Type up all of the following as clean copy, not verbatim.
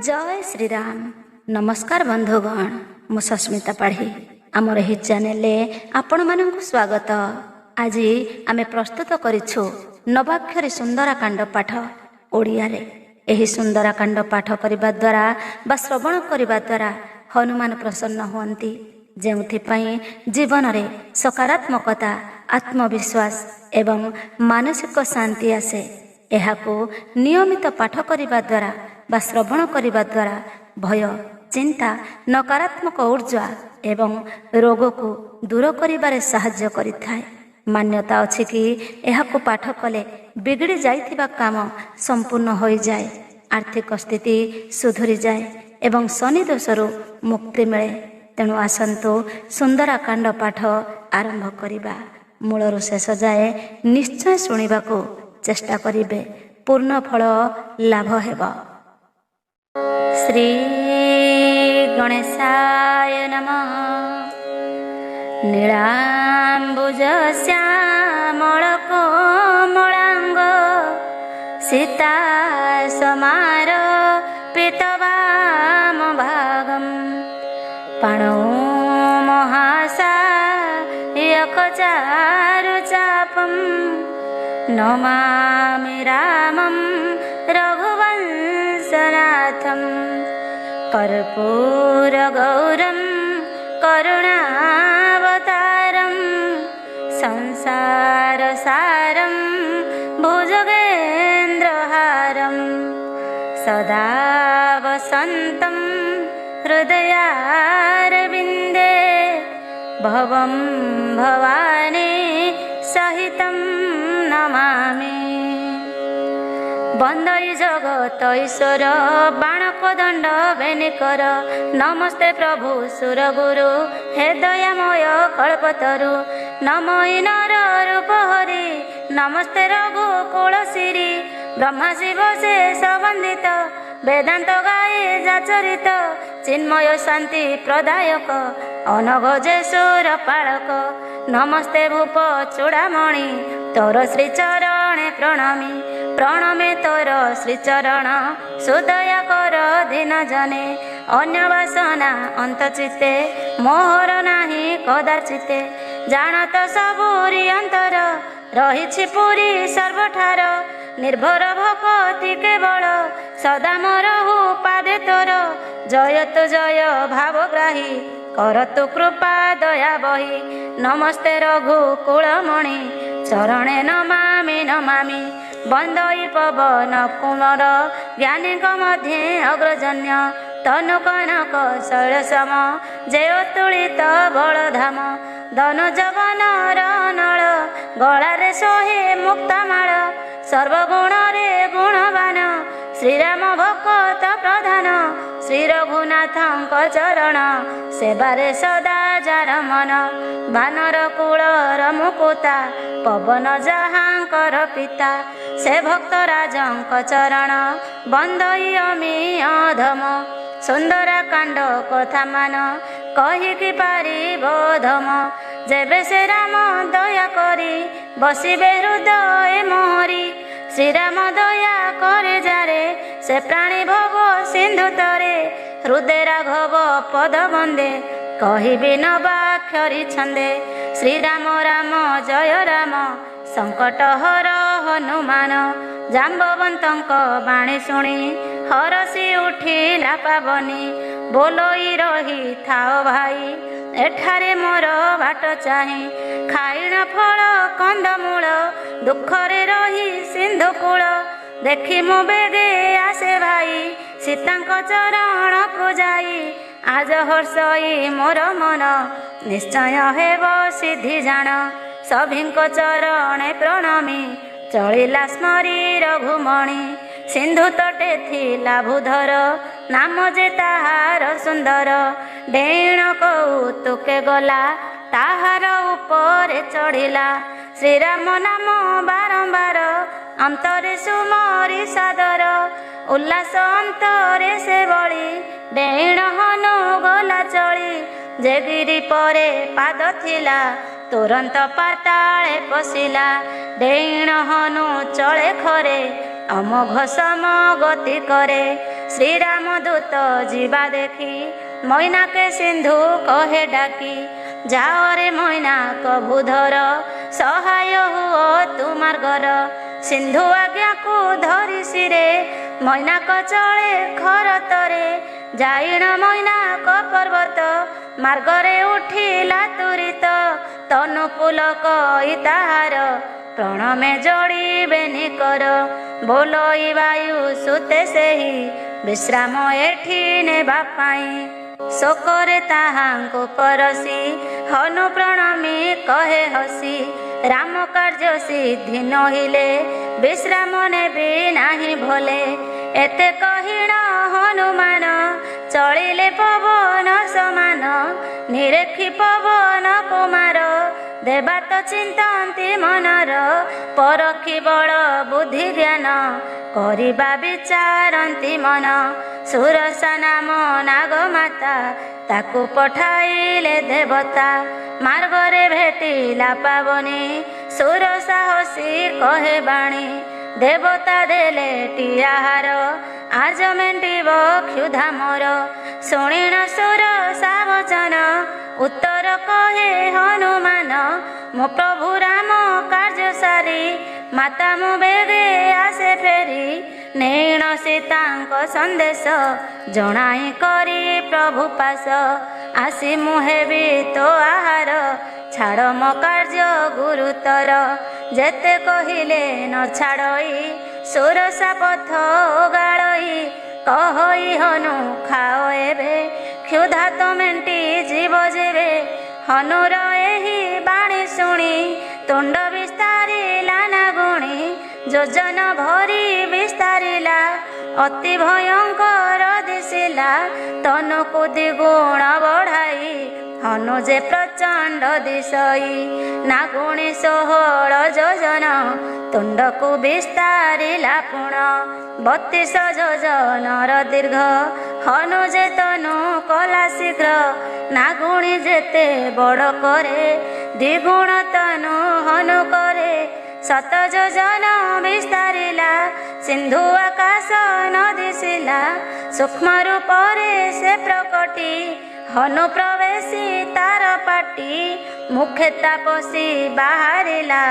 जय श्री राम। नमस्कार बंधुगण, मु सस्मिता पाढ़ी आमर यही चैनल आपण मानक स्वागत। आज आमे प्रस्तुत करिछु नवाक्षरी सुंदराकांड पाठ ओडिया रे। एही सुंदराकांड पाठ करिबा द्वारा बा श्रवण करिबा द्वारा हनुमान प्रसन्न हुअन्ति, जेउथिपाई जीवन रे सकारात्मकता, आत्मविश्वास एवं मानसिक शांति आसे। एहाको नियमित पाठ करिबा द्वारा बा श्रवण करिबा द्वारा भय, चिंता, नकारात्मक ऊर्जा एवं रोग को दूर करिबारे साहाय्य करिथाय। मान्यता अछि कि एहाको पाठ कले बिगड़ी जाइथिबा काम संपूर्ण होई जाए, आर्थिक स्थिति सुधुरी जाए एवं शनि दोषरु मुक्ति मिले। तेणु आसंतु सुंदराकांड पाठ आरंभ करिबा। मूलरु शेष जाए निश्चय शुणिबाको चेष्टा करिबे, पूर्ण फल लाभ हेबा। श्री गणेशाय नमः। नीलाम्बुज श्यामल कोमलांग सीता समार पीतवाम भागम पाणौ महासायक चारु चापम नमामि रामं रघुवंशनाथं कर्पूर गौरं करुणावतारं संसार सारं भुजगेन्द्रहारं सदा वसन्तं हृदयारविन्दे भवं भवानी सहितं नमामि। बंदई जगत ईश्वर बाणक दंड बेनिकर नमस्ते प्रभु सुरगुरु हे दयामय कल्पतरु नमो नर रूप हरि नमस्ते रघुकुल सिरि ब्रह्मा शिव शेष वंदित वेदांत गाये जाचरित चिन्मय शांति प्रदायक अनघ जेसुर पालक नमस्ते भूप चूड़ामणि तोर श्री चरणे प्रणमी प्रणमे तोर श्री चरण सुदया कर दीन जने अन्य वासना अंतचिते मोहर नाही कदाचिते जानत सबुरी अंतर रहिछि पुरी सर्वठार निर्भर भक्ति केवल सदा मोरहु पादे तोर जय तु जय भावग्राही करतु कृपा दया बही नमस्ते रघुकुलमणि चरणे नमामि नमामि बंदई पवन कुमार ज्ञानी मध्ये अग्रजन्य तनु कनक शैलसम जय तुलित बलधाम धनु जवन नल गलारे सोहे मुक्तमाल सर्वगुण रे गुणवान श्रीराम भक्त प्रधान श्री रघुनाथଙ୍କ चरण सेवारे सदा जार मन बानर कुलर मुकुता पवन जहाँकर पिता से भक्त राजଙ୍କ चरण बंदई अमी अधम सुंदराकांड कथा मान कहिकी पारिब धम जेबे से राम दया करी बसिबे हृदय मोहरी श्रीराम दया करे जारे से प्राणी भव सिंधु तरे हृदय राघव पद बंदे कहिबी नवाक्षरी छंदे श्रीराम राम जय राम संकट हर हनुमान जाम्बवंतଙ୍କ बाणी शुणी हरसी उठिला पावनी बोलोई रही थाओ भाई एठारे मोर बाट चाहे खाइण फल कंदमूल दुखरे रही सिंधु कूल देखी मु बेगे आसे भाई सीताଙ୍କ चरण को जाई आज हर्षई मोर मन निश्चय हेब सिद्धि जान सभिଙ୍କ चरणे प्रणमी चलिला स्मरी रघुमणि सिंधु तटे थिला भूधर नाम जे ताहार सुंदर डेण कौतुके गला ताहार उपरे चढ़िला श्रीराम नाम बारंबार अंतरे सुमरी सादर उल्लास अंतरे से बड़ी डेण हनु गला चली जे गिरी परे पाद थिला तुरंत पाताळे पशिला डेण हनु चले खरे अमोघ सम गति करे श्रीराम दूत जीवा देखी मैनाके सिंधु कहे डाकी जाओ रे मैना कबूधर सहाय हुओ तुमार्गर सिंधु आज्ञा को धरी सिरे मैनाक चले खरतरे जाइण मैनाक पर्वत मार्गरे उठिला तुरित तनु पुलक ताहार प्रणमे जोड़िबेनि कर बोलई वायु सुते सेही विश्राम एठी नेबा पाई शोकरे ताहांको परसी हनु प्रणमी कहे हसी राम कार्य सिद्धि नहिले विश्राम नेबी नाही भले एते कहिण हनुमान चलिले पवन समान निरेखी पवन कुमार देवा तो चिंतन्ति मनर परखी बड़ बुद्धि ज्ञान करिबा विचारन्ति मन सुरसा नाम नागमाता ताकू पठाइले देवता मार्गरे भेटिला पावनी सुरसा हसी कहे बाणी देवता देले टियाहार आज मेंटिब क्षुधा मोर शुणिण सुरसा वचन उत्तर कहे हनुमान मो प्रभु राम कार्य सारी माता मो बेगे आसे फेरी नेण सीतांक संदेश जणाई करी प्रभु पास आसी मुहेबी तो आहार छाड़ मो कार्य गुरुतर जेते कहिले न छाड़ई सुरसा पथ गाड़ई कहई हनु खाओ एबे क्षुधा तो मेंटी जीव जेबे हनुर एही बाणी शुणी तुंड विस्तारिला नागुणी योजन भरी विस्तारिला अति भयंकर दिशिला तनुकु द्विगुण बढ़ाई हनु जे प्रचंड दिशई नागुणी 16 योजन तुंडकु विस्तारिला पुण 32 योजनर दीर्घ हनु जे तनु कला शीघ्र नागुणी जेते बड़ करे द्विगुण तनु हनु करे 7 योजन विस्तारिला सिंधु आकाश न दिशिला सूक्ष्म रूपरे से प्रकटी हनु प्रवेशी तार पाटी मुखे तापसी बाहरिला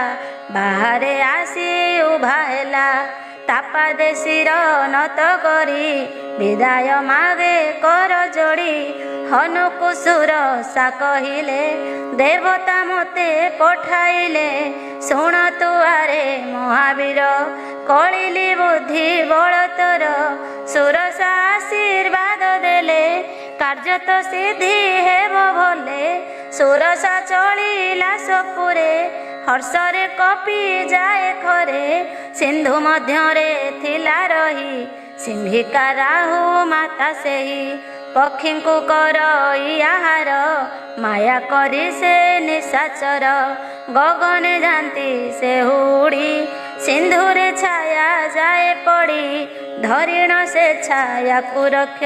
बाहरे आसी उभा हेला तापा देशीर नत करी विदाय मागे कर जोड़ी हनु कुसुर सा कहिले देवता मते पठाइले शुण तुआरे महावीर कलिली बुद्धि बल तोर सुरसा आशीर्वाद देले कार्य तो सिद्धि हेब भले सुरसा चलिला सपुरे हर्षरे कपि जाए खरे सिंधु मध्यरे थिला रही सिंहिका राहु माता सेही पक्षी को करई आहार माया करी से निशाचर गगने जाती से उड़ी सिंधुरे छाया जाए पड़ी धरिण से छाया को रक्ष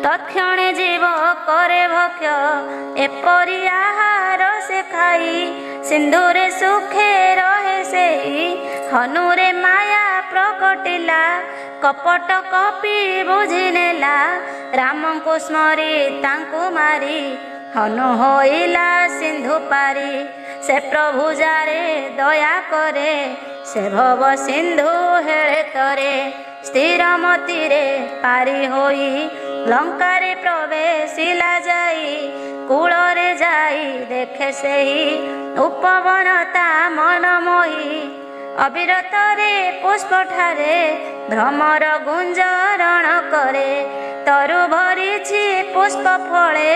तत्क्षणे जीव करे भक्ष एपरी आहार से खाई सिंधुरे सुखे रहे सेही हनुरे माया प्रकटिला कपट कपि बुझी नेला राम को स्मरी तांकु मारी हनु होइला सिंधु पारी से प्रभु जारे दया करे से भव सिंधु हेळे तरे स्थिर मतिरे पारी होई लंकारे प्रवेशिला जाई कूଳରେ जाई देखे सेही उपवनता मन मोही अविरतरे पुष्पठारे भ्रमर गुंजरण करे तरु भरिछि पुष्प फळे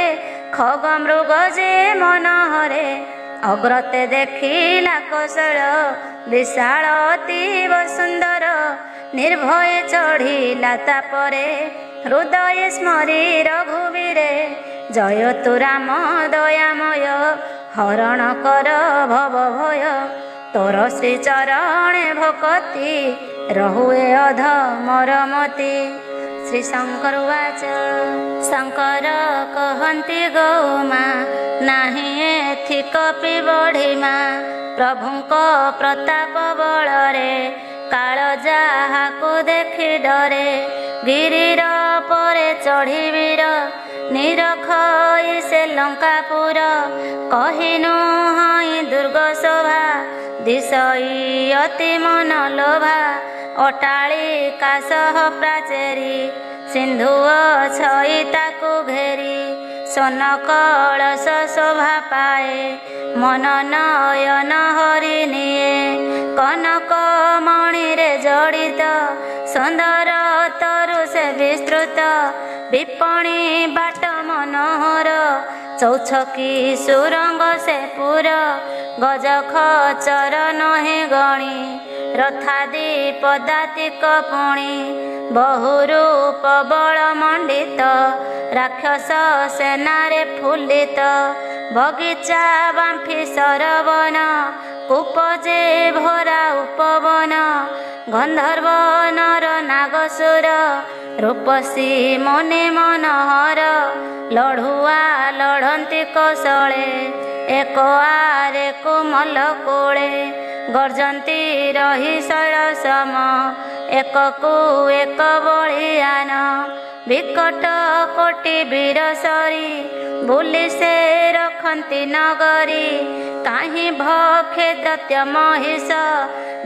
खग मृग जे मनहरे अग्रते देखिला कौशल विशाल अतीव सुंदर निर्भय चढ़िला तापरे हृदय स्मरी रघुवीरे जय तु राम दयामय हरण कर भव भय तोर श्री चरणे भक्ति रहुए अध मरमती। श्री शंकर उवाच शंकर कहन्ति गौमा नाही एथि कपि बढ़िमा प्रभुंक प्रताप बଳରେ काल ଯାହାକୁ ଦେଖି ଡରେ ଗିରିର ପରେ ଚଢ଼ିବିର ନିରଖଇ ସେ ଲଙ୍କାପୁର। କହିନୁ ହଇ ଦୁର୍ଗ ଶୋଭା ଦିଶଇ ଅତି ମନ ଲୋଭା। ଅଟ୍ଟାଳିକା ସହ ପ୍ରାଚେରୀ ସିନ୍ଧୁଅ ଛଇ ତାକୁ ଘେରି। ସ୍ୱର୍ଣ୍ଣ କଳସ ଶୋଭା ପାଏ ମନ ନୟନ ହରି ନିଏ। କନକ ମଣିରେ ଜଡ଼ିତ ସୁନ୍ଦର ତରୁ ସେ ବିସ୍ତୃତ। ବିପଣି ବାଟ ମନୋହର ଚୌଛକି ସୁରଙ୍ଗ ସେ ପୁର। ଗଜ ଖଚର ନହିଁ ଗଣି ରଥାଦି ପଦାତିକ ପୁଣି। ବହୁରୂପ ବଳ ମଣ୍ଡିତ ରାକ୍ଷସ ସେନାରେ ଫୁଲିତ। ବଗିଚା ବାମ୍ଫି ସରବନ କୂପ ଯେ ଭରା ଉପବନ। ଗନ୍ଧର୍ବ ନର ନାଗସୁର ରୂପସୀ ମନେ ମନୋହର। ଲଢ଼ୁଆ ଲଢ଼ନ୍ତି କୌଶଳେ ଏକ ଆରେ କୋମଲ କୋଳେ। ଗର୍ଜନ୍ତି ରହି ଶୈଳ ସମ ଏକକୁ ଏକ ବଳିୟାନ। ବିକଟ କୋଟି ବୀର ସରି ବୁଲି ସେ ରଖନ୍ତି ନଗରୀ। କାହିଁ ଭକ୍ଷେ ଦୈତ୍ୟ ମହିଷ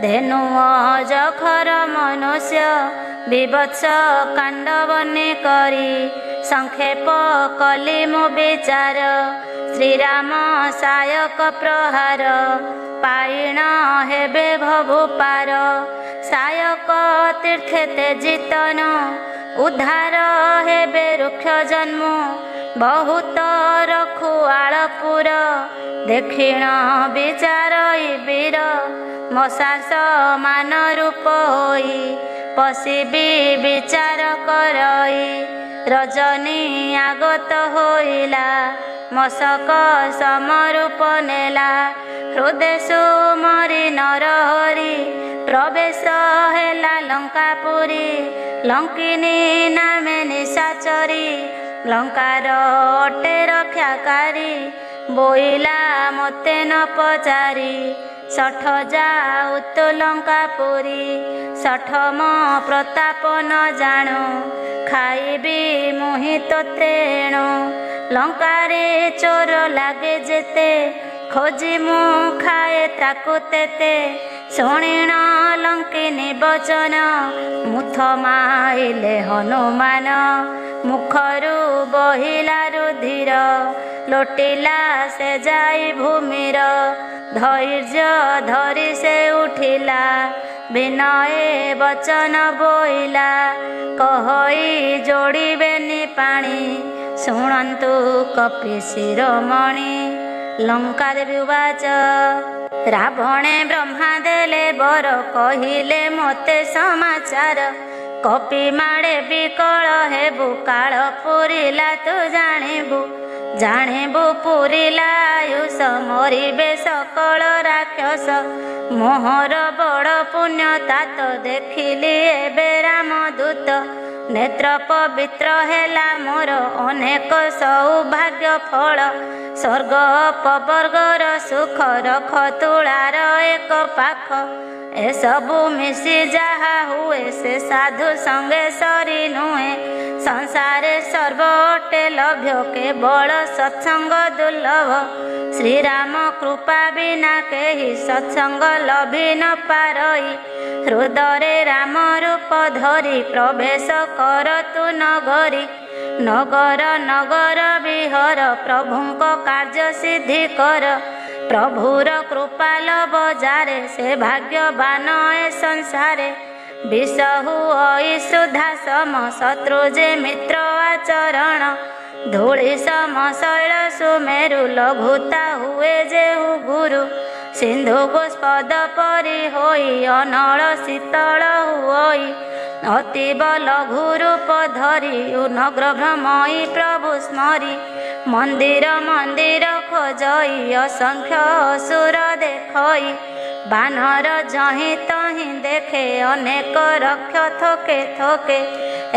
ଧେନୁ ଅଜଖର ମନୁଷ୍ୟ। ବିଭତ୍ସ କାଣ୍ଡ ବନେ କରି ସଂକ୍ଷେପ କଲି ମୁଁ ବିଚାର। ଶ୍ରୀରାମ ସାୟକ ପ୍ରହାର ପାଇଣ ହେବେ ଭବୁ ପାର। ସାୟକ ତୀର୍ଥେ ତେଜିତନ ଉଦ୍ଧାର ହେବେ ରୁକ୍ଷ ଜନ୍ମ। ବହୁତ ରଖୁଆଳପୁର ଦେଖିଣ ବିଚାର ବୀର। ମଶାସ ମାନ ରୂପ ହୋଇ ପଶିବି ବିଚାର କରଇ। ରଜନୀ ଆଗତ ହୋଇଲା ମଶକ ସମରୂପ ନେଲା। ହୃଦେ ସୁମରି ନରହରି ପ୍ରବେଶ ହେଲା ଲଙ୍କାପୁରୀ। ଲଙ୍କିନୀ ନାମେ ନିଶାଚରୀ ଲଙ୍କାର ଅଟେ ରକ୍ଷାକାରୀ। ବୋଇଲା ମୋତେ ନ ପଚାରି ଶଠ ଯାଉ ତୁ ଲଙ୍କାପୁରୀ। ଶଠ ମୋ ପ୍ରତାପ ନ ଜାଣୁ ଖାଇବି ମୁହିଁ ତୋତେ ଏଣୁ। ଲଙ୍କାରେ ଚୋର ଲାଗେ ଯେତେ ଖୋଜି ମୁଁ ଖାଏ ତାକୁ ତେତେ। ଶୁଣିଣ ଲଙ୍କିନୀ ବଚନ ମୁଥ ମାଇଲେ ହନୁମାନ। ମୁଖରୁ ବହିଲା ରୁଧିର ଲୋଟିଲା ସେ ଯାଇ ଭୂମିର। ଧୈର୍ଯ୍ୟ ଧରି ସେ ଉଠିଲା ବିନୟେ ବଚନ ବୋଇଲା। କହଇ ଯୋଡ଼ିବେନି ପାଣି ଶୁଣନ୍ତୁ କପି ଶିରୋମଣି। ଲଙ୍କାଦେବୀ ଉବାଚ ରାବଣେ ବ୍ରହ୍ମା ଦେଲେ ବର କହିଲେ ମୋତେ ସମାଚାର। କପି ମାଡ଼େ ବିକଳ ହେବୁ କାଳ ପୁରିଲା ତୁ ଜାଣିବୁ। ଜାଣିବୁ ପୁରିଲା ଆୟୁଷ ମରିବେ ସକଳ ରାକ୍ଷସ। ମୋହର ବଡ଼ ପୁଣ୍ୟ ତାତ ଦେଖିଲି ଏବେ ରାମଦୂତ। ନେତ୍ର ପବିତ୍ର ହେଲା ମୋର ଅନେକ ସୌଭାଗ୍ୟ ଫଳ। ସ୍ୱର୍ଗ ଅପବର୍ଗର ସୁଖ ରଖ ତୁଳାର ଏକ ପାଖ। ଏସବୁ ମିଶି ଯାହା ହୁଏ ସେ ସାଧୁ ସଙ୍ଗେ ସରି ନୁହେଁ। ସଂସାରେ ସର୍ବ ଅଟେ ଲଭ୍ୟ କେବଳ ସତ୍ସଙ୍ଗ ଦୁର୍ଲଭ। ଶ୍ରୀରାମ କୃପା ବିନା କେହି ସତ୍ସଙ୍ଗ ଲଭି ନ ପାରଇ। ହୃଦୟରେ ରାମ ରୂପ ଧରି ପ୍ରବେଶ କର ତୁ ନଗରୀ। ନଗର ନଗର ବିହର ପ୍ରଭୁଙ୍କ କାର୍ଯ୍ୟ ସିଦ୍ଧି କର। ପ୍ରଭୁର କୃପା ଲଭ ଯାରେ ସେ ଭାଗ୍ୟବାନ ଏ ସଂସାରେ। ବିଷ ହୁଅଇ ସୁଧା ସମ ଶତ୍ରୁ ଯେ ମିତ୍ର ଆଚରଣ। ଧୂଳି ସମ ଶୈଳ ସୁମେରୁ ଲଘୁତା ହୁଏ ଯେହୁ ଗୁରୁ। ସିନ୍ଧୁ ଗୋଷ୍ପଦ ପରି ହୋଇ ଅନଳ ଶୀତଳ ହୁଅଇ। ଅତୀବ ଲଘୁ ରୂପ ଧରି ନଗ୍ର ଭ୍ରମଇ ପ୍ରଭୁ ସ୍ମରି। ମନ୍ଦିର ମନ୍ଦିର ଖୋଜଇ ଅସଂଖ୍ୟ ଅସୁର ଦେଖଇ। ବାନର ଯହିଁ ତହିଁ ଦେଖେ ଅନେକ ରକ୍ଷ ଥୋକେ ଥୋକେ।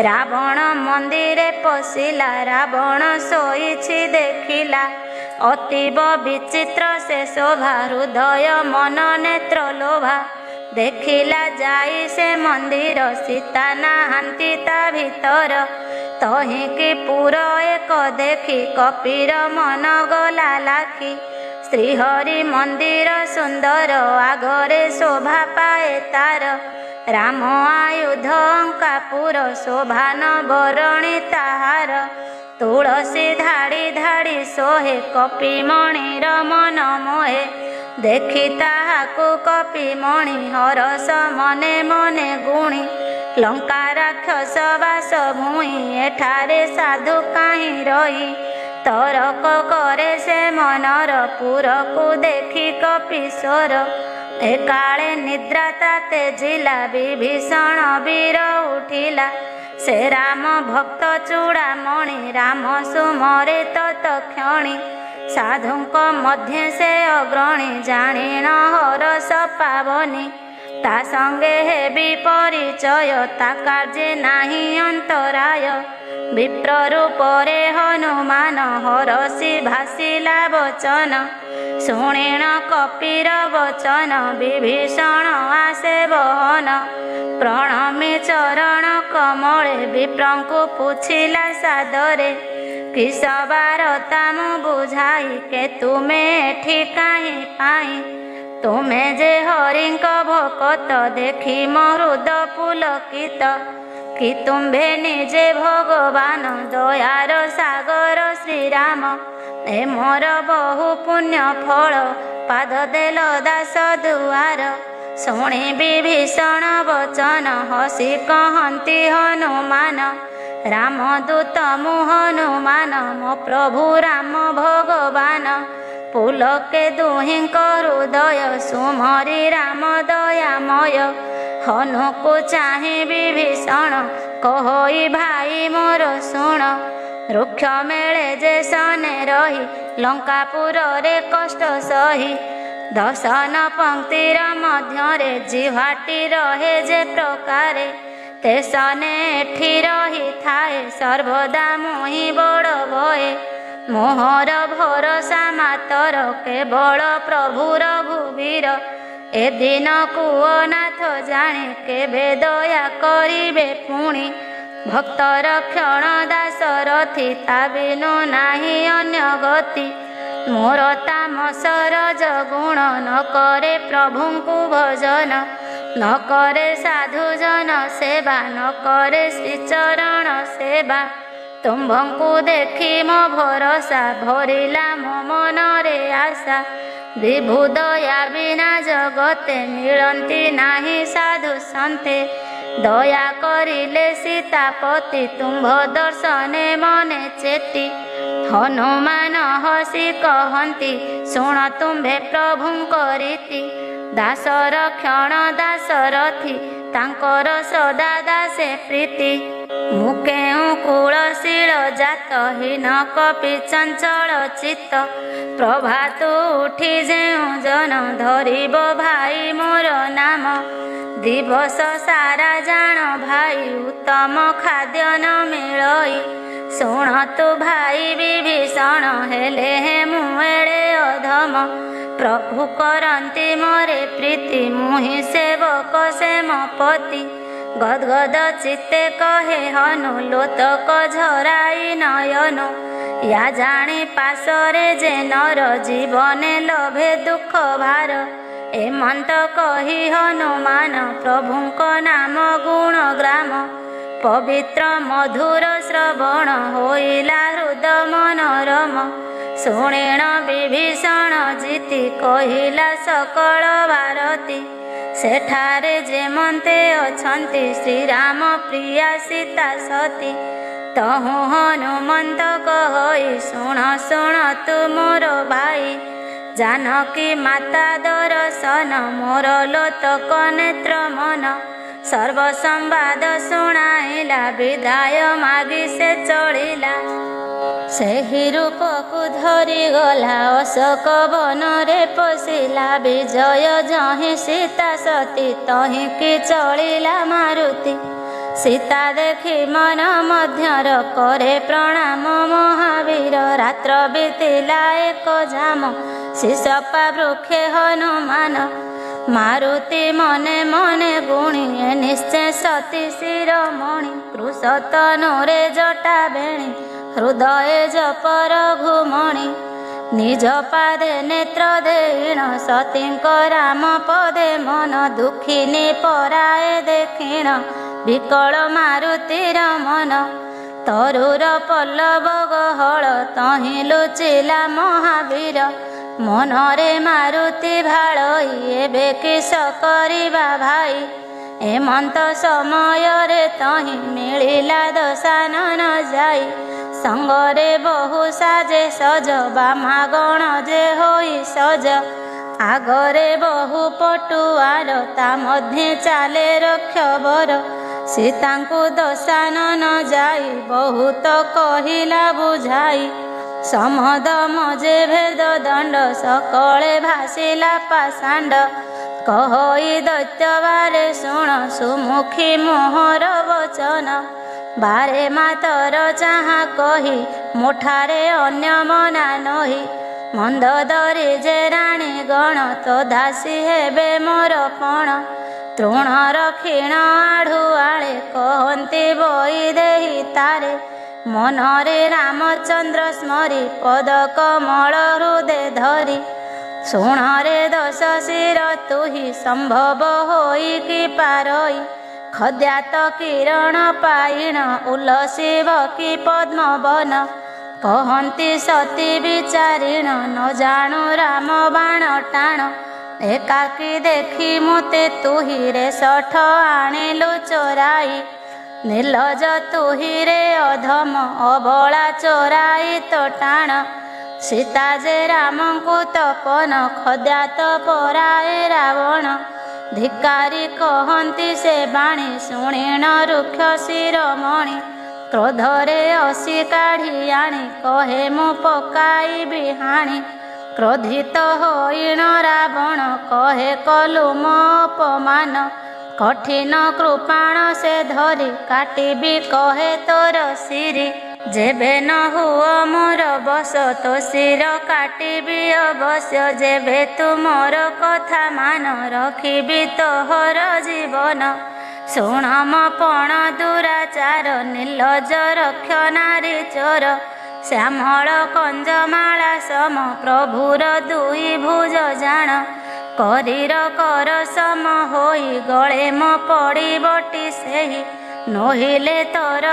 ରାବଣ ମନ୍ଦିରେ ପଶିଲା ରାବଣ ଶୋଇଛି ଦେଖିଲା। ଅତୀବ ବିଚିତ୍ର ସେ ଶୋଭା ହୃଦୟ ମନ ନେତ୍ର ଲୋଭା। ଦେଖିଲା ଯାଇ ସେ ମନ୍ଦିର ସୀତା ନାହାନ୍ତି ତା ଭିତର। ତହିଁକି ପୁର ଏକ ଦେଖି କପିର ମନ ଗଲା ଲାଖି। ଶ୍ରୀହରି ମନ୍ଦିର ସୁନ୍ଦର ଆଗରେ ଶୋଭା ପାଏ ତାର। ରାମ ଆୟୁଧ ଅଙ୍କାପୁର ଶୋଭାନ ବରଣୀ ତାହାର। ତୁଳସୀ ଧାଡ଼ି ଧାଡ଼ି ଶୋହେ କପିମଣିର ମନ ମୋହେ। ଦେଖି ତାହାକୁ କପିମଣି ହରସ ମନେ ମନେ ଗୁଣି। ଲଙ୍କା ରାକ୍ଷସ ବାସ ଭୁଇଁ ଏଠାରେ ସାଧୁ କାହିଁ ରହି। ତରକ କରେ ସେ ମନର ପୁରକୁ ଦେଖି କପିଶ୍ୱର। ଏକାଳେ ନିଦ୍ରା ତାତେ ଜିଲା ବିଭୀଷଣ ବୀର ଉଠିଲା। ସେ ରାମ ଭକ୍ତ ଚୂଡ଼ାମଣି ରାମ ସୁମରେ ତତକ୍ଷଣି। ସାଧୁଙ୍କ ମଧ୍ୟେ ସେ ଅଗ୍ରଣୀ ଜାଣିଣ ହରଷ ପାବନି। ତା ସଙ୍ଗେ ହେବି ପରିଚୟ ତା କାର୍ଯ୍ୟେ ନାହିଁ ଅନ୍ତରାୟ। ବିପ୍ର ରୂପରେ ହନୁମାନ ହରଷି ଭାସିଲା ବଚନ। ଶୁଣିଣ କପିର ବଚନ ବିଭୀଷଣ ଆସେ ବହନ। ପ୍ରଣମି ଚରଣ କମଳେ ବିପ୍ରଙ୍କୁ ପୁଛିଲା ସାଦରେ। କିସ ବାରତା ମୁଁ ବୁଝାଇ କେ ତୁମେ ଏଠି କାହିଁ ପାଇଁ। ତୁମେ ଯେ ହରିଙ୍କ ଭକତ ଦେଖି ମୋ ହୃଦ ପୁଲକିତ। କି ତୁମ୍ଭେ ନିଜେ ଭଗବାନ ଦୟାର ସାଗର ଶ୍ରୀରାମ। ଏ ମୋର ବହୁ ପୁଣ୍ୟ ଫଳ ପାଦ ଦେଲ ଦାସ ଦୁଆର। ଶୁଣି ବିଭୀଷଣ ବଚନ ହସି କହନ୍ତି ହନୁମାନ। ରାମଦୂତ ମୁଁ ହନୁମାନ ମୋ ପ୍ରଭୁ ରାମ ଭଗବାନ। ପୁଲକେ ଦୁହିଁଙ୍କ ହୃଦୟ ସୁମରି ରାମ ଦୟାମୟ। ହନୁକୁ ଚାହିଁ ବିଭୀଷଣ କହଇ ଭାଇ ମୋର ଶୁଣ। ରୁକ୍ଷ ମେଳେ ଯେ ସନେ ରହି ଲଙ୍କାପୁରରେ କଷ୍ଟ ସହି। ଦଶନ ପଙ୍କ୍ତିର ମଧ୍ୟରେ ଜିହ୍ୱାଟି ରହେ ଯେ ପ୍ରକାରେ। ତେସନେ ଏଠି ରହିଥାଏ ସର୍ବଦା ମୁହିଁ ବଡ଼ ଭଏ। ମୋହର ଭରସା ମାତର କେବଳ ପ୍ରଭୁ ରଘୁବୀର। ଏ ଦିନକୁ ଅନାଥ ଜାଣି କେବେ ଦୟା କରିବେ ପୁଣି। ଭକ୍ତର କ୍ଷଣ ଦାସରଥି ତା ବିନୁ ନାହିଁ ଅନ୍ୟ ଗତି। ମୋର ତାମସର ଜଗୁଣ ନ କରେ ପ୍ରଭୁଙ୍କୁ ଭଜନ। ନ କରେ ସାଧୁଜନ ସେବା ନ କରେ ଶ୍ରୀଚରଣ ସେବା। ତୁମ୍ଭଙ୍କୁ ଦେଖି ମୋ ଭରସା ଭରିଲା ମୋ ମନରେ ଆଶା। ବିଭୁ ଦୟା ବିନା ଜଗତେ ମିଳନ୍ତି ନାହିଁ ସାଧୁ ସନ୍ତେ। ଦୟା କରିଲେ ସୀତାପତି ତୁମ୍ଭ ଦର୍ଶନେ ମନେ ଚେତି। ହନୁମାନ ହସି କହନ୍ତି ଶୁଣ ତୁମ୍ଭେ ପ୍ରଭୁଙ୍କ ରୀତି। ଦାସର କ୍ଷଣ ଦାସରଥି ତାଙ୍କର ସଦା ଦାସେ ପ୍ରୀତି। ମୁଁ କେଉଁ କୁଳଶୀଳ ଜାତ ହୀନ କପି ଚଞ୍ଚଳ ଚିତ୍ତ। ପ୍ରଭାତୁ ଉଠି ଯେଉଁ ଜନ ଧରିବ ଭାଇ ମୋର ନାମ। ଦିବସ ସାରା ଜାଣ ଭାଇ ଉତ୍ତମ ଖାଦ୍ୟ ନ ମିଳଇ। ଶୁଣତୁ ଭାଇ ବିଭୀଷଣ ହେଲେ ହେ ମୁଁ ଏଡ଼େ ଅଧମ। ପ୍ରଭୁ କରନ୍ତି ମୋରେ ପ୍ରୀତି ମୁହିଁ ସେବକ ସେ ମୋ ପତି। ଗଦଗଦ ଚିତ୍ତେ କହେ ହନୁ ଲୋତକ ଝରାଇ ନୟନ। ୟା ଜାଣି ପାଶରେ ଯେ ନର ଜୀବନେ ଲଭେ ଦୁଃଖ ଭାର। ଏମନ୍ତ କହି ହନୁମାନ ପ୍ରଭୁଙ୍କ ନାମ ଗୁଣ ଗ୍ରାମ। ପବିତ୍ର ମଧୁର ଶ୍ରବଣ ହୋଇଲା ହୃଦ ମନୋରମ। ଶୁଣିଣ ବିଭୀଷଣ ଜିତି କହିଲା ସକଳ ଭାରତୀ। ସେଠାରେ ଯେମନ୍ତେ ଅଛନ୍ତି ଶ୍ରୀରାମ ପ୍ରିୟା ସୀତା ସତୀ। ତହୁଁ ହନୁମନ୍ତ କହଇ ଶୁଣ ଶୁଣ ତୁ ମୋର ଭାଇ। ଜାନକୀ ମାତା ଦର୍ଶନ ମୋର ଲୋତକ ନେତ୍ର ମନ। ସର୍ବ ସମ୍ବାଦ ଶୁଣାଇଲା ବିଦାୟ ମାଗି ସେ ଚଳିଲା। ସେହି ରୂପକୁ ଧରିଗଲା ଅଶୋକ ବନରେ ପଶିଲା। ବିଜୟ ଯହିଁ ସୀତା ସତୀ ତହିଁକି ଚଳିଲା ମାରୁତି। ସୀତା ଦେଖି ମନ ମଧ୍ୟର କରେ ପ୍ରଣାମ ମହାବୀର। ରାତ୍ର ବିତିଲା ଏକ ଜାମ ଶିଶପା ବୃକ୍ଷେ ହନୁମାନ। ମାରୁତି ମନେ ମନେ ଗୁଣିଏ ନିଶ୍ଚୟ ସତୀ ଶିରୋମଣି। କୃଷ ତନୁରେ ଜଟା ବେଣୀ ହୃଦୟେ ଜପର ଘୁମଣି। ନିଜ ପାଦେ ନେତ୍ର ଦେଇଣ ସତୀଙ୍କ ରାମ ପଦେ ମନ ଦୁଃଖିନୀ ପରାଏ ଦେଖିଣ ବିକଳ ମାରୁତିର ମନ। ତରୁର ପଲ୍ଲବ ଗହଳ ତହିଁ ଲୁଚିଲା ମହାବୀର। ମନରେ ମାରୁତି ଭାଳଇ ଏବେ କିସ କରିବା ଭାଇ। ଏମନ୍ତ ସମୟରେ ତହିଁ ମିଳିଲା ଦଶାନନ ଯାଇ। ସଙ୍ଗରେ ବହୁ ସାଜେ ସଜ ବାମାଗଣ ଯେ ହୋଇ ସଜ। ଆଗରେ ବହୁ ପଟୁଆର ତା ମଧ୍ୟେ ଚାଲେ ରକ୍ଷବର। ସୀତାଙ୍କୁ ଦଶାନନ ଯାଇ ବହୁତ କହିଲା ବୁଝାଇ। ସମଦମ ଯେ ଭେଦ ଦଣ୍ଡ ସକଳେ ଭାସିଲା ପାଷାଣ୍ଡ। କହଇ ଦୈତ୍ୟ ବାରେ ଶୁଣ ସୁମୁଖୀ ମୋହର ବଚନ। ବାରେ ମାତର ଚାହା କହି ମୋଠାରେ ଅନ୍ୟ ମନା ନହି। ମନ୍ଦୋଦରୀ ଯେ ରାଣୀ ଗଣ ତ ଦାସୀ ହେବେ ମୋର ପଣ। ତୃଣର କ୍ଷୀଣ ଆଢୁଆଳେ କହନ୍ତି ବଇ ଦେହି ତାରେ। ମନରେ ରାମଚନ୍ଦ୍ର ସ୍ମରି ପଦ କମଳ ହୃଦେ ଧରି। ଶୁଣରେ ଦଶ ଶିର ତୁହି ସମ୍ଭବ ହୋଇ କି ପାରଇ। ଖଦ୍ୟାତ କିରଣ ପାଇଣ ଉଲସିବ କି ପଦ୍ମବନ। କହନ୍ତି ସତୀ ବିଚାରିଣ ନ ଜାଣୁ ରାମ ବାଣ ଟାଣ। ଏକାକୀ ଦେଖି ମୋତେ ତୁହିରେ ଶଠ ଆଣିଲୁ ଚୋରାଇ। ନିର୍ଲଜ ତୁହିରେ ଅଧମ ଅବଳା ଚୋରାଇ ତ ଟାଣ। ସୀତା ଯେ ରାମଙ୍କୁ ତପନ ଖଦ୍ୟାତ ପରାଏ ରାବଣ। ଧିକାରୀ କହନ୍ତି ସେ ବାଣୀ ଶୁଣିଣ ରୁକ୍ଷ ଶିରୋମଣି। କ୍ରୋଧରେ ଅସି କାଢ଼ି ଆଣି କହେ ମୁଁ ପକାଇବି ହାଣି। କ୍ରୋଧିତ ହୋଇଣ ରାବଣ କହେ କଲୁ ମୋ ଅପମାନ। କଠିନ କୃପାଣ ସେ ଧରି କାଟିବି କହେ ତୋର ଶିରି। ଯେବେ ନ ହୁଅ ମୋର ବଶ ତୋ ଶିର କାଟିବି ଅବଶ୍ୟ। ଯେବେ ତୁ ମୋର କଥା ମାନ ରଖିବି ତୋହର ଜୀବନ। ଶୁଣ ମୋ ପଣ ଦୁରାଚାର ନିର୍ଲଜ ରକ୍ଷ ନାରୀ ଚୋର। ଶ୍ୟାମଳ କଞ୍ଜମାଳା ସମ ପ୍ରଭୁର ଦୁଇ ଭୁଜ ଜାଣ। କରୀର କର ସମ ହୋଇ ଗଳେ ମୋ ପଡ଼ିବଟି ସେହି। ନୋହିଲେ ତୋର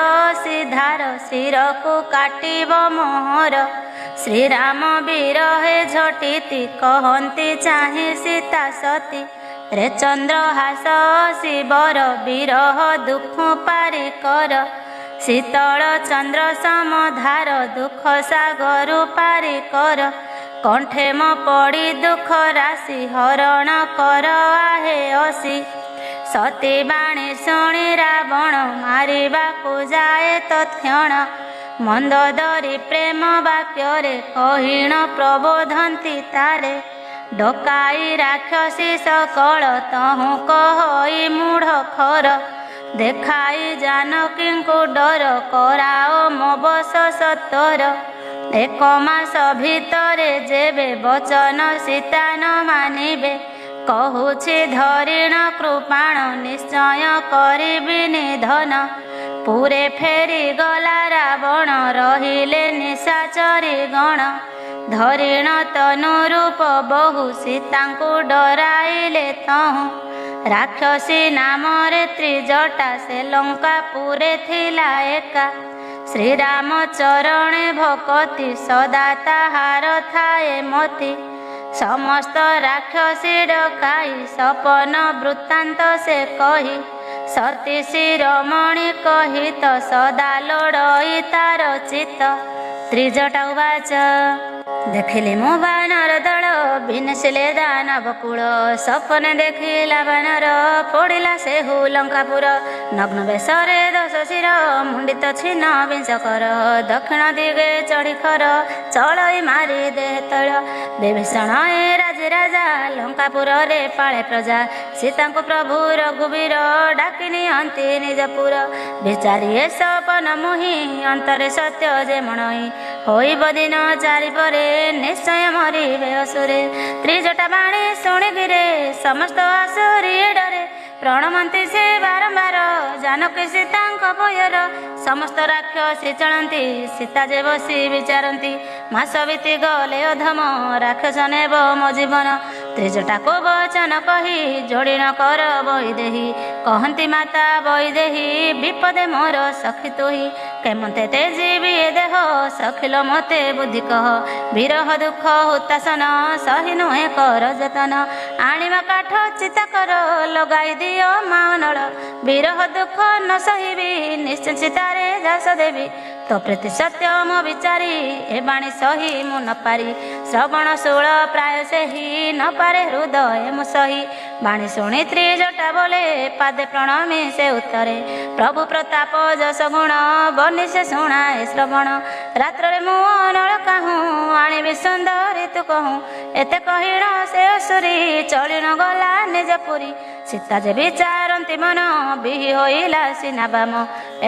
ସିଧାର ଶିରକୁ କାଟିବ ମୋହର। ଶ୍ରୀରାମ ବିରହେ ଝଟିତି କହନ୍ତି ଚାହିଁ ସୀତା ସତୀ। ରେ ଚନ୍ଦ୍ରହାସ ଶିବର ବିରହ ଦୁଃଖ ପାରି କର। ଶୀତଳ ଚନ୍ଦ୍ର ସମଧାର ଦୁଃଖ ସାଗରୁ ପାରି କର। କଣ୍ଠେ ମୋ ପଡ଼ି ଦୁଃଖ ରାଶି ହରଣ କର ଆହେ ଅସି। ସତୀ ବାଣୀ ଶୁଣି ରାବଣ ମାରିବାକୁ ଯାଏ ତତ୍କ୍ଷଣ। ମନ୍ଦୋଦରୀ ପ୍ରେମ ବାକ୍ୟରେ କହିଣ ପ୍ରବୋଧନ୍ତି ତାରେ। ଡକାଇ ରାକ୍ଷସୀ ସକଳ ତହୁଁ କହଇ ମୂଢ଼ ଖର। ଦେଖାଇ ଜାନକୀଙ୍କୁ ଡର କରାଅ ମୋ ବଶ ସତର। ଏକ ମାସ ଭିତରେ ଯେବେ ବଚନ ସୀତା ନ ମାନିବେ। କହୁଛି ଧରିଣ କୃପାଣ ନିଶ୍ଚୟ କରିବି ନିଧନ। ପୁରେ ଫେରି ଗଲା ରାବଣ ରହିଲେ ନିଶାଚରୀ ଗଣ। ଧରିଣ ତନୁ ରୂପ ବହୁ ସୀତାଙ୍କୁ ଡରାଇଲେ ତହୁଁ। ରାକ୍ଷସୀ ନାମରେ ତ୍ରିଜଟା ସେ ଲଙ୍କା ପୁରେ ଥିଲା ଏକା। ଶ୍ରୀରାମ ଚରଣେ ଭକତି ସଦା ତାହାର ଥାଏ ମତି। ସମସ୍ତ ରାକ୍ଷସୀ ଡକାଇ ସପନ ବୃତ୍ତାନ୍ତ ସେ କହି। ସତୀ ଶିରୋମଣି କହିତ ସଦା ଲୋଡ଼ଇ ତାର ଚିତ୍ତ। ତ୍ରିଜଟା ଉବାଚ ଦେଖିଲି ମୁଁ ବାନର ଦଳ ବିନଶିଲେ ଦାନବ କୂଳ। ସପନ ଦେଖିଲା ବାନର ପଡ଼ିଲା ସେହୁ ଲଙ୍କାପୁର। ନଗ୍ନ ବେଶରେ ଦଶ ଶିର ମୁଣ୍ଡିତ ଛିନ୍ନ ବିଂଶକର। ଦକ୍ଷିଣ ଦିଗେ ଚଢ଼ି ଖର ଚଳଇ ମାରି ଦେ ତୈଳ। ବିଭୀଷଣ ଏ ରାଜେ ରାଜା ଲଙ୍କାପୁରରେ ପାଳେ ପ୍ରଜା। ସୀତାଙ୍କୁ ପ୍ରଭୁ ରଘୁବୀର ଡାକି ନିଅନ୍ତି ନିଜ ପୁର। ବିଚାରି ଏ ସପନ ମୁହିଁ ଅନ୍ତରେ ସତ୍ୟ ଯେ ମଣଇ। ହୋଇବ ଦିନ ଚାରି ପରେ ନିଶ୍ଚୟ ମରିବେ ଅସୁରେ। ତ୍ରିଜଟା ବାଣୀ ଶୁଣିକିରେ ସମସ୍ତ ଆସୁରୀ ଡରେ। ପ୍ରଣମନ୍ତି ସେ ବାରମ୍ବାର ଜାନକୀ ସୀତାଙ୍କ ଭୟର। ସମସ୍ତ ରାକ୍ଷସୀ ଚଳନ୍ତି ସୀତା ଯେ ବସି ବିଚାରନ୍ତି। ମାସ ବିତି ଗଲେ ଅଧମ ରାକ୍ଷସ ନେବ ମୋ ଜୀବନ। ତ୍ରିଜଟାକୁ ବଚନ କହି ଯୋଡ଼ିନ କର ବୈଦେହୀ। କହନ୍ତି ମାତା ବୈଦେହୀ ବିପଦେ ମୋର ସଖୀ ତୁହି। କେମନ୍ତେ ତେଜିବି ଏ ଦେହ ସଖିଲ ମୋତେ ବୁଦ୍ଧି କହ। ବିରହ ଦୁଃଖ ହୁତାସନ ସହି ନୁହେଁ କର ଯତନ। ଆଣିବା କାଠ ଚିତା କର ଲଗାଇ ଦିଅ ମାଅନଳ। ବିରହ ଦୁଃଖ ନ ସହିବି ନିଶ୍ଚୟ ଚିତାରେ ଯାସ ଦେବି। ତ ପ୍ରୀତି ସତ୍ୟ ମୋ ବିଚାରି ଏ ବାଣୀ ସହି ମୁଁ ନ ପାରି। ଶ୍ରବଣ ଶୂଳ ପ୍ରାୟ ସେହି ନ ପାରେ ହୃଦୟ ମୁଁ ସହି। ବାଣୀ ଶୁଣି ତ୍ରିଜଟା ବୋଲେ ପାଦେ ପ୍ରଣମି ସେ ଉତ୍ତରେ। ପ୍ରଭୁ ପ୍ରତାପ ଯଶ ଗୁଣ ବନି ସେ ଶୁଣାଏ ଶ୍ରବଣ। ରାତ୍ରରେ ମୁଁ ଅନଳ କାହୁଁ ଆଣିବି ସୁନ୍ଦରୀ ତୁ କହୁଁ। ଏତେ କହିଣ ସେ ଅସୁରୀ ଚଳିଣ ଗଲା ନିଜ ପୁରୀ। ସୀତା ଯେ ବିଚାରନ୍ତି ମନ ବିହି ହୋଇଲା ସିନା ବାମ।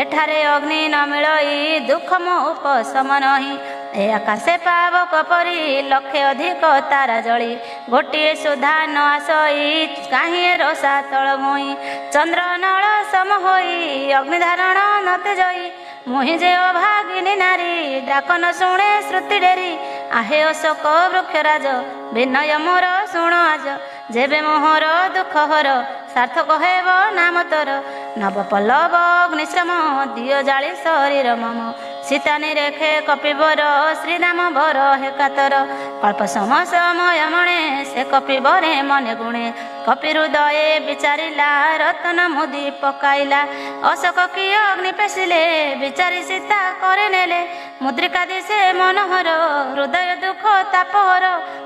ଏଠାରେ ଅଗ୍ନି ନ ମିଳଇ ଦୁଃଖ ମୋ ଉପଶମ ନାହିଁ। ଏ ଆକାଶେ ପାବକ ପରି ଲକ୍ଷେ ଅଧିକ ତାରା ଜଳି। ଗୋଟିଏ ସୁଧା ନ ଆସଇ କାହିଁ ରୋଷା ତଳ ଭୁଇଁ। ଚନ୍ଦ୍ର ନଳ ସମ ହୋଇ ଅଗ୍ନିଧାରଣ ନତେ ଜଇ। ମୁହିଁ ଯେ ଅଭାଗିନୀ ନାରୀ ଡାକ ନ ଶୁଣେ ଶ୍ରୁତି ଡେରି। ଆହେ ଅଶୋକ ବୃକ୍ଷରାଜ ବିନୟ ମୋର ଶୁଣ ଆଜ। ଯେବେ ମୋହର ଦୁଃଖ ହର ସାର୍ଥକ ହେବ ନାମ ତୋର। ନବ ପଲ୍ଲବ ଅଗ୍ନିଶ୍ରମ ଦିଅ ଜାଳି ଶରୀର ମମ। ସୀତା ନିରେଖେ କପିବର ଶ୍ରୀରାମ ବର ହେ କାତର। କଳ୍ପ ସମୟ ମଣେ ସେ କପିବରେ ମନେ ଗୁଣେ। କପି ହୃଦୟେ ବିଚାରିଲା ରତନ ମୁଦି ପକାଇଲା। ଅଶୋକ କି ଅଗ୍ନି ପେଶିଲେ ବିଚାରି ସୀତା କରି ନେଲେ। ମୁଦ୍ରିକା ଦିଶେ ମନୋହର ହୃଦୟ ଦୁଃଖ ତାପହର।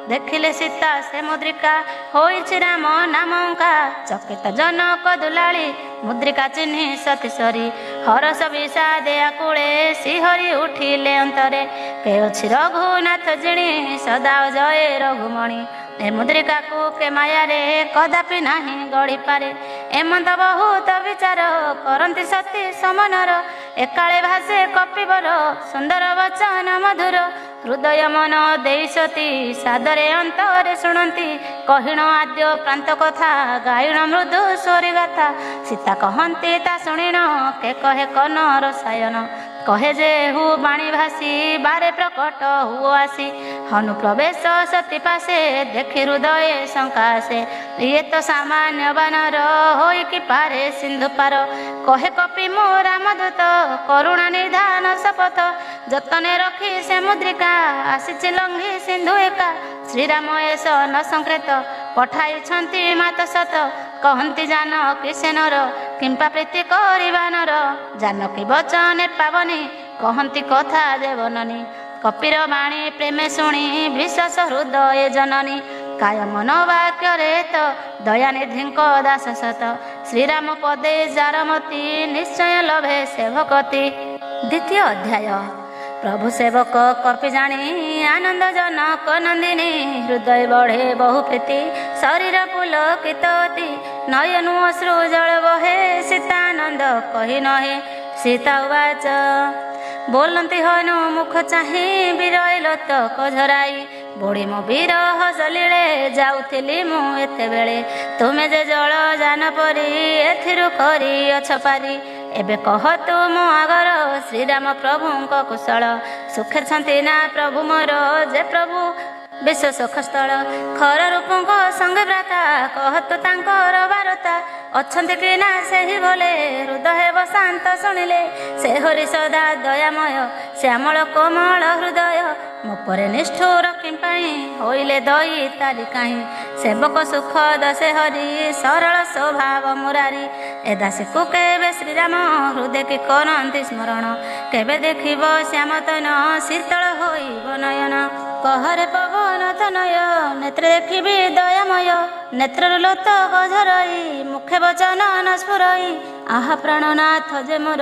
ଦେଖିଲେ ସୀତା ସେ ମୁଦ୍ରିକା ହୋଇଛି ରାମ ନାମଙ୍କା। ଚକିତ ଜନକ ଦୁଲାଳି ମୁଦ୍ରିକା ଚିହ୍ନି ସତୀଶ୍ୱରୀ। ହରସ ବିଷାଦେ ଆକୁଳେ ଶିହରି ଉଠିଲେ ଅନ୍ତରେ। କେ ଅଛି ରଘୁନାଥ ଜିଣି ସଦା ଜୟ ରଘୁମଣି। ଏ ମୁଦ୍ରିକାକୁ କେ ମାୟାରେ କଦାପି ନାହିଁ ଗଢ଼ିପାରେ। ଏମନ୍ତ ବହୁତ ବିଚାର କରନ୍ତି ସତୀ ସମନର। ଏକାଳେ ଭାସେ କପିବର ସୁନ୍ଦର ବଚନ ମଧୁର। ହୃଦୟ ମନ ଦେଇ ସତୀ ସାଦରେ ଅନ୍ତରେ ଶୁଣନ୍ତି। କହିଣ ଆଦ୍ୟ ପ୍ରାନ୍ତ କଥା ଗାଇଣ ମୃଦୁ ସ୍ୱରୀ ଗାଥା। ସୀତା କହନ୍ତି ତା ଶୁଣିଣ କେ କହେ କନ ରସାୟନ। କହେ ଯେ ହୁ ବାଣୀ ଭାସି ବାରେ ପ୍ରକଟ ହୁଅ ଆସି। ହନୁ ପ୍ରବେଶ ସତୀ ପାଶେ ଦେଖି ହୃଦୟ ଶଙ୍କାଶେ। ଇଏ ତ ସାମାନ୍ୟ ବାନର ହୋଇ କି ପାରେ ସିନ୍ଧୁ ପାର। କହେ କପି ମୋ ରାମଦୂତ କରୁଣା ନିଧାନ ଶପଥ। ଯତନେ ରଖି ସେ ମୁଦ୍ରିକା ଆସିଛି ଲଙ୍ଘି ସିନ୍ଧୁ ଏକା। ଶ୍ରୀରାମ ଏସ ନ ସଂକ୍ରେତ ପଠାଇଛନ୍ତି ମାତ ସତ। କହନ୍ତି ଜାନକୀ ସେନର କିମ୍ପା ପ୍ରୀତି କରିବାନର। ଜାନକୀ ବଚନେ ପାବନି କହନ୍ତି କଥା ଦେବନନି। କପିର ବାଣୀ ପ୍ରେମେ ଶୁଣି ବିଶ୍ୱାସ ହୃଦୟ ଜନନୀ। କାୟ ମନ ବାକ୍ୟରେ ତ ଦୟାନିଧିଙ୍କ ଦାସ ସତ। ଶ୍ରୀରାମ ପଦେ ଯାରମତି ନିଶ୍ଚୟ ଲଭେ ସେବକତି। ଦ୍ୱିତୀୟ ଅଧ୍ୟାୟ। ପ୍ରଭୁ ସେବକ କପି ଜାଣି ଆନନ୍ଦ ଜନକ ନନ୍ଦିନୀ। ହୃଦୟ ବଢ଼େ ବହୁ ପ୍ରୀତି ଶରୀର ପୁଲକିତ ଅତି। ନୟନୁ ଅଶ୍ରୁ ଜଳ ବହେ ସୀତାନନ୍ଦ କହି ନହେ। ସୀତା ଉବାଚ ବୋଲନ୍ତି ହନୁ ମୁଖ ଚାହିଁ ବିରଇଲ ତକ ଝରାଇ। ବୁଢ଼ୀ ମୋ ବିରହ ସଲିଳେ ଯାଉଥିଲି ମୁଁ ଏତେବେଳେ। ତୁମେ ଯେ ଜଳ ଯାନ ପରି ଏଥିରୁ କରିଅଛ ପାରି। ଏବେ କହ ତୁ ମୋ ଆଗର ଶ୍ରୀରାମ ପ୍ରଭୁଙ୍କ କୁଶଳ। ସୁଖେଛନ୍ତି ନା ପ୍ରଭୁ ମୋର ଯେ ପ୍ରଭୁ ବିଶ୍ୱ ସୁଖସ୍ଥଳ। ଖର ରୂପଙ୍କ ସଙ୍ଗେ ଭ୍ରାତା କହତୁ ତାଙ୍କର ବାରତା। ଅଛନ୍ତି କି ନା ସେହି ଭଲେ ହୃଦୟ ହେବ ଶାନ୍ତ ଶୁଣିଲେ। ସେ ହରି ସଦା ଦୟାମୟ ଶ୍ୟାମଳ କୋମଳ ହୃଦୟ। ମୋ ପରେ ନିଷ୍ଠୁର କିମ୍ପାଇଁ ହୋଇଲେ ଦଇ ତାରି କାହିଁ। ସେବକ ସୁଖ ଦଶେ ହରି ସରଳ ସ୍ୱଭାବ ମୁରାରି। ଏ ଦାସୀକୁ କେବେ ଶ୍ରୀରାମ ହୃଦୟ କି କରନ୍ତି ସ୍ମରଣ। କେବେ ଦେଖିବ ଶ୍ୟାମତନ ଶୀତଳ ହୋଇବ ନୟନ। କହରେ ପବନ ତନୟ ନେତ୍ରେ ଦେଖିବି ଦୟାମୟ। ନେତ୍ରରୁ ଲୋତ ଗଝରଇ ମୁଖେ ବଚନ ନ ସ୍ଫୁରଇ। ଆହା ପ୍ରାଣନାଥ ଯେ ମୋର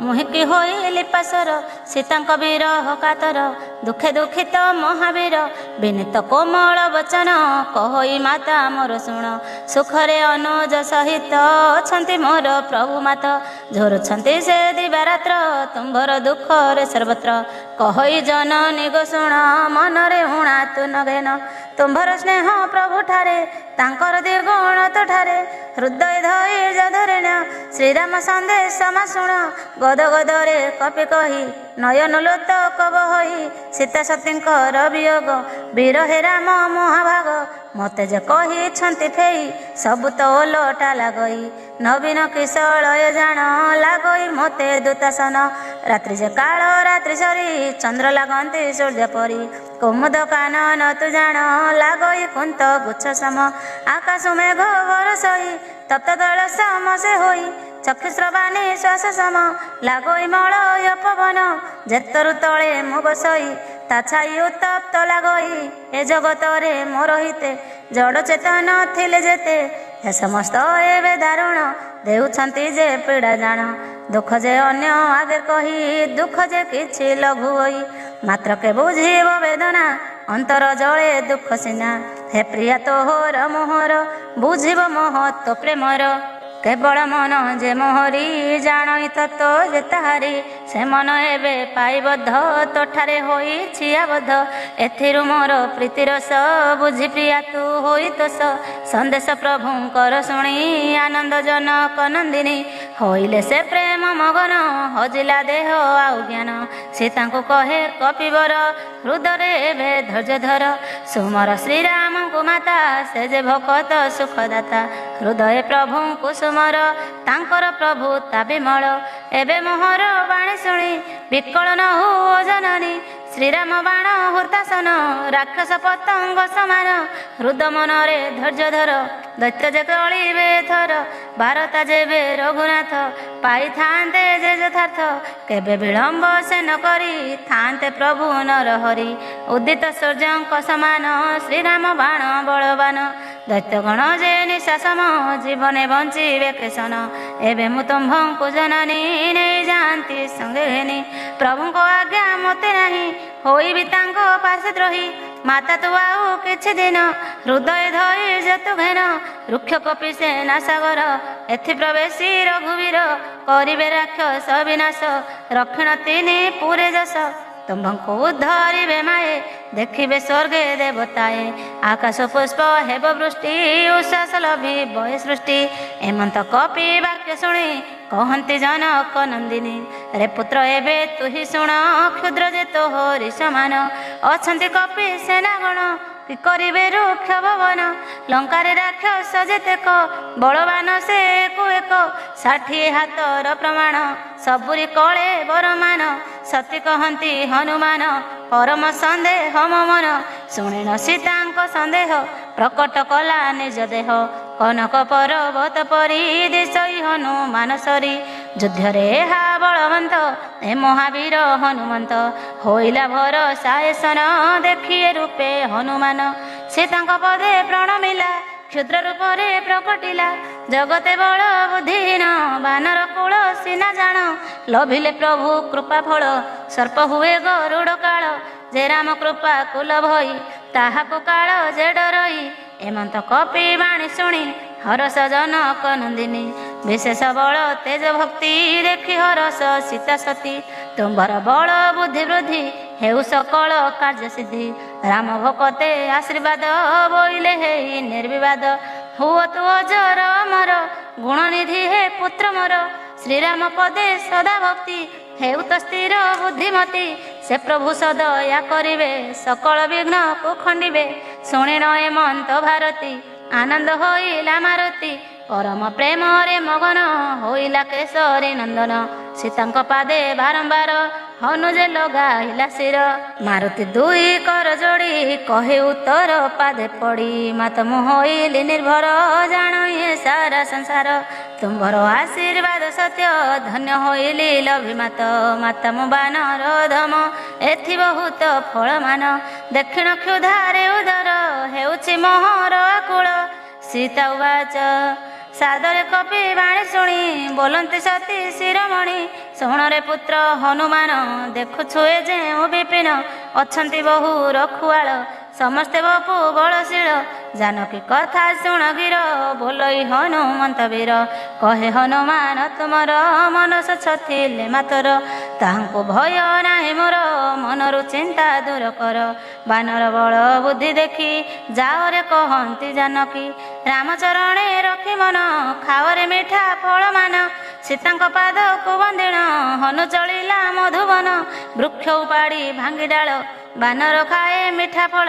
ମୁହିଁକି ହୋଇଲି ପାଶର। ସୀତାଙ୍କ ବିରହ କାତର ଦୁଃଖେ ଦୁଃଖିତ ମହାବୀର ବିନୀତ କୋମଳ ବଚନ କହଇ ମାତା ମୋର ଶୁଣ। ସୁଖରେ ଅନୁଜ ସହିତ ଅଛନ୍ତି ମୋର ପ୍ରଭୁ ମାତ, ଝରୁଛନ୍ତି ସେ ଦିବାରାତ୍ର ତୁମ୍ଭର ଦୁଃଖରେ ସର୍ବତ୍ର। କହଇ ଜନନୀ ଗୋ ଶୁଣ ମନରେ ଉଣା ତୁ ନଗେନ, ତୁମ୍ଭର ସ୍ନେହ ପ୍ରଭୁଠାରେ ତାଙ୍କର ଦ୍ୱିଗୁଣ ତୁଠାରେ। ହୃଦୟ ଧୈର୍ଯ୍ୟ ଧରିଣ ଶ୍ରୀରାମ ସନ୍ଦେଶ ମା ଶୁଣ, ଗଦ ଗଦରେ କପି କହି ନୟନ ଲୋତକ ବହଇ। ସୀତା ସତୀଙ୍କର ବିୟୋଗ ବିରହେ ରାମ ମହାଭାଗ, ମତେ ଯେ କହିଛନ୍ତି ଫେଇ ସବୁ ତ ଓଲଟା ଲାଗଇ। ନବୀନ କିଶଳୟ ଜାଣ ଲାଗଇ ମତେ ଦୁତାସନ, ରାତ୍ରି ଯେ କାଳ ରାତ୍ରି ସରି ଚନ୍ଦ୍ର ଲାଗନ୍ତି ସୂର୍ଯ୍ୟ ପରି। କୁମୁଦ କାନନ ତୁ ଜାଣ ଲାଗଇ କୁନ୍ତ ଗୁଚ୍ଛ ସମ, ଆକାଶ ମେଘ ବରଷଇ ତପ୍ତ ଦଳ ସମ ସେ ହୋଇ। ଚକ୍ଷୁଶ୍ରବାଣୀ ଶ୍ୱାସ ସମ ଲାଗଇ ମଳୟ ପବନ, ଯେତରୁ ତଳେ ମୁଁ ବସଇ ତା ଛାଇ ଉତ୍ତପ୍ତ ଲାଗଇ। ଏ ଜଗତରେ ମୋର ହିତେ ଜଡ଼ ଚେତନ ଥିଲେ ଯେତେ, ହେ ସମସ୍ତ ଏବେ ଦାରୁଣ ଦେଉଛନ୍ତି ଯେ ପୀଡ଼ା ଜାଣ। ଦୁଃଖ ଯେ ଅନ୍ୟ ଆଗେ କହି ଦୁଃଖ ଯେ କିଛି ଲଘୁ ହୋଇ, ମାତ୍ରକେ ବୁଝିବ ବେଦନା ଅନ୍ତର ଜଳେ ଦୁଃଖ ସିନା। ହେ ପ୍ରିୟା ତୋହର ମୋହର ବୁଝିବ ମହତ୍ଵ ପ୍ରେମର, କେବଳ ମନ ଯେ ମୋହରି ଜାଣଇ ତତ୍ଵ ଯେ ତାହାରି। ସେ ମନ ଏବେ ପାଇବଦ୍ଧ ତୋଠାରେ ହୋଇଛି ଆବଦ୍ଧ, ଏଥିରୁ ମୋର ପ୍ରୀତିରସ ବୁଝି ପ୍ରିୟା ତୁ ହୋଇ ତୋଷ। ସନ୍ଦେଶ ପ୍ରଭୁଙ୍କର ଶୁଣି ଆନନ୍ଦ ଜନକ ନନ୍ଦିନୀ, ହୋଇଲେ ସେ ପ୍ରେମ ମଗନ ହଜିଲା ଦେହ ଆଉ ଜ୍ଞାନ। ସୀତାଙ୍କୁ କହେ କପିବର ହୃଦୟରେ ଏବେ ଧୈର୍ଯ୍ୟ ଧର, ସୁମର ଶ୍ରୀରାମଙ୍କୁ ମାତା ସେ ଯେ ଭକତ ସୁଖଦାତା। ହୃଦୟ ପ୍ରଭୁଙ୍କୁ ସୁମର ତାଙ୍କର ପ୍ରଭୁ ତା ବିମଳ, ଏବେ ମୋହର ବାଣୀ ଶୁଣି ବିକଳ ନ ହୁଅ ଜନନୀ। ଶ୍ରୀରାମ ବାଣ ହୃତାସନ ରାକ୍ଷସ ପତଙ୍ଗ ସମାନ, ହୃଦ ମନରେ ଧୈର୍ଯ୍ୟ ଧର ଦୈତ୍ୟ ଯେ କଳିବେ ଥର। ଭାରତା ଯେବେ ରଘୁନାଥ ପାଇଥାନ୍ତେ ଯେ ଯଥାର୍ଥ, କେବେ ବିଳମ୍ବ ସେ ନ କରି ଥାନ୍ତେ ପ୍ରଭୁ ନରହରି। ଉଦିତ ସୂର୍ଯ୍ୟଙ୍କ ସମାନ ଶ୍ରୀରାମ ବାଣ ବଳବାନ, ଦୈତ୍ୟଗଣ ଯେ ନିଶାସମ ଜୀବନେ ବଞ୍ଚିବେ କେଶନ। ଏବେ ମୁଁ ତୁମ୍ଭଙ୍କୁ ଜନନୀ ନେଇ ଯାଆନ୍ତି ସଙ୍ଗେ ଘେନି, ପ୍ରଭୁଙ୍କ ଆଜ୍ଞା ମୋତେ ନାହିଁ ହୋଇବି ତାଙ୍କ ପାର୍ଶ୍ୱଦ୍ରୋହୀ। ମାତା ତୁ ଆଉ କିଛି ଦିନ ହୃଦୟ ଧୈର୍ଯ୍ୟ ତୁ ଘେନ, ରୁକ୍ଷ କପି ସେନା ସାଗର ଏଥି ପ୍ରବେଶୀ ରଘୁବୀର। କରିବେ ରାକ୍ଷସ ବିନାଶ ରକ୍ଷଣ ତିନି ପୁରେ ଯଶ, ତୁମ୍ଭଙ୍କୁ ଧରିବେ ମାଏ ଦେଖିବେ ସ୍ୱର୍ଗେ ଦେବତାଏ। ଆକାଶ ପୁଷ୍ପ ହେବ ବୃଷ୍ଟି ଉଶ୍ୱାସ ଲଭି ବୟ ସୃଷ୍ଟି, ଏମନ୍ତ କପି ବାକ୍ୟ ଶୁଣି କହନ୍ତି ଜନକ ନନ୍ଦିନୀ। ରେ ପୁତ୍ର ଏବେ ତୁ ହି ଶୁଣ କ୍ଷୁଦ୍ର ଯେ ତୋହରି ସମାନ, ଅଛନ୍ତି କପି ସେନାଗଣ କି କରିବେ ରୁକ୍ଷ ଭବନ। ଲଙ୍କାରେ ରାକ୍ଷସ ଯେତେକ ବଳବାନ ସେ ଏକୁ ଏକ, 60 ହାତର ପ୍ରମାଣ ସବୁରି କଳେ ବରମାନ। ସତୀ କହନ୍ତି ହନୁମାନ ପରମ ସନ୍ଦେହ ମମନ, ଶୁଣିନ ସୀତାଙ୍କ ସନ୍ଦେହ ପ୍ରକଟ କଲା ନିଜ ଦେହ। କନକ ପର୍ବତ ପରି ଦିଶଇ ହନୁମାନ ସରି, ଯୁଦ୍ଧରେ ଏହା ବଳବନ୍ତ ଏ ମହାବୀର ହନୁମନ୍ତ। ହୋଇଲା ଭରସା ଏସନ ଦେଖିଏ ରୂପେ ହନୁମାନ, ସୀତାଙ୍କ ପଦେ ପ୍ରଣମିଲା କ୍ଷୁଦ୍ର ରୂପରେ ପ୍ରକଟିଲା। ଜଗତେ ବଳ ବୁଦ୍ଧିହୀନ ବାନର କୂଳ ସିନା ଜାଣ, ଲଭିଲେ ପ୍ରଭୁ କୃପା ଫଳ ସର୍ପ ହୁଏ ଗରୁଡ଼ କାଳ। ଯେ ରାମ କୃପା କୁଲ ଭଇ ତାହାକୁ କାଳ ଯେ ଡରଇ, ଏମନ୍ତ କପି ବାଣୀ ଶୁଣି ହରସ ଜନକ ନନ୍ଦିନୀ। ବିଶେଷ ବଳ ତେଜ ଭକ୍ତି ଦେଖି ହରସ ସୀତା ସତୀ, ତୁମ୍ଭର ବଳ ବୁଦ୍ଧି ବୃଦ୍ଧି ହେଉ ସକଳ କାର୍ଯ୍ୟ ସିଦ୍ଧି। ରାମ ଭକତେ ଆଶୀର୍ବାଦ ବୋଇଲେ ହେଇ ନିର୍ବିବାଦ, ହୁଅ ତୁ ଅଜର ଅମର ଗୁଣନିଧି ହେ ପୁତ୍ର ମୋର। ଶ୍ରୀରାମ ପଦେ ସଦା ଭକ୍ତି ହେଉ ତ ସ୍ଥିର ବୁଦ୍ଧିମତୀ, ସେ ପ୍ରଭୁ ସଦୟା କରିବେ ସକଳ ବିଘ୍ନକୁ ଖଣ୍ଡିବେ। ଶୁଣିଣ ଏମନ୍ତ ଭାରତୀ ଆନନ୍ଦ ହୋଇଲା ମାରୁତି, ପରମ ପ୍ରେମରେ ମଗନ ହୋଇଲା କେଶରୀ ନନ୍ଦନ। ସୀତାଙ୍କ ପାଦେ ବାରମ୍ବାର ହନୁ ଯେ ଲଗାଇଲା ଶିର, ମାରୁତି ଦୁଇ କର ଯୋଡ଼ି କହେ ଉତ୍ତର ପାଦେ ପଡ଼ି। ମାତ ମୁଁ ହୋଇଲି ନିର୍ଭର ଜାଣ ଏ ସାରା ସଂସାର, ତୁମ୍ଭର ଆଶୀର୍ବାଦ ସତ୍ୟ ଧନ୍ୟ ହୋଇଲି ଲଭିମାତ। ମାତା ମୁଁ ବାନର ଧମ ଏଥି ବହୁତ ଫଳମାନ, ଦକ୍ଷିଣ କ୍ଷୁଧାରେ ଉଦର ହେଉଛି ମୋହର ଆକୁଳ। ସୀତା ଉବାଚ ସାଦରେ କପି ବାଣୀ ଶୁଣି ବୋଲନ୍ତି ସତୀ ଶିରୋମଣି। ଶୁଣରେ ପୁତ୍ର ହନୁମାନ ଦେଖୁଛୁ ଏ ଯେଉଁ ବିପିନ। ଅଛନ୍ତି ବହୁ ରଖୁଆଳ ସମସ୍ତେ ବପୁ ବଳଶୀଳ। ଜାନକୀ କଥା ଶୁଣ ଗିର ବୋଲଇ ହନୁମନ୍ତ ବୀର। କହେ ହନୁମାନ ତୁମର ମନସ ଥିଲେ ମାତର। ତାହାଙ୍କୁ ଭୟ ନାହିଁ ମୋର ମନରୁ ଚିନ୍ତା ଦୂର କର। ବାନର ବଳ ବୁଦ୍ଧି ଦେଖି ଯାଅରେ କହନ୍ତି ଜାନକୀ। ରାମଚରଣେ ରଖି ମନ ଖାଓରେ ମିଠା ଫଳ ମାନ। ସୀତାଙ୍କ ପାଦକୁ ବନ୍ଦିଣ ହନୁ ଚଳିଲା ମଧୁବନ। ବୃକ୍ଷ ଉପାଡ଼ି ଭାଙ୍ଗି ଡାଳ ବାନର ଖାଏ ମିଠା ଫଳ।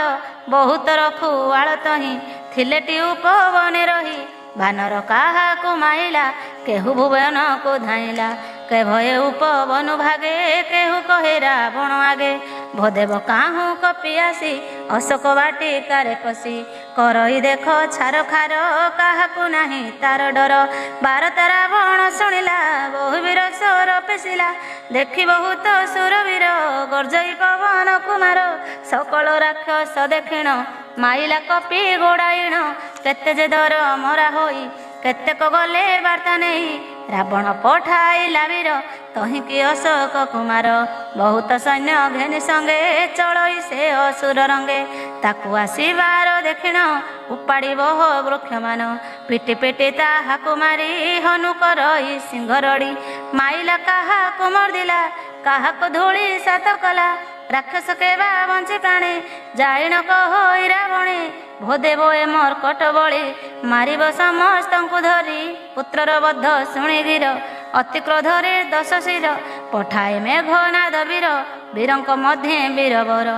ବହୁତ ରଖୁଆଳ ତହିଁ ଥିଲେଟି ଉପବନେ ରହି। ବାନର କାହାକୁ ମାଇଲା କେହୁ ଭୁବନକୁ ଧାଇଁଲା। କେ ଭୟ ଉପବନୁ ଭାଗେ କେହୁ କହେ ରାବଣ ଆଗେ। ଭଦେବ କାହୁଁ କପି ଆସି ଅଶୋକ ବାଟିକାରେ ପଶି। କରଇ ଦେଖ ଛାର ଖାର କାହାକୁ ନାହିଁ ତାର ଡର। ବାରତା ରାବଣ ଶୁଣିଲା ବହୁ ବୀର ସ୍ୱର ପେଶିଲା। ଦେଖି ବହୁତ ସୁରବୀର ଗର୍ଜଇ ପବନ କୁମାର। ସକଳ ରାକ୍ଷସ ଦେଖିଣ ମାଇଲା କପି ଗୋଡ଼ାଇଣ। କେତେ ଯେ ଦର ମରା ହୋଇ କେତେକ ଗଲେ ବାର୍ତ୍ତା ନେଇ। ରାବଣ ପଠାଇଲା ବୀର ତହିଁକି ଅଶୋକ କୁମାର। ବହୁତ ସୈନ୍ୟ ଘେନି ସଙ୍ଗେ ଚଳଇ ସେ ଅସୁର ରଙ୍ଗେ। ତାକୁ ଆସିବାର ଦେଖିଣ ଉପାଡ଼ି ବହ ବୃକ୍ଷମାନ। ପିଟି ପିଟି ତାହାକୁ ମାରି ହନୁ କରଇ ସିଂହରଡ଼ି। ମାଇଲା କାହାକୁ ମର୍ଦିଲା କାହାକୁ ଧୂଳି ସାତ କଲା। ରାକ୍ଷସ କେବା ବଞ୍ଚି ପ୍ରାଣେ ଯାଇଣ କହଇ ରାବଣେ। ଭୋଦେବ ଏ ମର୍କଟ ବଳି ମାରିବ ସମସ୍ତଙ୍କୁ ଧରି। ପୁତ୍ରର ବଧ ଶୁଣି ଗିର ଅତି କ୍ରୋଧରେ ଦଶ ଶିର। ପଠାଏ ମେଘନାଦ ବୀର ବୀରଙ୍କ ମଧ୍ୟେ ବୀରବର।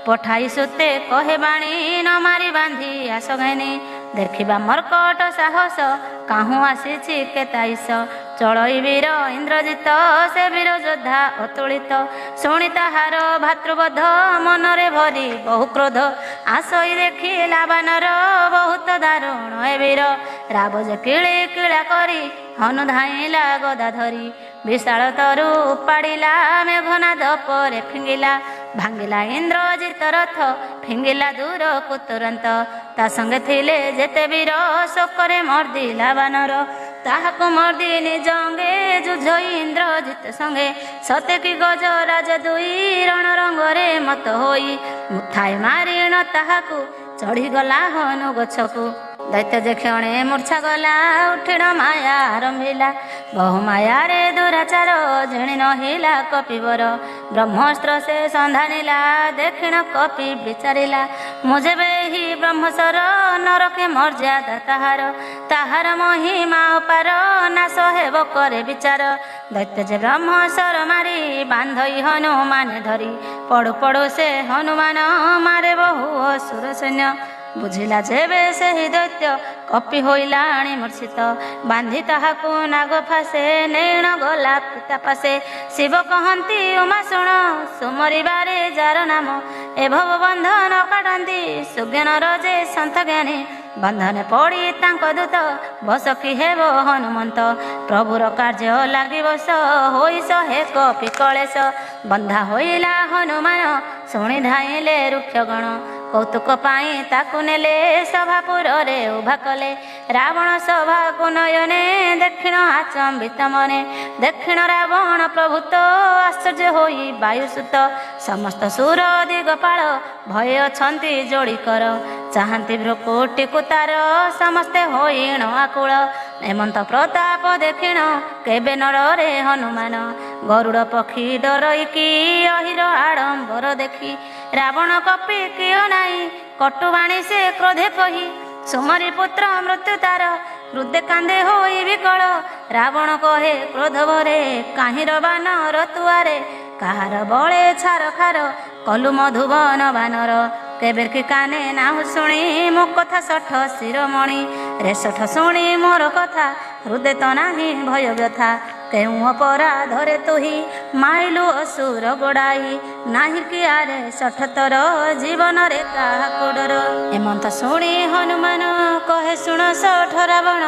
ପଠାଇ ସୁତେ କହେ ବାଣୀ ନ ମାରି ବାନ୍ଧି ଆସ ଘେନି। ଦେଖିବା ମର୍କଟ ସାହସ କାହୁଁ ଆସିଛି କେତାଇଶ। ଚଳଇ ବୀର ଇନ୍ଦ୍ରଜିତ ସେ ବୀର ଯୋଦ୍ଧା ଅତୁଳିତ। ଶୁଣି ତାହାର ଭାତୃବଧ ମନରେ ଭରି ବହୁ କ୍ରୋଧ। ଆସଇ ଦେଖିଲା ବାନର ବହୁତ ଦାରୁଣ ଏ ବୀର। ରାବ ଯେ କିଳି କିଳା କରି ହନୁ ଧାଇଁଲା ଗଦା ଧରି। ବିଶାଳ ତରୁ ଉପାଡ଼ିଲା ମେଘନାଦ ପରେ ଫିଙ୍ଗିଲା। ଭାଙ୍ଗିଲା ଇନ୍ଦ୍ରଜିତ ରଥ ଫିଙ୍ଗିଲା ଦୂରକୁ ତୁରନ୍ତ। ତା ସଙ୍ଗେ ଥିଲେ ଯେତେ ବୀର ଶୋକରେ ମର୍ଦିଲା ବାନର। ତାହାକୁ ମର୍ଦି ନିଜଙ୍ଗେ ଯୁଝଇ ଇନ୍ଦ୍ରଜିତ ସଙ୍ଗେ। ସତେ କି ଗଜରାଜ ଦୁଇ ରଣ ରଙ୍ଗରେ ମତ ହୋଇ। ମୁଥାଇ ମାରିଣ ତାହାକୁ ଚଢ଼ିଗଲା ହନୁ ଗଛକୁ। ଦୈତ୍ୟ ଯେ କ୍ଷଣେ ମୂର୍ଚ୍ଛା ଗଲା ଉଠିଣ ମାୟା ଆରମ୍ଭିଲା। ବହୁ ମାୟାରେ ଦୁରାଚାର ଜିଣି ନହିଲା କପିବର। ବ୍ରହ୍ମସ୍ତ୍ର ସେ ସନ୍ଧାନିଲା ଦେଖିଣ କପି ବିଚାରିଲା। ମୁଁ ଯେବେ ହି ବ୍ରହ୍ମସର ନ ରଖେ ମର୍ଯ୍ୟାଦା ତାହାର। ତାହାର ମହିମା ଅପାର ନାଶ ହେବ କରେ ବିଚାର। ଦୈତ୍ୟ ଯେ ବ୍ରହ୍ମସର ମାରି ବାନ୍ଧଇ ହନୁମାନ ଧରି। ପଡ଼ୁ ପଡ଼ୁ ସେ ହନୁମାନ ମାରେ ବହୁ ଅସୁର ସୈନ୍ୟ। ବୁଝିଲା ଯେବେ ସେହି ଦୈତ୍ୟ କପି ହୋଇଲାଣି ମୂର୍ଚ୍ଛିତ। ବାନ୍ଧି ତାହାକୁ ନାଗ ଫାସେ ନେଇଣ ଗଲା ପିତା ପାଶେ। ଶିବ କହନ୍ତି ଉମା ଶୁଣ ସୁମରିବାରେ ଯାର ନାମ। ଏ ଭବ ବନ୍ଧନ କାଟନ୍ତି ସୁଜ୍ଞାନର ଯେ ସନ୍ଥ ଜ୍ଞାନୀ। ବନ୍ଧନେ ପଡ଼ି ତାଙ୍କ ଦୂତ ବସ କି ହେବ ହନୁମନ୍ତ। ପ୍ରଭୁର କାର୍ଯ୍ୟ ଲାଗି ବସ ହୋଇ ଶହେ କପି କଳେଶ। ବନ୍ଧା ହୋଇଲା ହନୁମାନ ଶୁଣି ଧାଇଁଲେ ରୁକ୍ଷଗଣ। କୌତୁକ ପାଇଁ ତାକୁ ନେଲେ ସଭାପୁରରେ ଉଭା କଲେ। ରାବଣ ସଭାକୁ ନୟନେ ଦେଖିଣ ଆଚମ୍ବିତ ମନେ। ଦେଖିଣ ରାବଣ ପ୍ରଭୁତ ଆଶ୍ଚର୍ଯ୍ୟ ହୋଇ ବାୟୁସୁତ। ସମସ୍ତ ସୁର ଦିଗପାଳ ଭୟ ଅଛନ୍ତି ଯୋଡ଼ିକର। ଚାହାନ୍ତି ଭ୍ରୁକୁଟିକୁ ତାର ସମସ୍ତେ ହୋଇଣ ଆକୁଳ। ହେମନ୍ତ ପ୍ରତାପ ଦେଖିଣ କେବେ ନରରେ ହନୁମାନ। ଗରୁଡ଼ ପକ୍ଷୀ ଡରଇକି ଅହିର ଆଡ଼ମ୍ବର ଦେଖି। ରାବଣ କପି କିଅ ନାହିଁ କଟୁବାଣୀ ସେ କ୍ରୋଧେ କହି। ସୁମରି ପୁତ୍ର ମୃତ୍ୟୁ ତାର ହୃଦେ କାନ୍ଦେ ହୋଇ ବିକଳ। ରାବଣ କହେ କ୍ରୋଧ ଭରେ କାହିଁର ବାନର ତୁଆରେ। କାହାର ବଳେ ଛାର ଖାର କଲୁ ମଧୁବନ ବାନର। କେବେ କି କାନେ ନାହୁ ଶୁଣି ମୋ କଥା ଶଠ ଶିରୋମଣି। ରେ ଶଠ ଶୁଣି ମୋର କଥା ହୃଦେ ତ ନାହିଁ ଭୟ ବ୍ୟଥା। କେଉଁ ଅପରାଧରେ ତୁହି ମାଇଲୁ ଅସୁର ଗୋଡ଼ାଇ। ନାହିଁ କି ଆରେ ଶଠତର ଜୀବନରେ କାହାକୁ ଡର। ଏମନ୍ତ ଶୁଣି ହନୁମାନ କହେ ଶୁଣ ଶଠ ରାବଣ।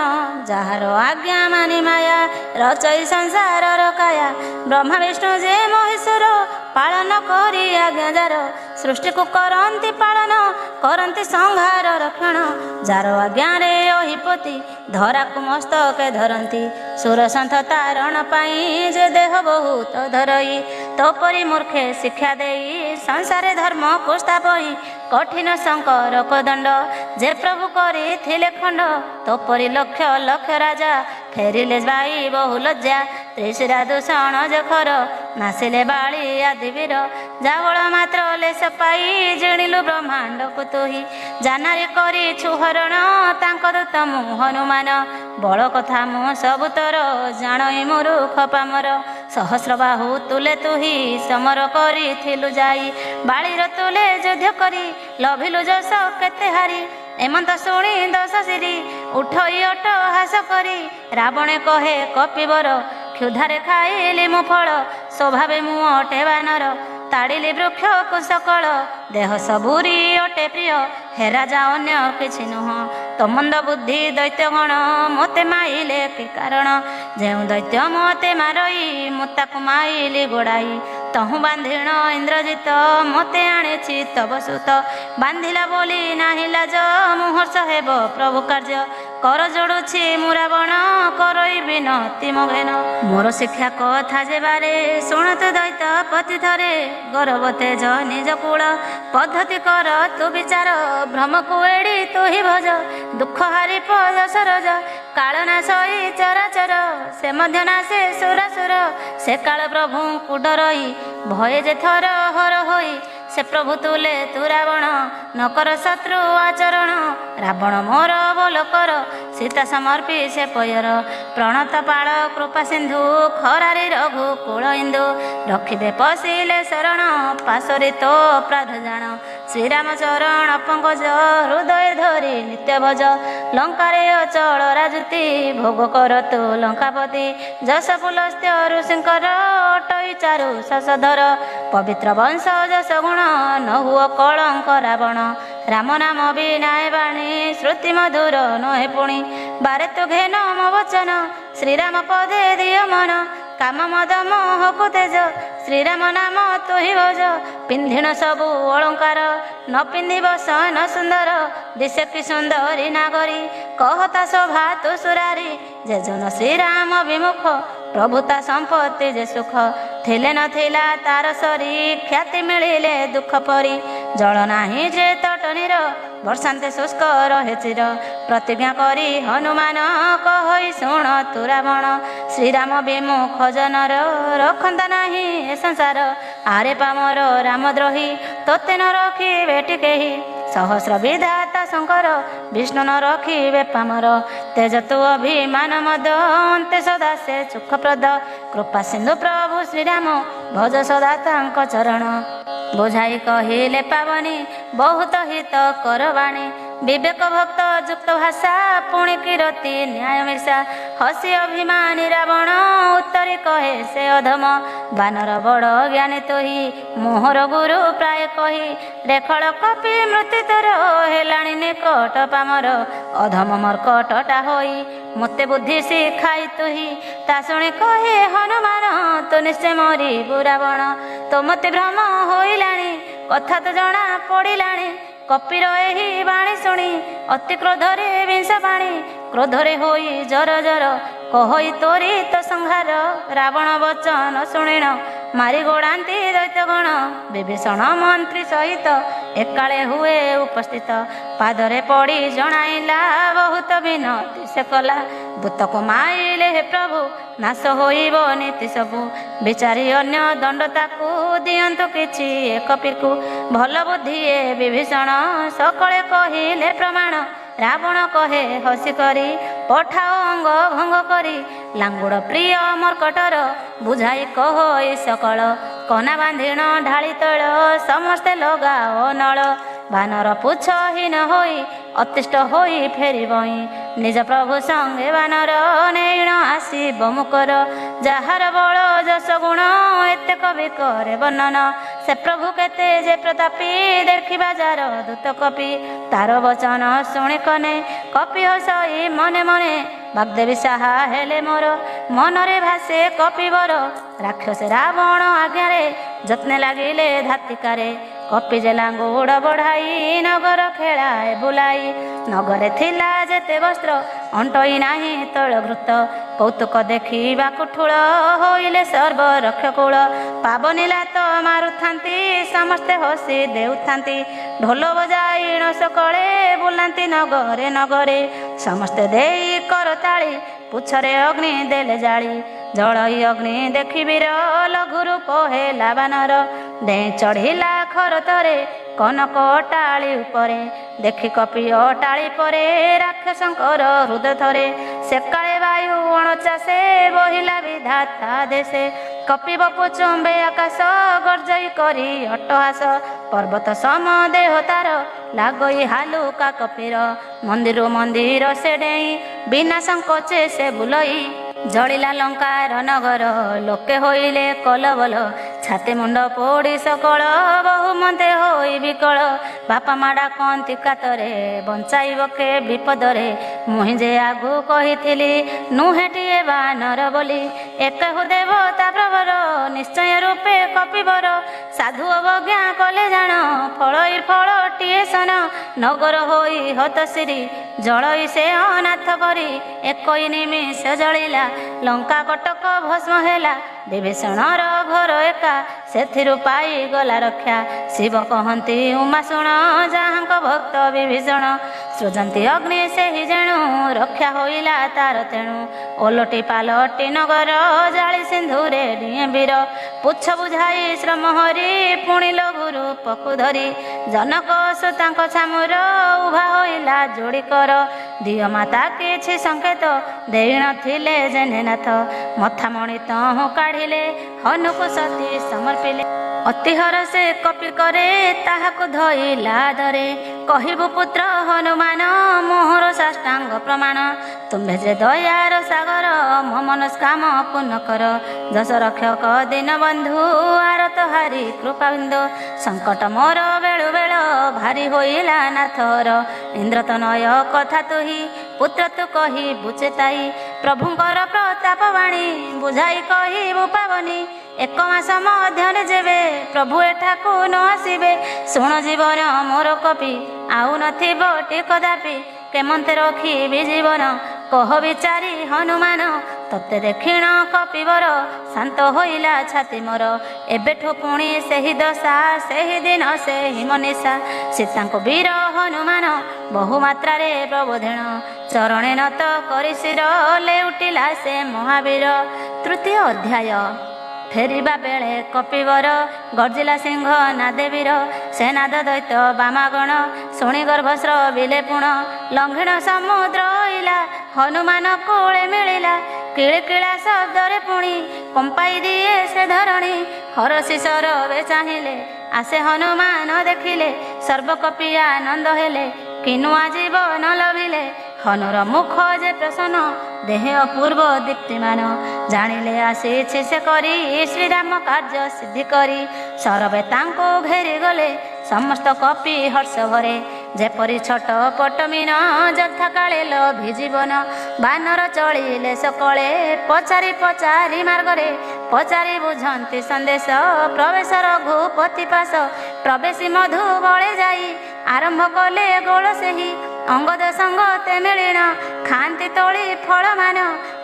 ଯାହାର ଆଜ୍ଞା ମାନି ମାୟା ରଚଇ ସଂସାରର କାୟା। ବ୍ରହ୍ମା ବିଷ୍ଣୁ ଯେ ମହେଶ୍ୱର ପାଳନ କରି ଆଜ୍ଞା ଯାର। सृष्टि को करंती पालन करंती संहार रक्षण जार आज्ञारे अहिपति धरा को मस्तके धरती सुरसंथ तारण पाई जे देह बहुत धरई तो परी मूर्खे शिक्षा देई संसारे धर्म को स्थापई कठिन शंकर को दंड जे प्रभु करी थिले खंड तो परी लक्ष लक्ष राजा फेरिले बाई बहु लज्जा त्रिशिरा दूषण जखर नासिले बाली आदि वीर जावळ मात्र लेस पाई जिणिलु ब्रह्मांड को तुही जानारी करी छुहरण तांक दूत मु हनुमान बल कथा मु सब तर जाणई मूर्ख पामर सहस्र बाहु तुले तुही समर करी थिलु जाई बाळीर तुले युद्ध करी लभिलु जस केते हारी एमंत शुणी दश सिरी उठई अट हास करी रावणे कहे कपिवर क्षुधारे खाइली मु फल स्वभावे मु अटे बानर ताड़िली वृक्ष को सकल देह सबुरी अटे प्रिय हे राजा अन्य किछि नुह तो मंद बुद्धि दैत्य गण मते माइले कि कारण जे दैत्य मते मारई मुताकु माइली गोड़ाई तहु बांधिण इंद्रजित मते आणे तब सुत बांधिला बोली नाही लाज मुहर्ष हेब प्रभु कार्य कर जोड़ुछि मु रावण करई बिनती मगेन मोर शिक्षा कथा जेबारे शुणत दैत्य पति थरे गर्व तेज निज कूल पद्धति कर तु विचार भ्रम को एड़ी तु ही भज दुख हारी पद सरज कालना सई चराचर से मध्य नासे सुरासुर से काल प्रभु को डरई भये जे थर हर होई से प्रभु तुले तु रावण नकर शत्रु आचरण रावण मोर बोल कर सीता समर्पी से पयर प्रणत पाल कृपा सिंधु खरारी रघु कुल इंदु रखिबे पशिले शरण पाशरी तो प्राध जान श्रीराम चरण पंकज हृदय धरी नित्य भज लंकारे अचल राजुति भोग कर तु लंकापति जस पुलस्त्य ऋषिंकर अटई चारु शशधर पवित्र वंश जस गुण न हुआ कलंक रावण राम नाम विनाय वाणी श्रुति मधुर नहे पुणी बारे तु घेन मो वचन श्रीराम पदे दिय मन काम मद मोह को तेज श्रीराम नाम तु ही भज पिंधिण सबु अलंकार न पिंधिब सन सुंदर दिशे कि सुंदरी नागरी कहता शोभा तु सुरारी जे जन श्रीराम विमुख प्रभुता संपत्ति जे सुख थिले नथिला तार सरी ख्याति मिलिले दुख परी जल नाही जे तटनीर वर्षांते शुष्क रहे चिर प्रतिज्ञा करी हनुमान कहि शुण तु रावण श्रीराम विमुख जनर रखंता नाही ए संसार आरे पामर रामद्रोही तोते न रखी बेटी केही सहस्र विधाता शंकर विष्णु न रखिबे पामर तेज तु अभिमान मद अंते सदा से सुखप्रद कृपा सिंधु प्रभु श्रीराम भज सदा तांक चरण बुझाई कहिले पावनी बहुत हित करवाणी विवेक भक्त युक्त भाषा पुणी किरती न्याय मिर्षा हसी अभिमानी रावण उत्तरी कहे से अधम बानर बड़ ज्ञानी तोही मोहर गुरु प्राय कही रेखल कपि मृत्यु तोर हेलाणी निकट पामर अधम मर्कटटा होई मते बुद्धि शिखाई तुही ता शुणी कहे हनुमान तो निश्चय मरिबु रावण तो मते भ्रम होइलाणी कथा तो जना पड़िलाणी कपिर एही बाणी शुणी अति क्रोधरे विंश बाणी क्रोधरे होई जर जर कहि तोरी तो संहार रावण वचन शुणिण मारी गोड़ाती दैत्यगण विभीषण मंत्री सहित एकाले हुए उपस्थित पादरे पड़ी जणाइला बहुत विनती से कला दूत को माइले हे प्रभु नाश होइब नीति सबु विचारी अन्य दंड ताकू दियंतु किछि एक पिकु भल बुद्धि ए विभीषण सकले कहिले प्रमाण रावण कहे हसी करी पठाओ अंग भंग करी लांगुड़ प्रिय मर्कटर बुझाई कह सकल कना बांधिण ढाली तैल समस्ते लगाओ नल बानर पुछहीन होई अतिष्ट होई फेरिबई निज प्रभु संगे बानर नैण आसीब मुकर जार बल जस गुण एते कवि करे वर्णन से प्रभु केते जे प्रतापी देखिबा जार दूत कपि तार वचन शुणी कने कपि हसई मने मने बाग्देवी साहा हेले मोर मनरे भासे कपिवर राक्षस रावण आज्ञारे যত্নে লাগিলে ধাত্তিকারে କପି ଜେଲା ଗୋଡ଼ ବଢ଼ାଇ ନଗର ଖେଳାଏ ବୁଲାଇ। ନଗରେ ଥିଲା ଯେତେ ବସ୍ତ୍ର ଅଣ୍ଟଇ ନାହିଁ ତୈଳଘୃତ। କୌତୁକ ଦେଖିବାକୁ ଠୁଳ ହୋଇଲେ ସର୍ବରକ୍ଷକୂଳ। ପାବନି ଲାତ ମାରୁଥାନ୍ତି ସମସ୍ତେ ହସି ଦେଉଥାନ୍ତି। ଢୋଲ ବଜାଇ ସକଳେ ବୁଲାନ୍ତି ନଗରେ ନଗରେ। ସମସ୍ତେ ଦେଇ କରତାଳି ପୁଛରେ ଅଗ୍ନି ଦେଲେ ଜାଳି। ଜଳଇ ଅଗ୍ନି ଦେଖି ବୀର ଲଘୁ ରୂପ ହେଲା ବାନର। ଡେଇଁ ଚଢ଼ିଲା ଖରତରେ କନକ ଅଟାଳି ଉପରେ। ଦେଖି କପି ଅଟାଳି ପରେ ରାକ୍ଷସଙ୍କର ହୃଦ ଥରେ। ସେକାଳେ ବାୟୁ ଅଣଚାଷେ ବହିଲା ବିଧାତା ଦେଶେ। କପି ବପୁ ଚୁମ୍ବେ ଆକାଶ ଗର୍ଜଇ କରି ଅଟ୍ଟହାସ। ପର୍ବତ ସମ ଦେହ ତାର ଲାଗଇ ହାଲୁକା କପିର। ମନ୍ଦିର ମନ୍ଦିର ସେ ଡେଇଁ ବିନା ସଂକୋଚେ ସେ ବୁଲଇ। ଜଳିଲା ଲଙ୍କାର ନଗର ଲୋକେ ହୋଇଲେ କଲବଲ। ଛାତି ମୁଣ୍ଡ ପୋଡ଼ି ସକଳ ବହୁ ମନ୍ତେ ହୋଇ ବିକଳ। ବାପା ମା ଡାକନ୍ତି କାତରେ ବଞ୍ଚାଇବ କେ ବିପଦରେ। ମୁହିଁ ଯେ ଆଗୁ କହିଥିଲି ନୁହେଟିଏ ବାନର ବୋଲି। ଏକହୁ ଦେବତା ପ୍ରବର ନିଶ୍ଚୟ ରୂପେ କପିବର। ସାଧୁ ଅବଜ୍ଞା କଲେ ଜାଣ ଫଳଇ ଫଳଟିଏ ସନ। ନଗର ହୋଇ ହତଶିରି ଜଳଇ ସେ ଅନାଥ କରି। ଏକଇ ନିମିଷ ଜଳିଲା ଲଙ୍କା କଟକ ଭସ୍ମ ହେଲା। ବିଭୀଷଣର ଘର ଏକା ସେଥିରୁ ପାଇଗଲା ରକ୍ଷା। ଶିବ କହନ୍ତି ଉମା ଶୁଣ ଯାହାଙ୍କ ଭକ୍ତ ବିଭୀଷଣ। ସୃଜନ୍ତି ଅଗ୍ନି ସେହି ଯେଣୁ ରକ୍ଷା ହୋଇଲା ତାର ତେଣୁ। ଓଲଟି ପାଲଟି ନଗର ଜାଳି ସିନ୍ଧୁରେ ଡିଏଁ ବୀର। ପୁଛ ବୁଝାଇ ଶ୍ରମ ହରି ପୁଣି ଲଘୁ ରୂପକୁ ଧରି। ଜନକ ସୁତାଙ୍କ ଛାମୁର ଉଭା ହୋଇଲା ଯୋଡ଼ିକର। ଦିଅ ମାତା କିଛି ସଂକେତ ଦେଇନଥିଲେ ଜେନେନାଥ। ମଥାମଣି ତହୁଁ କାଢ଼ିଲେ ହନୁକୁ ସତୀ ସମର୍ପିଲେ। ଅତିହର ସେ କପି କରେ ତାହାକୁ ଧଇଲା ଧରେ। କହିବୁ ପୁତ୍ର ହନୁମାନ ମୋହର ସାଷ୍ଟାଙ୍ଗ ପ୍ରମାଣ। ତୁମ୍ଭେ ଯେ ଦୟାର ସାଗର ମୋ ମନସ୍କାମ ପୂର୍ଣ୍ଣ କର। ଯଶ ରକ୍ଷକ ଦୀନ ବନ୍ଧୁ ଆରତ ହାରି କୃପାବିନ୍ଦୁ। ସଙ୍କଟ ମୋର ବେଳୁ ବେଳ ଭାରି ହୋଇଲା ନାଥର। ଇନ୍ଦ୍ରତନୟ କଥା ତୁହି ପୁତ୍ର ତୁ କହିବୁ ଚେତାଇ। ପ୍ରଭୁଙ୍କର ପ୍ରତାପ ବାଣୀ ବୁଝାଇ କହିବୁ ପାବନି। ଏକ ମାସ ମଧ୍ୟରେ ଯେବେ ପ୍ରଭୁ ଏଠାକୁ ନ ଆସିବେ। ଶୁଣ ଜୀବନ ମୋର କପି ଆଉ ନଥିବ କଦାପି। କେମନ୍ତେ ରଖିବି ଜୀବନ କହ ବିଚାରି ହନୁମାନ। ତତେ ଦେଖିଣ କପିବର ଶାନ୍ତ ହୋଇଲା ଛାତି ମୋର। ଏବେଠୁ ପୁଣି ସେହି ଦଶା ସେହି ଦିନ ସେହି ମନୀଷା। ସୀତାଙ୍କୁ ବୀର ହନୁମାନ ବହୁ ମାତ୍ରାରେ ପ୍ରବୋଧେଣ। ଚରଣେ ନତ କରି ଶିର ଲେଉଟିଲା ସେ ମହାବୀର। ତୃତୀୟ ଅଧ୍ୟାୟ। ଫେରିବା ବେଳେ କପିବର ଗର୍ଜିଲା ସିଂହ ନାଦେ ବୀର। ସେ ନାଦ ଦୈତ୍ୟ ବାମାଗଣ ଶୁଣି ଗର୍ଭସ୍ରବିଲେ ପୁଣ। ଲଙ୍ଘିଣ ସମୁଦ୍ର ହୋଇଲା ହନୁମାନ କୂଳେ ମିଳିଲା। କିଳିକିଳା ଶବ୍ଦରେ ପୁଣି କମ୍ପାଇ ଦିଏ ସେ ଧରଣୀ। ହରଷି ସରବେ ଚାହିଁଲେ ଆସେ ହନୁମାନ ଦେଖିଲେ। ସର୍ବକପି ଆନନ୍ଦ ହେଲେ କିନୁଆ ଜୀବନ ଲଭିଲେ। ହନୁର ମୁଖ ଯେ ପ୍ରସନ୍ନ ଦେହେ ଅପୂର୍ବ ଦୀପ୍ତିମାନ। ଜାଣିଲେ ଆସିଛି ସେ କରି ଶ୍ରୀରାମ କାର୍ଯ୍ୟ ସିଦ୍ଧି କରି। ସରବେ ତାଙ୍କୁ ଘେରି ଗଲେ ସମସ୍ତ କପି ହର୍ଷ ଭରେ। ଯେପରି ଛଟ ପଟ ମୀନ ଯଥା କାଳେ ଲଭି ଜୀବନ। ବାନର ଚଳିଲେ ସକଳେ ପଚାରି ପଚାରି ମାର୍ଗରେ। ପଚାରି ବୁଝନ୍ତି ସନ୍ଦେଶ ପ୍ରବେଶ ରଘୁପତି ପାଶ। ପ୍ରବେଶୀ ମଧୁ ବଳେ ଯାଇ ଆରମ୍ଭ କଲେ ଗୋଳ ସେହି। ଅଙ୍ଗଦ ସଙ୍ଗତେ ମିଳିଣ ଖାଆନ୍ତି ତୋଳି ଫଳମାନ।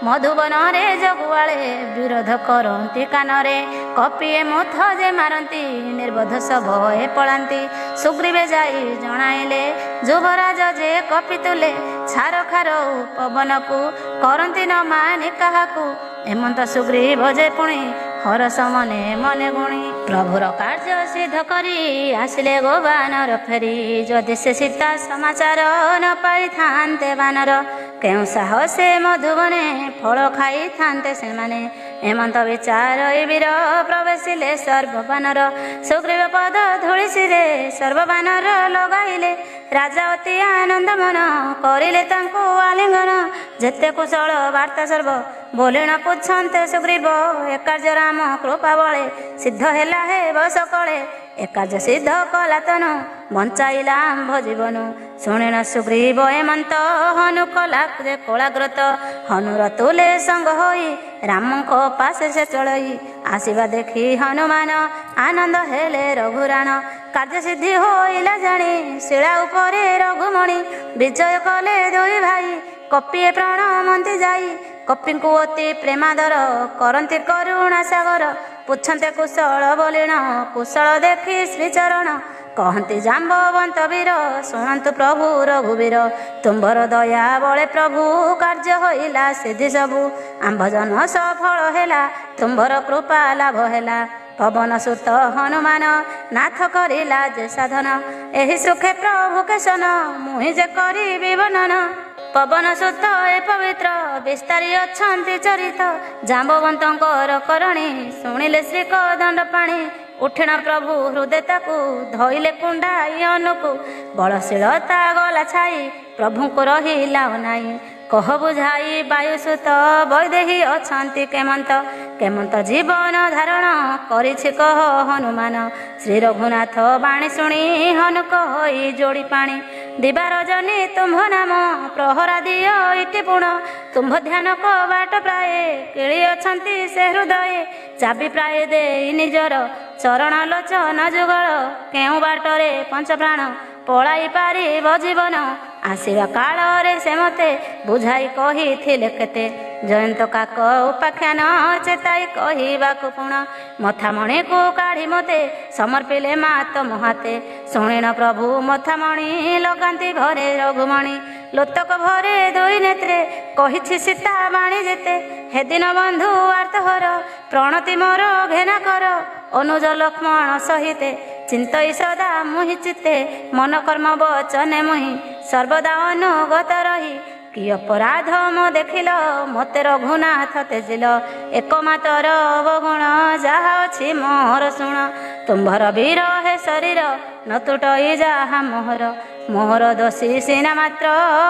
ମଧୁବନରେ ଜଗୁଆଳେ ବିରୋଧ କରନ୍ତି କାନରେ। କପିଏ ମୁଥ ଯେ ମାରନ୍ତି ନିର୍ବୋଧ ସଭଏ ପଳାନ୍ତି। ସୁଗ୍ରୀବେ ଯାଇ ଜଣାଇଲେ ଯୁବରାଜ ଯେ କପି ତୁଲେ। ଛାର ଖାର ପବନକୁ କରନ୍ତି ନ ମାନି କାହାକୁ। ଏମନ୍ତ ସୁଗ୍ରୀବ ଯେ ପୁଣି ହରସ ମନେ ମନେ ଗୁଣି। ପ୍ରଭୁର କାର୍ଯ୍ୟ ସିଦ୍ଧ କରି ଆସିଲେ ଗୋ ବାନର ଫେରି। ଯଦି ସେ ସୀତା ସମାଚାର ନ ପାଇଥାନ୍ତେ ବାନର। କେଉଁ ସାହସେ ମଧୁବନେ ଫଳ ଖାଇଥାନ୍ତେ ସେମାନେ। ଏମନ୍ତ ବିଚାର ବୀର ପ୍ରବେଶିଲେ ସର୍ବବାନର। ସୁଗ୍ରୀବ ପଦ ଧୂଳିସିରେ ସର୍ବବାନର ଲଗାଇଲେ। ରାଜା ଅତି ଆନନ୍ଦ ମନ କରିଲେ ତାଙ୍କୁ ଆଲିଙ୍ଗନ। ଯେତେ କୁଶଳ ବାର୍ତ୍ତା ସର୍ବ ବୋଲିଣ ପୁଛନ୍ତି ସୁଗ୍ରୀବ। ଏ କାର୍ଯ୍ୟ ରାମ କୃପା ବଳେ ସିଦ୍ଧ ହେଲା ହେ ବସକଳେ। ଏ କାର୍ଯ୍ୟ ସିଦ୍ଧ କଲା ତନୁ ବଞ୍ଚାଇଲା ଆମ୍ଭ ଜୀବନୁ। ଶୁଣିଣ ସୁଗ୍ରୀବ ଏମନ୍ତ ହନୁ କଲା ଯେ କୋଳାଗ୍ରତ। ହନୁର ତୁଲେ ସଙ୍ଗ ହୋଇ ରାମଙ୍କ ପାଶେ ସେ ଚଳଇ। ଆସିବା ଦେଖି ହନୁମାନ ଆନନ୍ଦ ହେଲେ ରଘୁରାଣ। କାର୍ଯ୍ୟ ସିଦ୍ଧି ହୋଇଲା ଜାଣି ଶିଳା ଉପରେ ରଘୁମଣି। ବିଜୟ କଲେ ଦୁଇ ଭାଇ କପିଏ ପ୍ରଣମନ୍ତି ଯାଇ। କପିଙ୍କୁ ଅତି ପ୍ରେମାଦର କରନ୍ତି କରୁଣା ସାଗର। ପୁଛନ୍ତି କୁଶଳ ବୋଲିଣ କୁଶଳ ଦେଖି ଶ୍ରୀଚରଣ। କହନ୍ତି ଜାମ୍ବବନ୍ତ ବୀର ଶୁଣନ୍ତୁ ପ୍ରଭୁ ରଘୁବୀର। ତୁମ୍ଭର ଦୟା ବଳେ ପ୍ରଭୁ କାର୍ଯ୍ୟ ହୋଇଲା ସିଦ୍ଧି ସବୁ। ଆମ୍ଭଜନ ସଫଳ ହେଲା ତୁମ୍ଭର କୃପା ଲାଭ ହେଲା। ପବନ ସୁତ ହନୁମାନ ନାଥ କରିଲା ଯେ ସାଧନ। ଏହି ସୁଖେ ପ୍ରଭୁ କେଶନ ମୁହିଁ ଯେ କରିବି ବର୍ଣ୍ଣନ। ପବନ ସୁତ ଏ ପବିତ୍ର ବିସ୍ତାରୀ ଅଛନ୍ତି ଚରିତ। ଜାମ୍ବବନ୍ତଙ୍କର କରଣୀ ଶୁଣିଲେ ଶ୍ରୀ କଦଣ୍ଡ ପାଣି। ଉଠିଣ ପ୍ରଭୁ ହୃଦୟ ତାକୁ ଧଇଲେ କୁଣ୍ଡାଇ ଅନୁକୁ। ବଳଶୀଳତା ଗଲା ଛାଇ ପ୍ରଭୁଙ୍କୁ ରହିଲା ନାହିଁ। କହ ବୁଝାଇ ବାୟୁସୁତ ବୈଦେହୀ ଅଛନ୍ତି କେମନ୍ତ। କେମନ୍ତ ଜୀବନ ଧାରଣ କରିଛି କହ ହନୁମାନ। ଶ୍ରୀ ରଘୁନାଥ ବାଣୀ ଶୁଣି ହନୁକ ହୋଇ ଯୋଡ଼ି ପାଣି। ଦିବା ରଜନୀ ତୁମ୍ଭ ନାମ ପ୍ରହରା ଦିଅ ଇଟି ପୁଣ। ତୁମ୍ଭ ଧ୍ୟାନ କବାଟ ପ୍ରାୟ କିଳି ଅଛନ୍ତି ସେ ହୃଦୟ। ଚାବି ପ୍ରାୟ ଦେଇ ନିଜର ଚରଣ ଲୋଚନ ଯୁଗଳ। କେଉଁ ବାଟରେ ପଞ୍ଚପ୍ରାଣ ପଳାଇ ପାରିବ ଜୀବନ। ଆସିବା କାଳରେ ସେ ମୋତେ ବୁଝାଇ କହିଥିଲେ କେତେ। ଜୟନ୍ତ କାକ ଉପାଖ୍ୟାନ ଚେତାଇ କହିବାକୁ ପୁଣ। ମଥାମଣିକୁ କାଢ଼ି ମୋତେ ସମର୍ପିଲେ ମାତ ମହାତେ। ଶୁଣିଣ ପ୍ରଭୁ ମଥାମଣି ଲଗାନ୍ତି ଭରେ ରଘୁମଣି। ଲୋତକ ଭରେ ଦୁଇ ନେତ୍ରେ କହିଛି ସୀତା ବାଣୀ ଯେତେ। ହେଦିନ ବନ୍ଧୁ ଆର୍ତ୍ତହର ପ୍ରଣତି ମୋର ଘେନା କର। ଅନୁଜ ଲକ୍ଷ୍ମଣ ସହିତେ ଚିନ୍ତଇ ସଦା ମୁହିଁ ଚିତ୍ତେ। ମନ କର୍ମ ବଚନେ ମୁହିଁ ସର୍ବଦା ଅନୁଗତ ରହି। କି ଅପରାଧ ମୋ ଦେଖିଲ ମୋତେ ରଘୁନାଥ ତେଜିଲ। ଏକମାତର ଅବଗୁଣ ଯାହା ଅଛି ମୋହର ଶୁଣ। ତୁମ୍ଭର ବୀର ହେ ଶରୀର ନ ତୁଟଇ ଯାହା ମୋହର। ମୋହର ଦୋଷୀ ସିନା ମାତ୍ର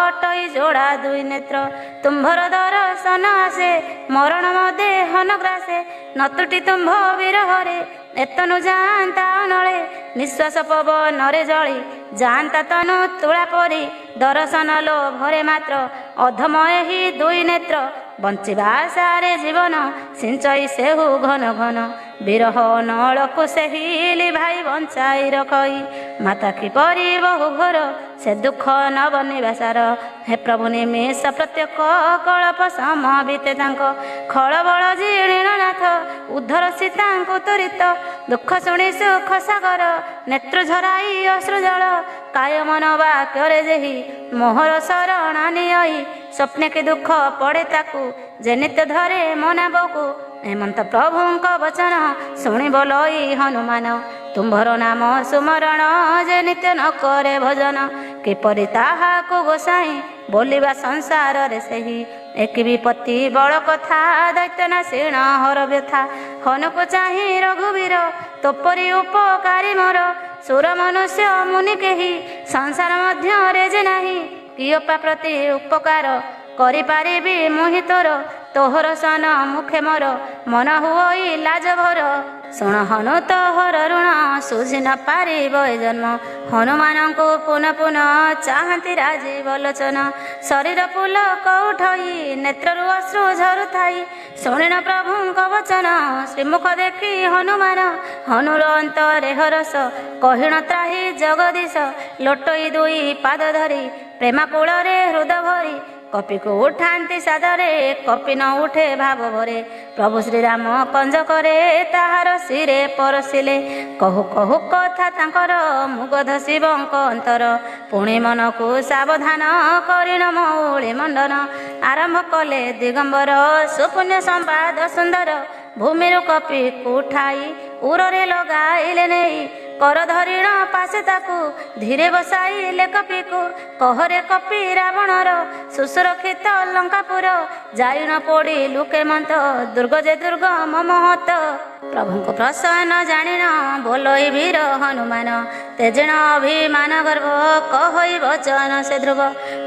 ଅଟଇ ଯୋଡ଼ା ଦୁଇ ନେତ୍ର। ତୁମ୍ଭର ଦର୍ଶନ ଆସେ ମରଣ ମୋ ଦେହନ ଗ୍ରାସେ। ନ ତୁଟି ତୁମ୍ଭ ବିରହରେ ଏତନୁ ଯାଆନ୍ତା ଅନଳେ। ନିଶ୍ୱାସ ପବନରେ ଜଳି ଯାଆନ୍ତା ତନୁ ତୁଳା ପରି। ଦର୍ଶନ ଲୋଭରେ ମାତ୍ର ଅଧମ ଏହି ଦୁଇ ନେତ୍ର। ବଞ୍ଚିବା ଆଶାରେ ଜୀବନ ସିଞ୍ଚଇ ସେହୁ ଘନ ଘନ। ବିରହ ନଳକୁ ସେହି ଲିଭାଇ ବଞ୍ଚାଇ ରଖଇ। ମାତା କିପରି ବହୁ ଘୋର ସେ ଦୁଃଖ ନବ ନିବାସାର। ହେ ପ୍ରଭୁ ନିମିଷ ପ୍ରତ୍ୟେକ କଳପ ସମବିତେ ତାଙ୍କ। ଖଳବଳ ଜିଣୀଣ ନାଥ ଉଦ୍ଧର ସୀତାଙ୍କୁ ତ୍ୱରିତ। ଦୁଃଖ ଶୁଣି ସୁଖ ସାଗର ନେତ୍ର ଝରାଇ ଅଶ୍ରୁ ଜଳ। କାୟ ମନ ବାକ୍ୟରେ ଯେହି ମୋହର ଶରଣ ନିଅଇ। ସ୍ୱପ୍ନେ କି ଦୁଃଖ ପଡ଼େ ତାକୁ ଯେ ନିତ୍ୟ ଧରେ ମନାବକୁ। ହେମନ୍ତ ପ୍ରଭୁଙ୍କ ବଚନ ଶୁଣିବ ଲଇ ହନୁମାନ। ତୁମ୍ଭର ନାମ ସୁମରଣ ଯେ ନିତ୍ୟ ନ କରେ ଭଜନ। କିପରି ତାହାକୁ ଗୋସାଇଁ ବୋଲିବା ସଂସାରରେ ସେହି। ଏକି ବିପତ୍ତି ବଳ କଥା ଦୈତ୍ୟ ନାଶିଣ ହର ବ୍ୟଥା। ହନୁକୁ ଚାହିଁ ରଘୁବୀର ତୋପରି ଉପକାରୀ ମୋର। ସୁର ମନୁଷ୍ୟ ମୁନି କେହି ସଂସାର ମଧ୍ୟରେ ଯେ ନାହିଁ। କିଅପା ପ୍ରତି ଉପକାର କରିପାରିବି ମୁହିଁ ତୋର। ତୋହର ସନ ମୁଖେ ମୋର ମନ ହୁଅଇ ଲାଜ ଭର। ଶୁଣ ହନୁ ତୋହର ଋଣ ସୁଝି ନ ପାରିବ ଏ ଜନ୍ମ। ହନୁମାନଙ୍କୁ ପୁନଃ ପୁନଃ ଚାହାନ୍ତି ରାଜୀବ ଲୋଚନ। ଶରୀର ପୁଲକ ଉଠଇ ନେତ୍ରରୁ ଅଶ୍ରୁ ଝରୁଥାଇ। ଶୁଣିଣ ପ୍ରଭୁଙ୍କ ବଚନ ଶ୍ରୀମୁଖ ଦେଖି ହନୁମାନ। ହନୁର ଅନ୍ତରେ ହରସ କହିଣ ତ୍ରାହି ଜଗଦୀଶ। ଲୋଟଇ ଦୁଇ ପାଦ ଧରି ପ୍ରେମା କୂଳରେ ହୃଦ ଭରି। କପିକୁ ଉଠାନ୍ତି ସାଦରେ କପି ନ ଉଠେ ଭାବ ଭରେ। ପ୍ରଭୁ ଶ୍ରୀରାମ କଞ୍ଜ କରେ ତାହାର ଶିରେ ପରସିଲେ। କହୁ କହୁ କଥା ତାଙ୍କର ମୁଗଧ ଶିବଙ୍କ ଅନ୍ତର। ପୁଣି ମନକୁ ସାବଧାନ କରିଣ ମଉଳି ମଣ୍ଡନ। ଆରମ୍ଭ କଲେ ଦିଗମ୍ବର ସୁପୁଣ୍ୟ ସମ୍ବାଦ ସୁନ୍ଦର। ଭୂମିରୁ କପିକୁ ଉଠାଇ ଉରରେ ଲଗାଇଲେ ନେଇ। କର ଧରିଣ ପାଶେ ତାକୁ ଧୀରେ ବସାଇଲେ କପିକୁ। କହରେ କପି ରାବଣର ସୁସୁରକ୍ଷିତ ଲଙ୍କାପୁର। ଯାଇ ନ ପଡ଼ିଲୁ କେମନ୍ତ ଦୁର୍ଗ ଯେ ଦୁର୍ଗ ମମହତ। ପ୍ରଭୁଙ୍କୁ ପ୍ରସନ୍ନ ଜାଣିଣ ବୋଲଇ ବୀର ହନୁମାନ। ତେଜିଣ ଅଭିମାନ ଗର୍ବ କହଇ ବଚନ ସେ ଧ୍ରୁବ।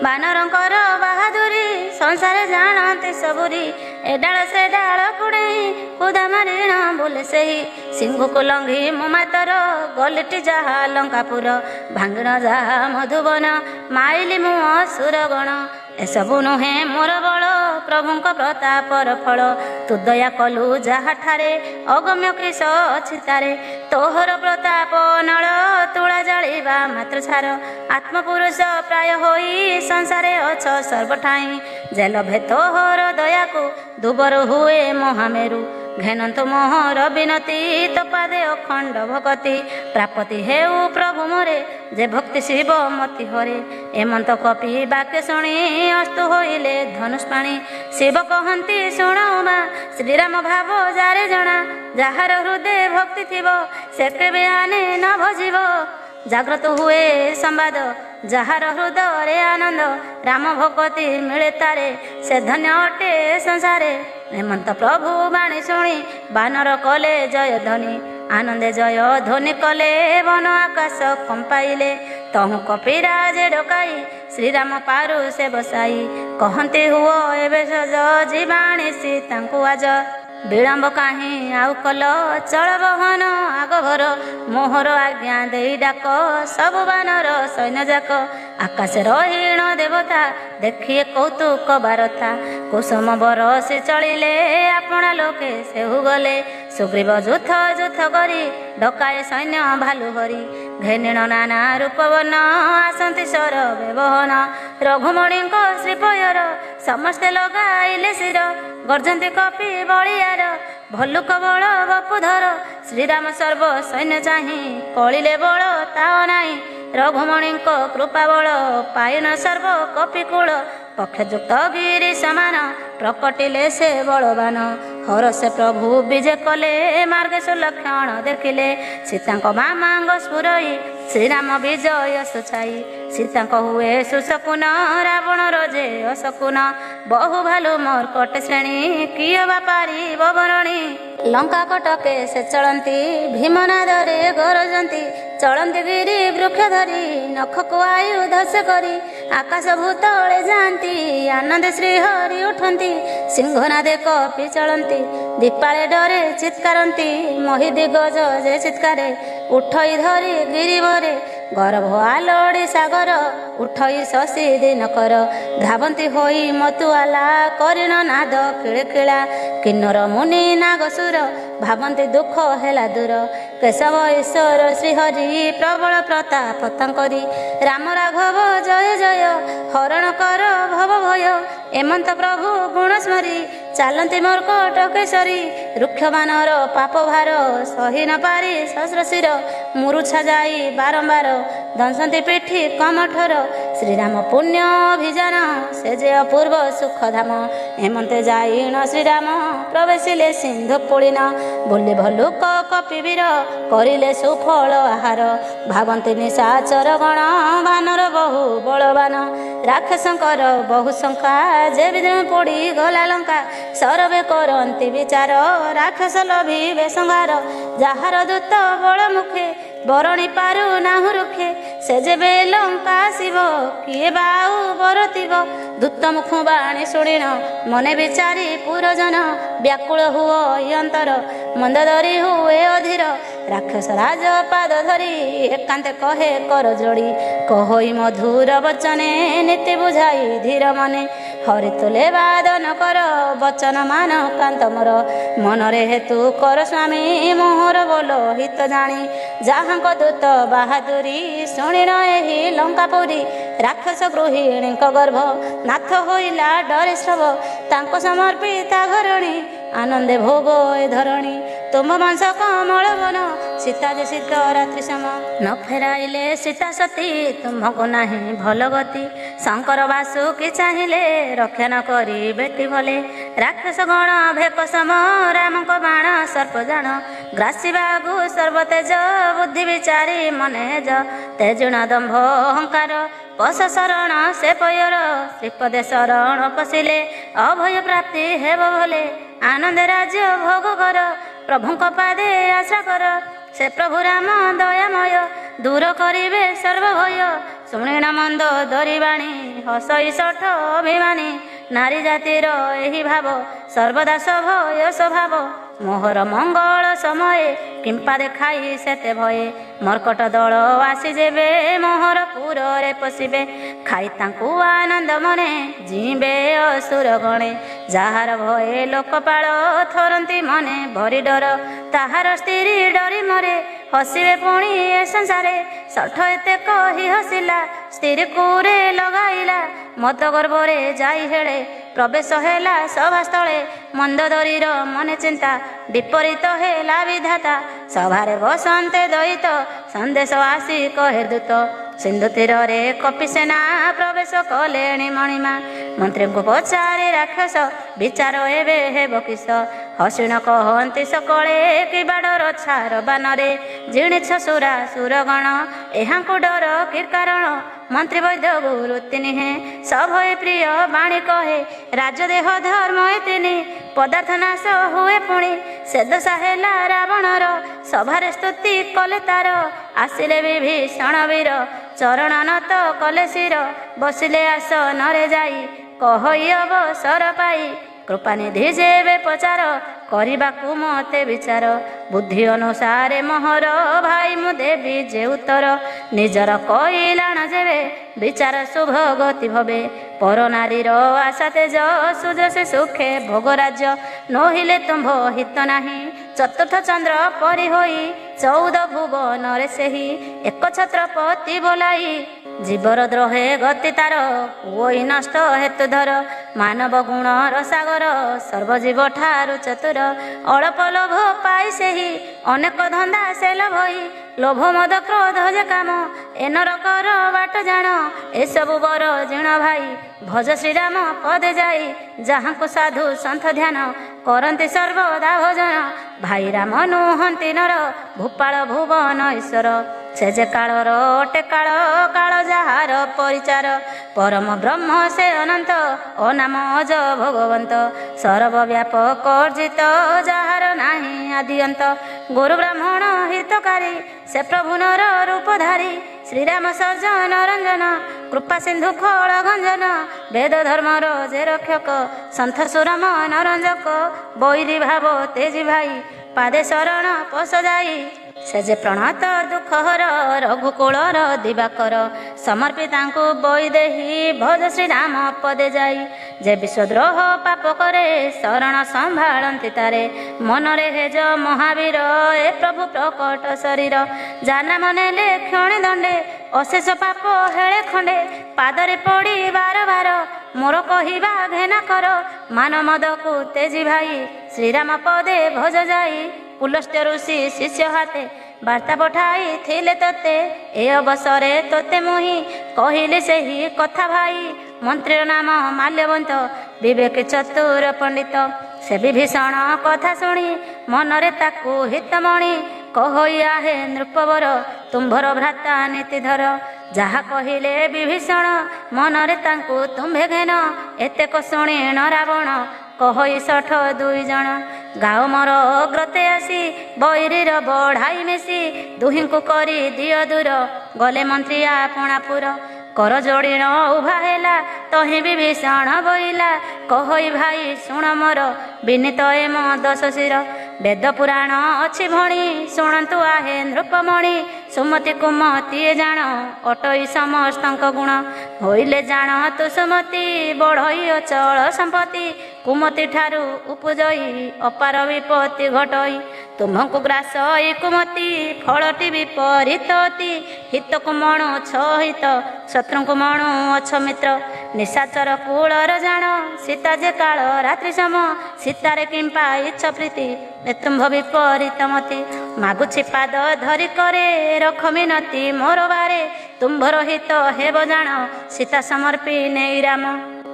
ବାନରଙ୍କର ବାହାଦୁରୀ ସଂସାରେ ଜାଣନ୍ତି ସବୁରି। ଏ ଡାଳ ସେ ଡାଳ କୁଡ଼େଇ ହୁଦା ମାରିଣ ବୋଲେ ସେହି। ସିଂହକୁ ଲଙ୍ଘି ମୋ ମାତର ଗଲିଟି ଯାହା ଲଙ୍କାପୁର। ଭାଙ୍ଗିଣ ଯାହା ମଧୁବନ ମାଇଲି ମୁଁ ଅସୁର ଗଣ। ଏସବୁ ନୁହେଁ ମୋର ବଳ ପ୍ରଭୁଙ୍କ ପ୍ରତାପର ଫଳ। ତୁ ଦୟା କଲୁ ଯାହାଠାରେ ଅଗମ୍ୟ କିସ ଅଛି ତାରେ। ତୋହର ପ୍ରତାପ ନଳ ତୁଳା ଜାଳିବା ମାତ୍ର ଛାର। ଆତ୍ମପୁରୁଷ ପ୍ରାୟ ହୋଇ ସଂସାରେ ଅଛ ସର୍ବଠାଇଁ। ଜେଲ ଭେ ତୋହର ଦୟାକୁ ଦୁବର ହୁଏ ମହାମେରୁ। ଘେନନ୍ତୁ ମୋହର ବିନତି ତୋ ପାଦେ ଅଖଣ୍ଡ ଭଗତି। ପ୍ରାପତି ହେଉ ପ୍ରଭୁ ମୋରେ ଯେ ଭକ୍ତି ଶିବ ମତି ହରେ। ଏମନ୍ତ କପି ବାକ୍ୟ ଶୁଣି ଅସ୍ତୁ ହୋଇଲେ ଧନୁଷ୍ପାଣି। ଶିବ କହନ୍ତି ଶୁଣ ମା ଶ୍ରୀରାମ ଭାବ ଯାରେ ଜଣା। ଯାହାର ହୃଦେ ଭକ୍ତି ଥିବ ସେ କେବେ ଆନେ ନ ଭଜିବ। ଜାଗ୍ରତ ହୁଏ ସମ୍ବାଦ ଯାହାର ହୃଦୟରେ ଆନନ୍ଦ। ରାମ ଭଗତି ମିଳେ ତାରେ ସେ ଧନ୍ୟ ଅଟେ ସଂସାରେ। ହେମନ୍ତ ପ୍ରଭୁ ବାଣୀ ଶୁଣି ବାନର କଲେ ଜୟ ଧ୍ୱନି। ଆନନ୍ଦେ ଜୟ ଧ୍ୱନି କଲେ ବନ ଆକାଶ କମ୍ପାଇଲେ। ତହୁଁ କପିରାଜ ଡକାଇ ଶ୍ରୀରାମ ପାରୁ ସେ ବସାଇ। କହନ୍ତି ହୁଅ ଏବେ ସଜ ଯିବାଣୀ ସୀତାଙ୍କୁ ଆଜ। ବିଳମ୍ବ କାହିଁ ଆଉ କଲ ଚଳ ବହନ ଆଗ ଘର। ମୋହର ଆଜ୍ଞା ଦେଇ ଡାକ ସବୁ ବାନର ସୈନ୍ୟ ଯାକ। ଆକାଶେ ରହିଣ ଦେବତା ଦେଖିଏ କୌତୁକ ବାରଥା। କୁସୁମ ବରସି ଚଳିଲେ ଆପଣା ଲୋକେ ସେହୁ ଗଲେ। ସୁଗ୍ରୀବ ଯୁଥ ଯୁଥ କରି ଡକାଏ ସୈନ୍ୟ ଭାଲୁ ହରି। ଘେନିଣ ନାନା ରୂପବର୍ଣ୍ଣ ଆସନ୍ତି ସର ବ୍ୟବହନ। ରଘୁମଣିଙ୍କ ଶ୍ରୀପୟର ସମସ୍ତେ ଲଗାଇଲେ ଶିର। ଗର୍ଜନ୍ତି କପି ବଳିଆର ଭଲ୍ଲୁକ ବଳ ବପୁଧର। ଶ୍ରୀରାମ ସର୍ବ ସୈନ୍ୟ ଚାହିଁ କଳିଲେ ବଳ ତାଅ ନାହିଁ। ରଘୁମଣିଙ୍କ କୃପା ବଳ ପାଇନ ସର୍ବ କପିକୂଳ। ପକ୍ଷଯୁକ୍ତ ଗିରି ସମାନ ପ୍ରକଟିଲେ ସେ ବଳବାନ। ହର ସେ ପ୍ରଭୁ ବିଜେ କଲେ ମାର୍ଗ ସୁଲକ୍ଷଣ ଦେଖିଲେ। ସୀତାଙ୍କ ମାମାଙ୍ଗ ସ୍ଫୁରଇ ଶ୍ରୀରାମ ବିଜୟ ସୁଛାଇ। ସୀତାଙ୍କ ହୁଏ ସୁଶକୁନ ରାବଣର ଯେ ଅଶକୁନ। ବହୁ ଭାଲୁ ମର୍କଟ ଶ୍ରେଣୀ କିଏ ବା ପାରିବ ବରଣୀ। ଲଙ୍କା କଟକେ ସେ ଚଳନ୍ତି ଭୀମନାଦରେ ଗରଜନ୍ତି। ଚଳନ୍ତି ଗିରି ବୃକ୍ଷ ଧରି ନଖକୁ ଆୟୁଧ ସେ କରି। ଆକାଶ ଭୂତଳେ ଯାଆନ୍ତି ଆନନ୍ଦେ ଶ୍ରୀ ହରି ଉଠନ୍ତି। ସିଂହନାଦେ କପି ଚଳନ୍ତି ଦୀପାଳେ ଡରେ ଚିତ୍କାରନ୍ତି। ମହି ଦିଗଜ ଯେ ଚିତ୍କାରେ ଉଠଇ ଧରି ଗିରିବରେ। ଗର୍ଭ ଆଲୋଡ଼ି ସାଗର ଉଠଇ ଶଶୀ ଦିନକର। ଧାବନ୍ତି ହୋଇ ମତୁଆଲା କରିଣ ନାଦ କିଳିକିଳା। କିନ୍ନର ମୁନି ନାଗସୁର ଭାବନ୍ତି ଦୁଃଖ ହେଲା ଦୂର। କେଶବ ଈଶ୍ୱର ଶ୍ରୀହରି ପ୍ରବଳ ପ୍ରତାପ ତାଙ୍କରି। ରାମ ରାଘବ ଜୟ ଜୟ ହରଣ କର ଭବ ଭୟ। ଏମନ୍ତ ପ୍ରଭୁ ଗୁଣ ସ୍ମରି ଚାଲନ୍ତି ମର୍କଟ କେଶରୀ। ରୁକ୍ଷବାନର ପାପ ଭାର ସହି ନ ପାରି ସହସ୍ର ଶିର। ମୁରୁଛା ଯାଇ ବାରମ୍ବାର ଦଂଶନ୍ତି ପିଠି କମଠର। ଶ୍ରୀରାମ ପୁଣ୍ୟ ଅଭିଯାନ ସେ ଯେ ଅପୂର୍ବ ସୁଖଧାମ। ହେମନ୍ତେ ଯାଇଣ ଶ୍ରୀରାମ ପ୍ରବେଶିଲେ ସିନ୍ଧୁ ପୁଳିନ। ବୋଲି ଭଲ୍ଲୁକ କପିବୀର କରିଲେ ସୁଫଳ ଆହାର। ଭାବନ୍ତି ନିଶାଚର ଗଣ ବାନର ବହୁ ବଳବାନ। ରାକ୍ଷସଙ୍କର ବହୁ ଶଙ୍କା ଯେ ବିଦ୍ରୋହ ପୋଡ଼ି ଗଲା ଲଙ୍କା। ସରବେ କରନ୍ତି ବିଚାର ରାକ୍ଷସ ଲୋଭିବେ ସଂହାର। ଯାହାର ଦୂତ ବଳ ମୁଖେ ବରଣି ପାରୁ ନାହୁ ରୁଖେ। ସେ ଯେବେ ଲଙ୍କା ଆସିବ କିଏ ବାଉ ବରତିବ। ଦୂତ ମୁଖ ବାଣୀ ଶୁଣିଣ ମନେ ବିଚାରି ପୁରଜନ। ବ୍ୟାକୁଳ ହୁଅ ଅନ୍ତର ମନ୍ଦ ଧରି ହୁଏ ଅଧୀର। ରାକ୍ଷସ ରାଜ ପାଦ ଧରି ଏକାନ୍ତେ କହେ କର ଯୋଡ଼ି। କହଇ ମଧୁର ବଚନେ ନୀତି ବୁଝାଇ ଧୀର ମନେ। ହରି ତୁଲେ ବାଦନ କର ବଚନ ମାନ କାନ୍ତ ମୋର। ମନରେ ହେତୁ କର ସ୍ୱାମୀ ମୋହର ବୋଲ ହିତ ଜାଣି। ଯାହାଙ୍କ ଦୂତ ବାହାଦୁରୀ ଶୁଣିଣ ଏହି ଲଙ୍କାପୁରୀ। ରାକ୍ଷସ ଗୃହିଣୀଙ୍କ ଗର୍ଭ ନାଥ ହୋଇଲା ଡରେ ଶ୍ରବ। ତାଙ୍କ ସମର୍ପିତା ଘରଣୀ ଆନନ୍ଦେ ଭୋଗ ଏ ଧରଣୀ। ତୁମ ବଂଶ କମଳ ବନ ସୀତା ଯେ ଶୀତ ରାତ୍ରି ସମ। ନ ଫେରାଇଲେ ସୀତା ସତୀ ତୁମକୁ ନାହିଁ ଭଲ ଗତି। ଶଙ୍କର ବାସୁକି ଚାହିଁଲେ ରକ୍ଷା ନ କରି ବେଟି ଭଲେ। ରାକ୍ଷସ ଗଣ ଭେକ ସମ ରାମଙ୍କ ବାଣ ସର୍ପ ଜାଣ। ଗ୍ରାସିବାଗୁ ସର୍ବତେଜ ବୁଦ୍ଧି ବିଚାରି ମନେ ହେଜ। ତେଜୁଣ ଦମ୍ଭ ଅହଙ୍କାର ପଶ ଶରଣ ସେ ପୟର। ଶ୍ରୀପଦେ ଶରଣ ପଶିଲେ ଅଭୟ ପ୍ରାପ୍ତି ହେବ ଭଲେ। ଆନନ୍ଦେ ରାଜ୍ୟ ଭୋଗ କର ପ୍ରଭୁଙ୍କ ପାଦେ ଆଶ୍ରା କର। ସେ ପ୍ରଭୁ ରାମ ଦୟାମୟ ଦୂର କରିବେ ସର୍ବ ଭୟ। ଶୁଣିଣ ମନ୍ଦ ଦରିବାଣୀ ହସଇ ସଠ ଅଭିମାନୀ। ନାରୀ ଜାତିର ଏହି ଭାବ ସର୍ବଦା ସଭୟ ସ୍ୱଭାବ। ମୋହର ମଙ୍ଗଳ ସମୟେ କିମ୍ପା ଦେଖାଇ ସେତେ ଭୟେ ମର୍କଟ ଦଳ ଆସି ଯେବେ ମୋହର ପୁରରେ ପଶିବେ ଖାଇ ତାଙ୍କୁ ଆନନ୍ଦ ମନେ ଯିବେ ଅସୁର ଗଣେ ଯାହାର ଭୟେ ଲୋକପାଳ ଥରନ୍ତି ମନେ ଭରି ଡର ତାହାର ସ୍ତ୍ରୀ ଡରି ମରେ ହସିବେ ପୁଣି ଏ ସଂସାରେ ଷଠ ଏତେ କହି ହସିଲା ସ୍ତ୍ରୀ କୁରେ ଲଗାଇଲା ମଦ ଗର୍ଭରେ ଯାଇ ହେଳେ ପ୍ରବେଶ ହେଲା ସଭାସ୍ଥଳେ ମନ୍ଦୋଦରୀର ମନେ ଚିନ୍ତା ବିପରୀତ ହେଲା ବିଧାତା ସଭାରେ ବସନ୍ତେ ଦଇତ ସନ୍ଦେଶ ଆସି କହେ ଦୂତ ସିନ୍ଧୁ ତୀରରେ କପିସେନା ପ୍ରବେଶ କଲେଣି ମଣିମା ମନ୍ତ୍ରୀଙ୍କୁ ପଚାରି ରାକ୍ଷସ ବିଚାର ଏବେ ହେବ କିସ ହସିଣ କହନ୍ତି ସକଳେ କି ବାଡ଼ର ଛାର ବାନରେ ଜିଣିଛ ସୁରା ସୁରଗଣ ଏହାଙ୍କୁ ଡର କି କାରଣ ମନ୍ତ୍ରୀ ବୈଦ୍ୟ ଗୁରୁ ତିନିହେଁ ସଭଏ ପ୍ରିୟ ବାଣୀ କହେ ରାଜଦେହ ଧର୍ମ ଏ ତିନି ପଦାର୍ଥ ନାଶ ହୁଏ ପୁଣି ସେ ଦଶା ହେଲା ରାବଣର ସଭାରେ ସ୍ତୁତି କଲେ ତାର ଆସିଲେ ବିଭୀଷଣ ବୀର ଚରଣ ନତ କଲେ ଶିର ବସିଲେ ଆସନରେ ଯାଇ କହଇ ଅବସର ପାଇ କୃପାନିଧି ଯେବେ ପଚାର କରିବାକୁ ମତେ ବିଚାର ବୁଦ୍ଧି ଅନୁସାରେ ମୋହର ଭାଇ ମୁଁ ଦେବି ଯେ ଉତ୍ତର ନିଜର କହିଲାଣ ଯେବେ ବିଚାର ଶୁଭ ଗତି ଭବେ ପର ନାରୀର ଆଶା ତେଜ ସୁଯୋଶୀ ସୁଖେ ଭୋଗ ରାଜ୍ୟ ନୋହିଲେ ତୁମ୍ଭ ହିତ ନାହିଁ ଚତୁର୍ଥ ଚନ୍ଦ୍ର ପରି ହୋଇ 14 ଭୁବନରେ ସେହି ଏକ ଛତ୍ରପତି ବୋଲାଇ ଜୀବର ଦ୍ରୋହେ ଗତି ତାର ହୁଇ ନଷ୍ଟ ହେତୁ ଧର ମାନବ ଗୁଣର ସାଗର ସର୍ବଜୀବ ଠାରୁ ଚତୁର ଅଳପ ଲୋଭ ପାଇ ସେହି ଅନେକ ଧନ୍ଦା ସେ ଲୋଭଇ ଲୋଭ ମଦ କ୍ରୋଧ ଯେ କାମ ଏ ନରକର ବାଟ ଜାଣ ଏସବୁ ବର ଜିଣ ଭାଇ ଭଜ ଶ୍ରୀରାମ ପଦେ ଯାଇ ଯାହାଙ୍କୁ ସାଧୁ ସନ୍ଥ ଧ୍ୟାନ କରନ୍ତି ସର୍ବଦା ଭଜନ ଭାଇ ରାମ ନୁହନ୍ତି ନର ଭୂପାଳ ଭୁବନ ଈଶ୍ୱର ସେ ଯେ କାଳର ଅଟେ କାଳ କାଳ ଯାହାର ପରିଚାର ପରମ ବ୍ରହ୍ମ ସେ ଅନନ୍ତ ଅନାମ ଅଜ ଭଗବନ୍ତ ସର୍ବବ୍ୟାପକ ଅର୍ଜିତ ଯାହାର ନାହିଁ ଆଦିଅନ୍ତ ଗୁରୁ ବ୍ରାହ୍ମଣ ହିତକାରୀ ସେ ପ୍ରଭୁ ନର ରୂପଧାରୀ ଶ୍ରୀରାମ ସର୍ଜନ ରଞ୍ଜନ କୃପା ସିନ୍ଧୁ ଖୋଳ ଗଞ୍ଜନ ବେଦ ଧର୍ମର ଯେ ରକ୍ଷକ ସନ୍ଥ ସୁରମ ନରଞ୍ଜକ ବୈରୀ ଭାବ ତେଜି ଭାଇ ପାଦେ ଶରଣ ପଶ ଯାଇ ସେ ଯେ ପ୍ରଣତ ଦୁଃଖହର ରଘୁକୁଳର ଦିବାକର ସମର୍ପିତାଙ୍କୁ ବୈଦେହୀ ଭଜ ଶ୍ରୀରାମ ପଦେ ଯାଇ ଯେ ବିଶ୍ୱଦ୍ରୋହ ପାପ କରେ ଶରଣ ସମ୍ଭାଳନ୍ତି ତାରେ ମନରେ ହେଜ ମହାବୀର ଏ ପ୍ରଭୁ ପ୍ରକଟ ଶରୀର ଜାନା ମନେଲେ କ୍ଷଣେ ଦଣ୍ଡେ ଅଶେଷ ପାପ ହେଳେ ଖଣ୍ଡେ ପାଦରେ ପଡ଼ି ବାର ବାର ମୋର କହିବା ଘେନା କର ମାନ ମଦକୁ ତେଜି ଭାଇ ଶ୍ରୀରାମ ପଦେ ଭଜ ଯାଇ ପୁଲସ୍ତ୍ୟ ଋଷି ଶିଷ୍ୟ ହାତେ ବାର୍ତ୍ତା ପଠାଇ ଥିଲେ ତୋତେ ଏ ଅବସରେ ତୋତେ ମୁହିଁ କହିଲି ସେହି କଥା ଭାଇ ମନ୍ତ୍ରୀର ନାମ ମାଲ୍ୟବନ୍ତ ବିବେକ ଚତୁର ପଣ୍ଡିତ ସେ ବିଭୀଷଣ କଥା ଶୁଣି ମନରେ ତାକୁ ହିତମଣି କହଇଆ ହେ ନୃପବର ତୁମ୍ଭର ଭ୍ରାତା ନୀତିଧର ଯାହା କହିଲେ ବିଭୀଷଣ ମନରେ ତାଙ୍କୁ ତୁମ୍ଭେ ଘେନ ଏତେକ ଶୁଣିଣ ରାବଣ କହଇ ଷଠ 2 ଜଣ ଗାଓ ମୋର ଅଗ୍ରତେ ଆସି ବୈରୀର ବଢ଼ାଇ ମିଶି ଦୁହିଁଙ୍କୁ କରି ଦିଅ ଦୂର ଗଲେ ମନ୍ତ୍ରୀ ଆପଣାପୁର କର ଯୋଡ଼ିଣ ଉଭା ହେଲା ତହିଁ ବିଭୀଷଣ ବୋଇଲା କହଇ ଭାଇ ଶୁଣ ମୋର ବିନୀତ ଏ ମୋ ଦଶ ଶିର ବେଦ ପୁରାଣ ଅଛି ଭଣି ଶୁଣନ୍ତୁ ଆହେ ନୃପମଣି ସୁମତି କୁମତି ଏ ଜାଣ ଅଟଇ ସମସ୍ତଙ୍କ ଗୁଣ ହୋଇଲେ ଜାଣ ତୁ ସୁମତି ବଢ଼ଇ ଅଚଳ ସମ୍ପତ୍ତି କୁମତି ଠାରୁ ଉପଜଇ ଅପାର ବିପତ୍ତି ଘଟଇ ତୁମକୁ ଗ୍ରାସ ଏ କୁମତି ଫଳଟି ବିପରୀତ ଅତି ହିତକୁ ମଣୁ ଛ ହିତ ଶତ୍ରୁଙ୍କୁ ମଣୁ ଅଛ ମିତ୍ର ନିଶାଚର କୂଳର ଜାଣ ସୀତା ଯେ କାଳ ରାତ୍ରି ସମ ସୀତାରେ କିମ୍ପା ଇଚ୍ଛ ପ୍ରୀତି ତୁମ୍ଭ ବିପରୀତ ମତି ମାଗୁଛି ପାଦ ଧରି କରେ ରଖ ମିନତି ମୋର ବାରେ ତୁମ୍ଭର ହିତ ହେବ ଜାଣ ସୀତା ସମର୍ପି ନେଇ ରାମ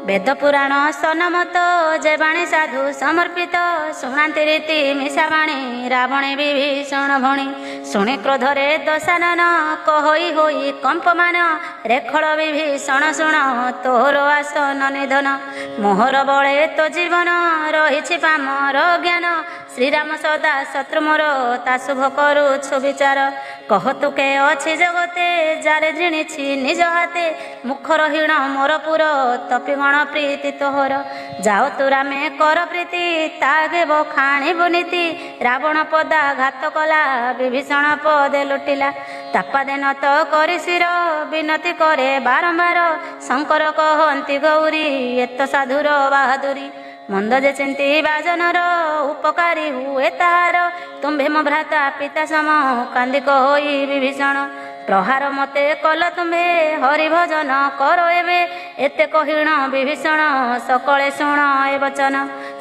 ବେଦ ପୁରାଣ ସନମତ ଯେ ବାଣୀ ସାଧୁ ସମର୍ପିତ ଶୁଣାନ୍ତି ରୀତି ମିଶା ବାଣୀ ରାବଣୀ ବିଭୀଷଣ ଭଣୀ ଶୁଣି କ୍ରୋଧରେ ଦଶାନନ କହଇ ହୋଇ କମ୍ପମାନ ରେଖଳ ବିଭୀଷଣ ଶୁଣ ତୋର ଆସନ ନିଧନ ମୋହର ବଳେ ତୋ ଜୀବନ ରହିଛି ପାମର ଜ୍ଞାନ ଶ୍ରୀରାମ ସଦା ଶତ୍ରୁ ମୋର ତା ଶୁଭ କରୁଛୁ ବିଚାର କହ ତୁ କେ ଅଛି ଜଗତେ ଯାରେ ଜିଣିଛି ନିଜ ହାତେ ମୁଖର ହୀଣ ମୋର ପୁର ତପି ଗଣ ପ୍ରୀତି ତୋହର ଯାଅ ତୁ ରାମେ କର ପ୍ରୀତି ତାଗେ ବଖାଣିବୁ ନୀତି। ରାବଣ ପଦା ଘାତ କଲା ବିଭୀଷଣ ପଦେ ଲୁଟିଲା। ତାପାଦେ ନତ କରି ଶିର ବିନତି କରେ ବାରମ୍ବାର। ଶଙ୍କର କହନ୍ତି ଗୌରୀ ଏତ ସାଧୁର ବାହାଦୁରୀ। ମନ୍ଦ ଯେ ଚିନ୍ତି ବାଜନର ଉପକାରୀ ହୁଏ ତାହାର। ତୁମ୍ଭେ ମୋ ଭ୍ରାତା ପିତା ସମ କାନ୍ଦି କହି ବିଭୀଷଣ। ପ୍ରହାର ମତେ କଲ ତୁମ୍ଭେ ହରି ଭଜନ କର ଏବେ। ଏତେ କହିଣ ବିଭୀଷଣ ସକଳେ ଶୁଣ ଏ ବଚନ।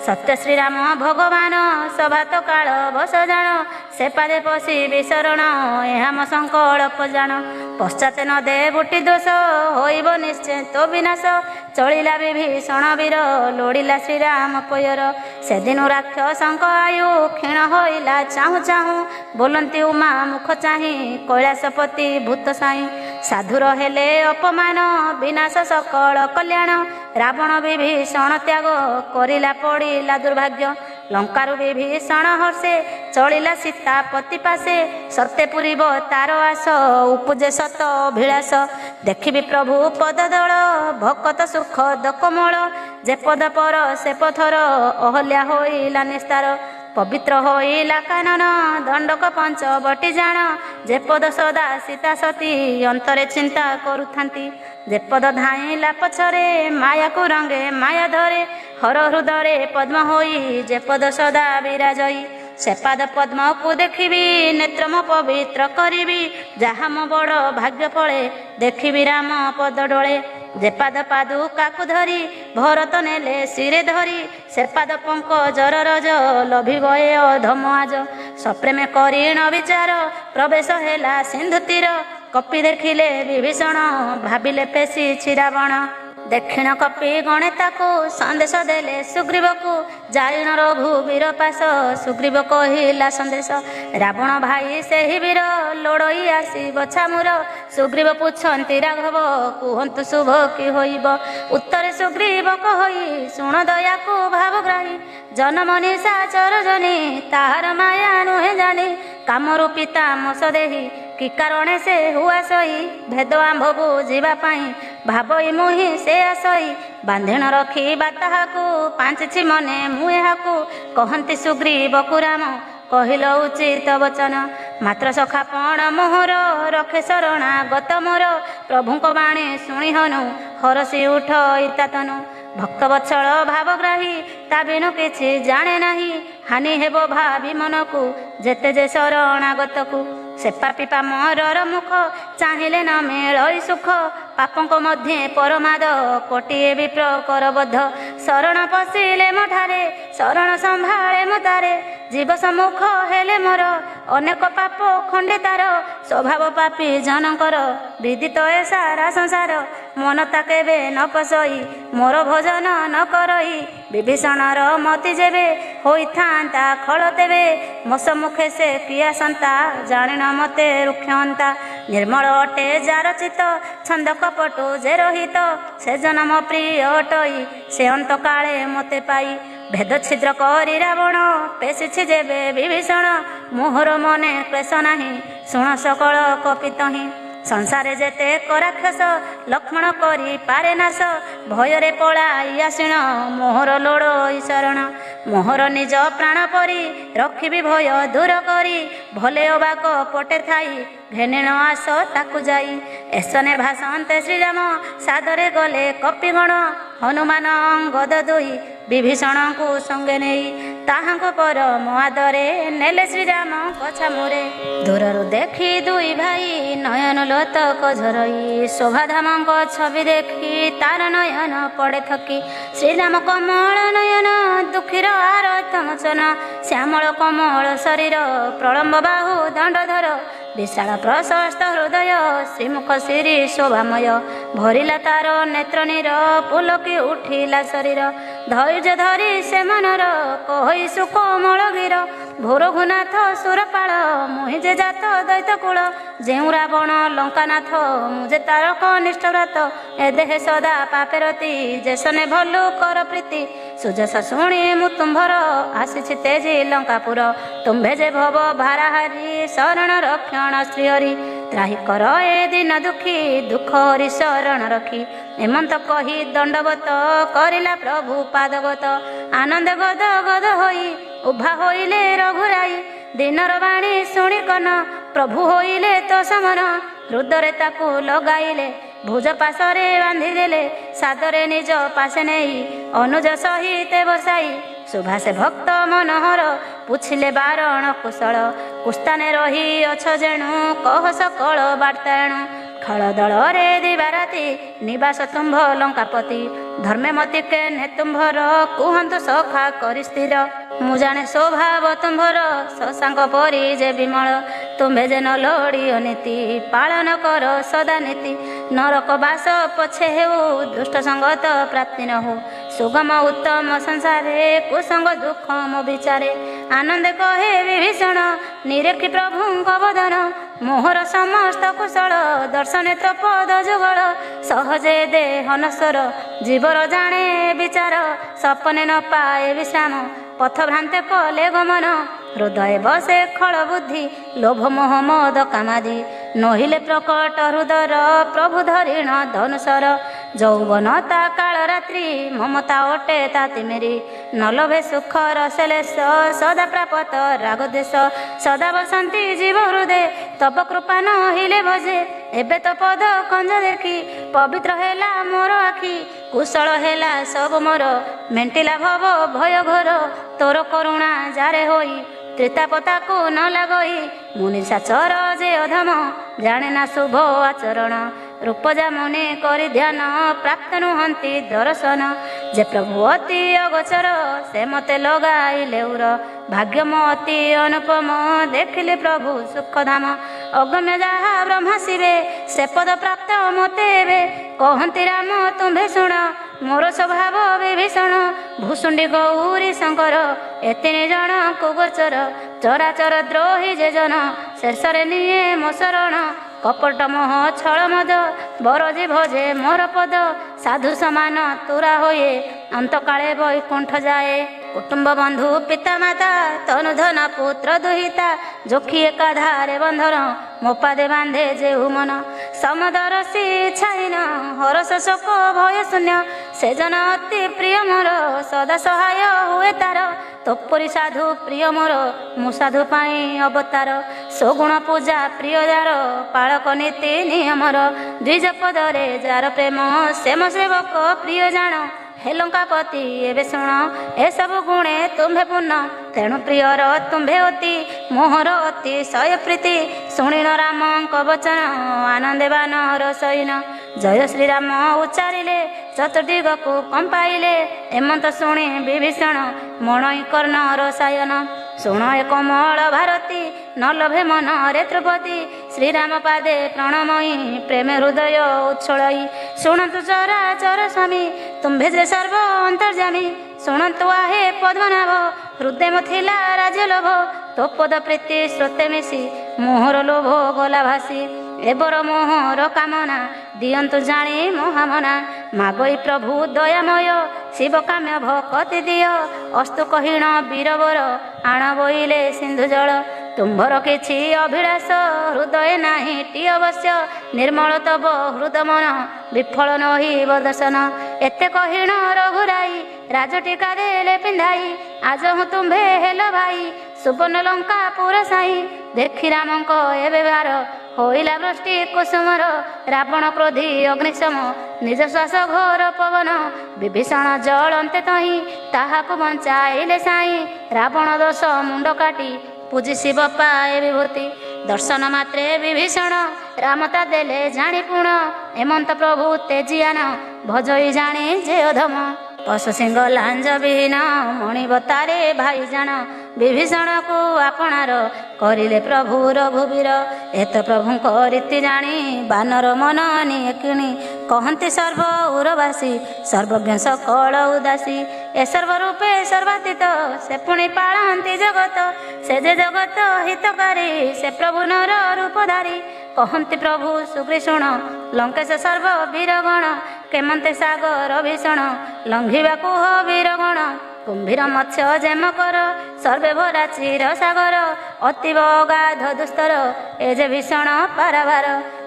ସତ୍ୟ ଶ୍ରୀରାମ ଭଗବାନ ସଭାତ କାଳ ବସ ଜାଣ। ସେ ପାଦେ ପଶି ବିଶରଣ ଏହା ମୋ ସଂକଳ୍ପ ଜାଣ। ପଶ୍ଚାତ ନ ଦେ ବୁଟି ଦୋଷ ହୋଇବ ନିଶ୍ଚୟ ତୋ ବିନାଶ। ଚଳିଲା ବିଭୀଷଣ ବୀର ଲୋଡ଼ିଲା ଶ୍ରୀରାମ ପୟର। ସେଦିନୁ ରାକ୍ଷସଙ୍କ ଆୟୁ କ୍ଷୀଣ ହୋଇଲା ଚାହୁଁ ଚାହୁଁ। ବୋଲନ୍ତି ଉମା ମୁଖ ଚାହିଁ କୈଳାସପତି ଭୂତ ସାଇଁ। ସାଧୁର ହେଲେ ଅପମାନ ବିନାଶ ସକଳ କଲ୍ୟାଣ। ରାବଣ ବିଭୀଷଣ ତ୍ୟାଗ କରିଲା ପଡ଼ିଲା ଦୁର୍ଭାଗ୍ୟ। ଲଙ୍କାରୁ ବିଭୀଷଣ ହର୍ଷେ ଚଳିଲା ସୀତାପତି ପାଶେ। ସତେ ପୁରିବ ତାର ଆସ ଉପୁଜେ ସତ ଅଭିଳାଷ। ଦେଖିବି ପ୍ରଭୁ ପଦଦଳ ଭକତ ସୁଖ ଦକମଳ। ଯେ ପଦ ପର ସେ ପଥର ଅହଲ୍ୟା ହୋଇଲା ନିସ୍ତାର। ପବିତ୍ର ହୋଇଲା କାନନ ଦଣ୍ଡକ ପଞ୍ଚ ବଟି ଜାଣ। ଯେ ପଦ ସଦା ସୀତା ସତୀ ଅନ୍ତରେ ଚିନ୍ତା କରୁଥାନ୍ତି। ଯେ ପଦ ଧାଇଁଲା ପଛରେ ମାୟାକୁ ରଙ୍ଗେ ମାୟା ଧରେ। ହର ହୃଦୟରେ ପଦ୍ମ ହୋଇ ଯେ ପଦ ସଦା ବିରାଜଇ। ସେ ପାଦ ପଦ୍ମକୁ ଦେଖିବି ନେତ୍ର ମୋ ପବିତ୍ର କରିବି। ଯାହା ମୋ ବଡ଼ ଭାଗ୍ୟ ଫଳେ ଦେଖିବି ରାମ ପଦ ଡୋଳେ। ଯେ ପାଦ ପାଦୁକାକୁ ଧରି ଭରତ ନେଲେ ଶିରେ ଧରି। ସେ ପାଦ ପଙ୍କଜର ରଜ ଲଭିବ ଏ ଅଧମ ଆଜ। ସପ୍ରେମେ କରିଣ ବିଚାର ପ୍ରବେଶ ହେଲା ସିନ୍ଧୁ ତୀର। କପି ଦେଖିଲେ ବିଭୀଷଣ ଭାବିଲେ ପେଶିଛି ରାବଣ। ଦକ୍ଷିଣ କପି ଗଣେ ତାକୁ ସନ୍ଦେଶ ଦେଲେ ସୁଗ୍ରୀବକୁ। ଜାଳିଣ ରଘୁବୀର ପାଶ ସୁଗ୍ରୀବ କହିଲା ସନ୍ଦେଶ। ରାବଣ ଭାଇ ସେହି ବୀର ଲୋଡ଼ଇ ଆସି ବଛାମୁର। ସୁଗ୍ରୀବ ପୁଛନ୍ତି ରାଘବ କୁହନ୍ତୁ ଶୁଭ କି ହୋଇବ। ଉତ୍ତରେ ସୁଗ୍ରୀବ କହି ଶୁଣ ଦୟାକୁ ଭାବଗ୍ରାହୀ। ଜନମ ନିଶାଚର ଜନି ତାହାର ମାୟା ନୁହେଁ ଜାଣି। କାମରୁ ପିତା ମସ ଦେହି କି କାରଣେ ସେ ହୁଆ ସହି। ଭେଦ ଆମ୍ଭ ବୁଝିବା ପାଇଁ ଭାବଇ ମୁହିଁ ସେ ଆସଇ। ବାନ୍ଧିଣ ରଖିବା ତାହାକୁ ପାଞ୍ଚିଛି ମନେ ମୁଁ ଏହାକୁ। କହନ୍ତି ସୁଗ୍ରୀବକୁ ରାମ କହିଲ ଉଚିତ ବଚନ। ମାତ୍ର ସଖା ପଣ ମୋହର ରଖେ ଶରଣା ଗତ ମୋର। ପ୍ରଭୁଙ୍କ ବାଣୀ ଶୁଣି ହନୁ ହରସି ଉଠ ଇତାତନୁ। ଭକ୍ତ ବତ୍ସଳ ଭାବଗ୍ରାହୀ ତା ବିନୁ କିଛି ଜାଣେ ନାହିଁ। ହାନି ହେବ ଭାବି ମନକୁ ଯେତେ ଯେ ଶରଣାଗତକୁ। ସେ ପାପି ପାମରର ମୁଖ ଚାହିଁଲେ ନ ମିଳଇ ସୁଖ। ପାପଙ୍କ ମଧ୍ୟେ ପରମାଦ କୋଟିଏ ବିପ୍ର କରବଦ୍ଧ। ଶରଣ ପଶିଲେ ମୋଠାରେ ଶରଣ ସମ୍ଭାଳେ ମତାରେ। ଜୀବ ସମ୍ମୁଖ ହେଲେ ମୋର ଅନେକ ପାପ ଖଣ୍ଡେ ତାର। ସ୍ୱଭାବ ପାପୀ ଜନଙ୍କର ବିଦିତ ଏ ସାରା ସଂସାର। ମନ ତା କେବେ ନ ପଶଇ ମୋର ଭଜନ ନ କରଇ। ବିଭୀଷଣର ମତି ଯେବେ ହୋଇଥାନ୍ତା ଖଳ ତେବେ। ମୋ ସମ୍ମୁଖେ ସେ କିଆ ସନ୍ତା ଜାଣିନ ମତେ ରୁକ୍ଷନ୍ତା। ନିର୍ମଳ ଅଟେ ଯାର ଚିତ ଛନ୍ଦ କପଟୁ ଯେ ରହିତ। ସେ ଜନମ ପ୍ରିୟ ଅଟଇ ସେ ଅନ୍ତକାଳେ ମତେ ପାଇ। ଭେଦ ଛିଦ୍ର କରି ରାବଣ ପେଶିଛି ଯେବେ ବିଭୀଷଣ। ମୋହର ମନେ କ୍ଲେଶ ନାହିଁ ଶୁଣ ସକଳ କପିତ ହିଁ। ସଂସାରେ ଯେତେ ରାକ୍ଷସ ଲକ୍ଷ୍ମଣ କରି ପାରେ ନାଶ। ଭୟରେ ପଳାଇ ଆସିଣ ମୋହର ଲୋଡ଼ଇ ଶରଣ। ମୋହର ନିଜ ପ୍ରାଣ ପରି ରଖିବି ଭୟ ଦୂର କରି। ଭଲେ ଅବାକ ପଟେ ଥାଇ ଘେନିଣ ଆସ ତାକୁ ଯାଇ। ଏସନେ ଭାସନ୍ତେ ଶ୍ରୀରାମ ସାଦରେ ଗଲେ କପିଗଣ। ହନୁମାନ ଅଙ୍ଗଦ ଦୁଇ ବିଭୀଷଣଙ୍କୁ ସଙ୍ଗେ ନେଇ। ତାହାଙ୍କ ପରମ ଆଦରେ ନେଲେ ଶ୍ରୀରାମ କଛାମୁରେ। ଦୂରରୁ ଦେଖି ଦୁଇ ଭାଇ ନୟନ ଲୋତକ ଝରଇ। ଶୋଭାଧାମଙ୍କ ଛବି ଦେଖି ତାର ନୟନ ପଡ଼େ ଥକି। ଶ୍ରୀରାମ କମଳ ନୟନ ଦୁଃଖୀର ଆରତ ମୋଚନ। ଶ୍ୟାମଳ କୋମଳ ଶରୀର ପ୍ରଳମ୍ବ ବାହୁ ଦଣ୍ଡଧର। ବିଶାଳ ପ୍ରଶସ୍ତ ହୃଦୟ ଶ୍ରୀମୁଖ ଶିରି ଶୋଭାମୟ। ଭରିଲା ତାର ନେତ୍ର ନୀର ପୁଲକି ଉଠିଲା ଶରୀର। ଧୈର୍ଯ୍ୟ ଧରି ସେ ମନର କହି ସୁକୋମଳ ଗିର। ଭୋରଘୁନାଥ ସୁରପାଳ ମୁହିଁ ଯେ ଜାତ ଦୈତ କୁଳ। ଯେଉଁ ରାବଣ ଲଙ୍କାନାଥ ମୁଁ ଯେ ତାର କନିଷ୍ଠ ବ୍ରତ। ଏ ଦେହେ ସଦା ପାପେ ରତି ଯେସନେ ଭଲୁ କର ପ୍ରୀତି। ସୁଜସ ଶୁଣି ମୁଁ ତୁମ୍ଭର ଆସିଛି ତେଜି ଲଙ୍କାପୁର। ତୁମ୍ଭେ ଯେ ଭବ ଭାରାହାରି ଶରଣ ରକ୍ଷଣ ଶ୍ରୀହରି। ତ୍ରାହି କର ଏ ଦିନ ଦୁଃଖୀ ଦୁଃଖ ହରି ଶରଣ ରଖି। ଏମନ୍ତ କହି ଦଣ୍ଡବତ କରିଲା ପ୍ରଭୁ ପାଦଗତ। ଆନନ୍ଦ ଗଦ ଗଦ ହୋଇ ଉଭା ହୋଇଲେ ରଘୁରାଇ। ଦିନର ବାଣୀ ଶୁଣି କନ ପ୍ରଭୁ ହୋଇଲେ ତ ସମନ। ହୃଦୟରେ ତାକୁ ଲଗାଇଲେ ଭୁଜ ପାଶରେ ବାନ୍ଧିଦେଲେ। ସାଦରେ ନିଜ ପାଶେ ନେଇ ଅନୁଜ ସହିତେ ବସାଇ। ସୁଭାଷେ ଭକ୍ତ ମନୋହର ପୁଛିଲେ ବାରଣ କୁଶଳ। କୁସ୍ତାନେ ରହି ଅଛ ଯେଣୁ କହ ସକଳ ବାର୍ତ୍ତାଣୁ। ଖଳ ଦଳରେ ଦିବାରାତି ନିବାସ ତୁମ୍ଭ ଲଙ୍କାପତି। ଧର୍ମେ ମତି କେନେ ତୁମ୍ଭର କୁହନ୍ତୁ ସଖା କରି ସ୍ଥିର। ମୁଁ ଜାଣେ ସ୍ୱଭାବ ତୁମ୍ଭର ଶଶାଙ୍କ ପରି ଯେ ବିମଳ। ତୁମ୍ଭେ ଯେ ନ ଲୋଡ଼ି ଅନୀତି ପାଳନ କର ସଦା ନୀତି। ନରକ ବାସ ପଛେ ହେଉ ଦୁଷ୍ଟ ସଙ୍ଗତ ପ୍ରାପ୍ତି ନ ହଉ। ସୁଗମ ଉତ୍ତମ ସଂସାରେ କୁସଙ୍ଗ ଦୁଃଖ ମୋ ବିଚାରେ। ଆନନ୍ଦେ କହେ ବିଭୀଷଣ ନିରେଖି ପ୍ରଭୁଙ୍କ ବଦନ। ମୋହର ସମସ୍ତ କୁଶଳ ଦର୍ଶନେତ୍ର ପଦ ଯୁଗଳ। ସହଜେ ଦେହ ନଶ୍ୱର ଜୀବର ଜାଣେ ବିଚାର। ସପନେ ନ ପାଏ ବିଶ୍ରାମ ପଥ ଭ୍ରାନ୍ତେ କଲେ ଗମନ। ହୃଦୟ ବସେ ଖଳ ବୁଦ୍ଧି ଲୋଭ ମୋହ ମଦ କାମାଦି। ନହିଲେ ପ୍ରକଟ ହୃଦର ପ୍ରଭୁ ଧରିଣ ଧନୁସର। ଯୌବନ ତା କାଳ ରାତ୍ରି ମମତା ଅଟେ ତା ତିମିରି। ନ ଲୋଭେ ସୁଖ ରସଲେଶ ସଦା ପ୍ରାପତ ରାଗ ଦେଶ। ସଦା ବସନ୍ତି ଜୀବ ହୃଦେ ତବ କୃପା ନ हिले ଭଜେ। ଏବେ ତ ପଦ କଞ୍ଜ ଦେଖି ପବିତ୍ର ହେଲା ମୋର ଆଖି। କୁଶଳ ହେଲା ସବୁ ମୋର ମେଣ୍ଟିଲା ଭବ ଭୟ ଘୋର। ତୋର କରୁଣା ଯାରେ ହୋଇ ତ୍ରିତାପତାକୁ ନ ଲାଗଇ। ମୁନି ସାଚର ଯେ ଅଧମ ଜାଣେ ନା ଶୁଭ ଆଚରଣ। ରୂପଜା ମୁନି କରି ଧ୍ୟାନ ପ୍ରାପ୍ତ ନୁହନ୍ତି ଦର୍ଶନ। ଯେ ପ୍ରଭୁ ଅତି ଅଗୋଚର ସେ ମତେ ଲଗାଇଲେ ଉର। ଭାଗ୍ୟ ମୋ ଅତି ଅନୁପମ ଦେଖିଲେ ପ୍ରଭୁ ସୁଖଧାମ। ଅଗମ୍ୟ ଯାହା ବ୍ରହ୍ମା ଶିବେ ସେ ପଦ ପ୍ରାପ୍ତ ମତେ ଏବେ। କହନ୍ତି ରାମ ତୁମ୍ଭେ ଶୁଣ ମୋର ସ୍ୱଭାବ ବିଭୀଷଣ। ଭୂଷୁଣ୍ଡି ଗୌରୀ ଶଙ୍କର ଏତିନି ଜଣକୁ ଗୋଚର। ଚରାଚର ଦ୍ରୋହୀ ଯେ ଜନ ଶେଷରେ ନିଏ ମୋ ଶରଣ। କପଟ ମୋହ ଛଳ ମଦ ବରଜି ଭଜେ ମୋର ପଦ। ସାଧୁ ସମାନ ତୁରା ହୋଏ ଅନ୍ତକାଳେ ବୈକୁଣ୍ଠ ଯାଏ। କୁଟୁମ୍ବ ବନ୍ଧୁ ପିତା ମାତା ତନୁଧନ ପୁତ୍ର ଦୁହିତା। ଯୋଖି ଏକାଧାରେ ବନ୍ଧନ ମୋ ପାଦେ ବାନ୍ଧେ ଯେହୁ ମନ। ସମଦରସି ଛାଇନ ହରସ ଶୋକ ଭୟ ଶୂନ୍ୟ। ସେ ଜନ ଅତି ପ୍ରିୟ ମୋର ସଦା ସହାୟ ହୁଏ ତାର। ତୋପରି ସାଧୁ ପ୍ରିୟ ମୋର ମୁଁ ସାଧୁ ପାଇଁ ଅବତାର। ସଗୁଣ ପୂଜା ପ୍ରିୟ ଯାର ପାଳକ ନୀତି ନିୟମର। ଦ୍ୱିଜ ପଦରେ ଯାର ପ୍ରେମ ସେ ମୋ ସେବକ ପ୍ରିୟ ଜାଣ। ହେ ଲଙ୍କାପତି ଏବେ ଶୁଣ ଏସବୁ ଗୁଣେ ତୁମ୍ଭେ ପୂର୍ଣ୍ଣ। ତେଣୁ ପ୍ରିୟର ତୁମ୍ଭେ ଅତି ମୋହର ଅତି ଶୟ ପ୍ରୀତି। ଶୁଣିନ ରାମଙ୍କ ବଚନ ଆନନ୍ଦେ ବାନର ସୈନ। ଜୟ ଶ୍ରୀରାମ ଉଚ୍ଚାରିଲେ ଚତୁର୍ଦିଗକୁ କମ୍ପାଇଲେ। ଏମନ୍ତ ଶୁଣି ବିଭୀଷଣ ମଣଇ କର୍ଣ୍ଣର ସାୟନ। ଶୁଣ ଏ କମଳ ଭାରତୀ ନ ଲୋଭେ ମନରେ ତ୍ରୁପତି। ଶ୍ରୀରାମ ପାଦେ ପ୍ରଣମୟୀ ପ୍ରେମ ହୃଦୟ ଉଚ୍ଛଳଇ। ଶୁଣନ୍ତୁ ଚରାଚର ସ୍ୱାମୀ ତୁମ୍ଭେ ଯେ ସର୍ବ ଅନ୍ତର୍ଯାମୀ। ଶୁଣନ୍ତୁ ଆହେ ପଦ୍ମନାଭ ହୃଦୟ ଥିଲା ରାଜ୍ୟ ଲୋଭ। ତୋ ପଦ ପ୍ରୀତି ସ୍ରୋତେ ମିଶି ମୋହର ଲୋଭ ଗଲା ଭାସି। ଏବର ମୋହର କାମନା ଦିଅନ୍ତୁ ଜାଣି ମହାମନା। ମାଗଇ ପ୍ରଭୁ ଦୟାମୟ ଶିବ କାମ୍ୟ ଭକତି ଦିଅ। ଅସ୍ତୁ କହିଣ ବୀରବର ଆଣ ବୋଇଲେ ସିନ୍ଧୁ ଜଳ। ତୁମ୍ଭର କିଛି ଅଭିଳାଷ ହୃଦୟ ନାହିଁ ଟି ଅବଶ୍ୟ। ନିର୍ମଳ ତବ ହୃଦ ମନ ବିଫଳ ନହିବ ଦର୍ଶନ। ଏତେ କହିଣ ରଘୁରାଇ ରାଜଟିକା ଦେଲେ ପିନ୍ଧାଇ। ଆଜ ହୁଁ ତୁମ୍ଭେ ହେଲ ଭାଇ ସୁବର୍ଣ୍ଣ ଲଙ୍କା ପୁର ସାଇ। ଦେଖି ରାମଙ୍କ ଏବେ ବାର ହୋଇଲା ବୃଷ୍ଟି କୁସୁମର। ରାବଣ କ୍ରୋଧୀ ଅଗ୍ନିଶମ ନିଜ ଶ୍ୱାସ ଘୋର ପବନ। ବିଭୀଷଣ ଜଳନ୍ତେ ତହିଁ ତାହାକୁ ବଞ୍ଚାଇଲେ ସାଇଁ। ରାବଣ ଦୋଷ ମୁଣ୍ଡ କାଟି ପୂଜି ଶିବ ପାଏ ବିଭୂତି। ଦର୍ଶନ ମାତ୍ରେ ବିଭୀଷଣ ରାମ ତା ଦେଲେ ଜାଣି ପୁଣ। ଏମନ୍ତ ପ୍ରଭୁ ତେଜିଆନ ଭଜଇ ଜାଣି ଯେ ଅଧମ। ପଶୁ ସିଂହ ଲାଞ୍ଜ ବିହୀନ ମଣିବତାରେ ଭାଇ ଜାଣ। ବିଭୀଷଣକୁ ଆପଣାର କରିଲେ ପ୍ରଭୁ ରଘୁବୀର। ଏତ ପ୍ରଭୁଙ୍କ ରୀତି ଜାଣି ବାନର ମନ ନିଏ କିଣି। କହନ୍ତି ସର୍ବ ଉରବାସୀ ସର୍ବଜ୍ଞ ସକଳ ଉଦାସୀ। ଏ ସର୍ବ ରୂପେ ସର୍ବାତୀତ ସେ ପୁଣି ପାଳନ୍ତି ଜଗତ। ସେ ଯେ ଜଗତ ହିତକାରୀ ସେ ପ୍ରଭୁ ନର ରୂପଧାରୀ। କହନ୍ତି ପ୍ରଭୁ ସୁଗ୍ରୀଷୁଣ ଲଙ୍କେଶ ସର୍ବ ବୀରଗଣ। କେମନ୍ତେ ସାଗର ଭୀଷଣ ଲଙ୍ଘିବାକୁ ହୋ ବୀରଗଣ। କୁମ୍ଭୀର ମତ୍ସ୍ୟ ଯେମକର ସର୍ବେ ଭରା ଚିର ସାଗର ଅତୀବ ଅଗାଧ ଦୁସ୍ତର ଏ ଯେ ଭୀଷଣ ପାରାବାର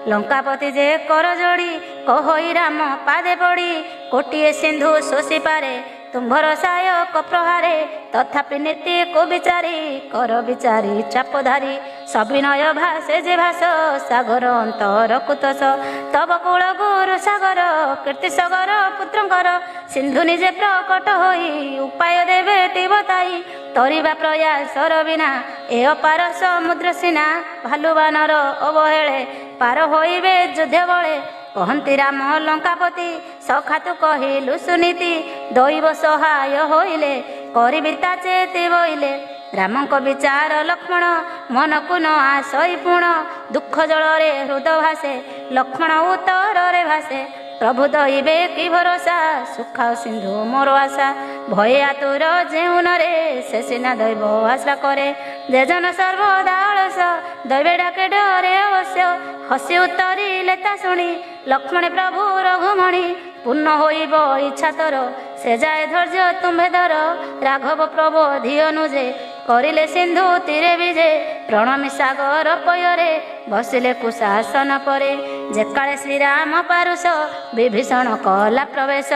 ଲଙ୍କାପତି ଯେ କର ଯୋଡ଼ି କହଇ ରାମ ପାଦେ ପଡ଼ି କୋଟିଏ ସିନ୍ଧୁ ଶୋଷି ପାରେ ତୁମ୍ଭର ସାୟକ ପ୍ରହାରେ ତଥାପି ନୀତି କୁ ବିଚାରି କର ବିଚାରି ଚାପଧାରୀ ସବିନୟ ଭାସେ ଯେ ଭାସ ସାଗର ଅନ୍ତର କୁତସ ତବ କୂଳ ଗୁରୁ ସାଗର କୀର୍ତ୍ତି ସାଗର ପୁତ୍ରଙ୍କର ସିନ୍ଧୁ ନିଜେ ପ୍ରକଟ ହୋଇ ଉପାୟ ଦେବେ ବତାଇ ତରିବା ପ୍ରୟାସର ବିନା ଏ ଅପାର ସମୁଦ୍ର ସିନା ଭାଲୁବାନର ଅବହେଳେ ପାର ହୋଇବେ ଯୁଦ୍ଧ ବଳେ କହନ୍ତି ରାମ ଲଙ୍କାପତି ସଖା ତୁ କହିଲୁ ସୁନୀତି ଦୈବ ସହାୟ ହୋଇଲେ କରିବି ତା ଚେତି ବୋଇଲେ ରାମଙ୍କ ବିଚାର ଲକ୍ଷ୍ମଣ ମନକୁ ନ ଆସଇ ପୁଣ ଦୁଃଖ ଜଳରେ ହୃଦ ଭାସେ ଲକ୍ଷ୍ମଣ ଉତ୍ତରରେ ଭାସେ ପ୍ରଭୁ ଦଇବେ କି ଭରସା ସୁଖାଉ ସିନ୍ଧୁ ମୋର ଆଶା ଭୟ ଆତୁର ଯେଉଁନରେ ସେ ସିନା ଦୈବ ଆଶ୍ରା କରେ ଯେ ଜନ ସର୍ବଦା ଅଳସ ଦୈବେ ଡାକେ ଡରେ ଅବଶ୍ୟ ହସି ଉତ୍ତରିଲେ ତା ଶୁଣି ଲକ୍ଷ୍ମଣ ପ୍ରଭୁ ରଘୁମଣି ପୂର୍ଣ୍ଣ ହୋଇବ ଇଚ୍ଛା ତୋର ସେ ଯାଏ ଧୈର୍ଯ୍ୟ ତୁମ୍ଭେ ଧର ରାଘବ ପ୍ରବୋଧି ଅନୁଜେ କରିଲେ ସିନ୍ଧୁ ତୀରେ ବିଜେ ପ୍ରଣମୀ ସାଗର ପୟରେ ବସିଲେ କୁଶାସନ ପରେ ଯେକାଳେ ଶ୍ରୀରାମ ପାରୁଷ ବିଭୀଷଣ କଲା ପ୍ରବେଶ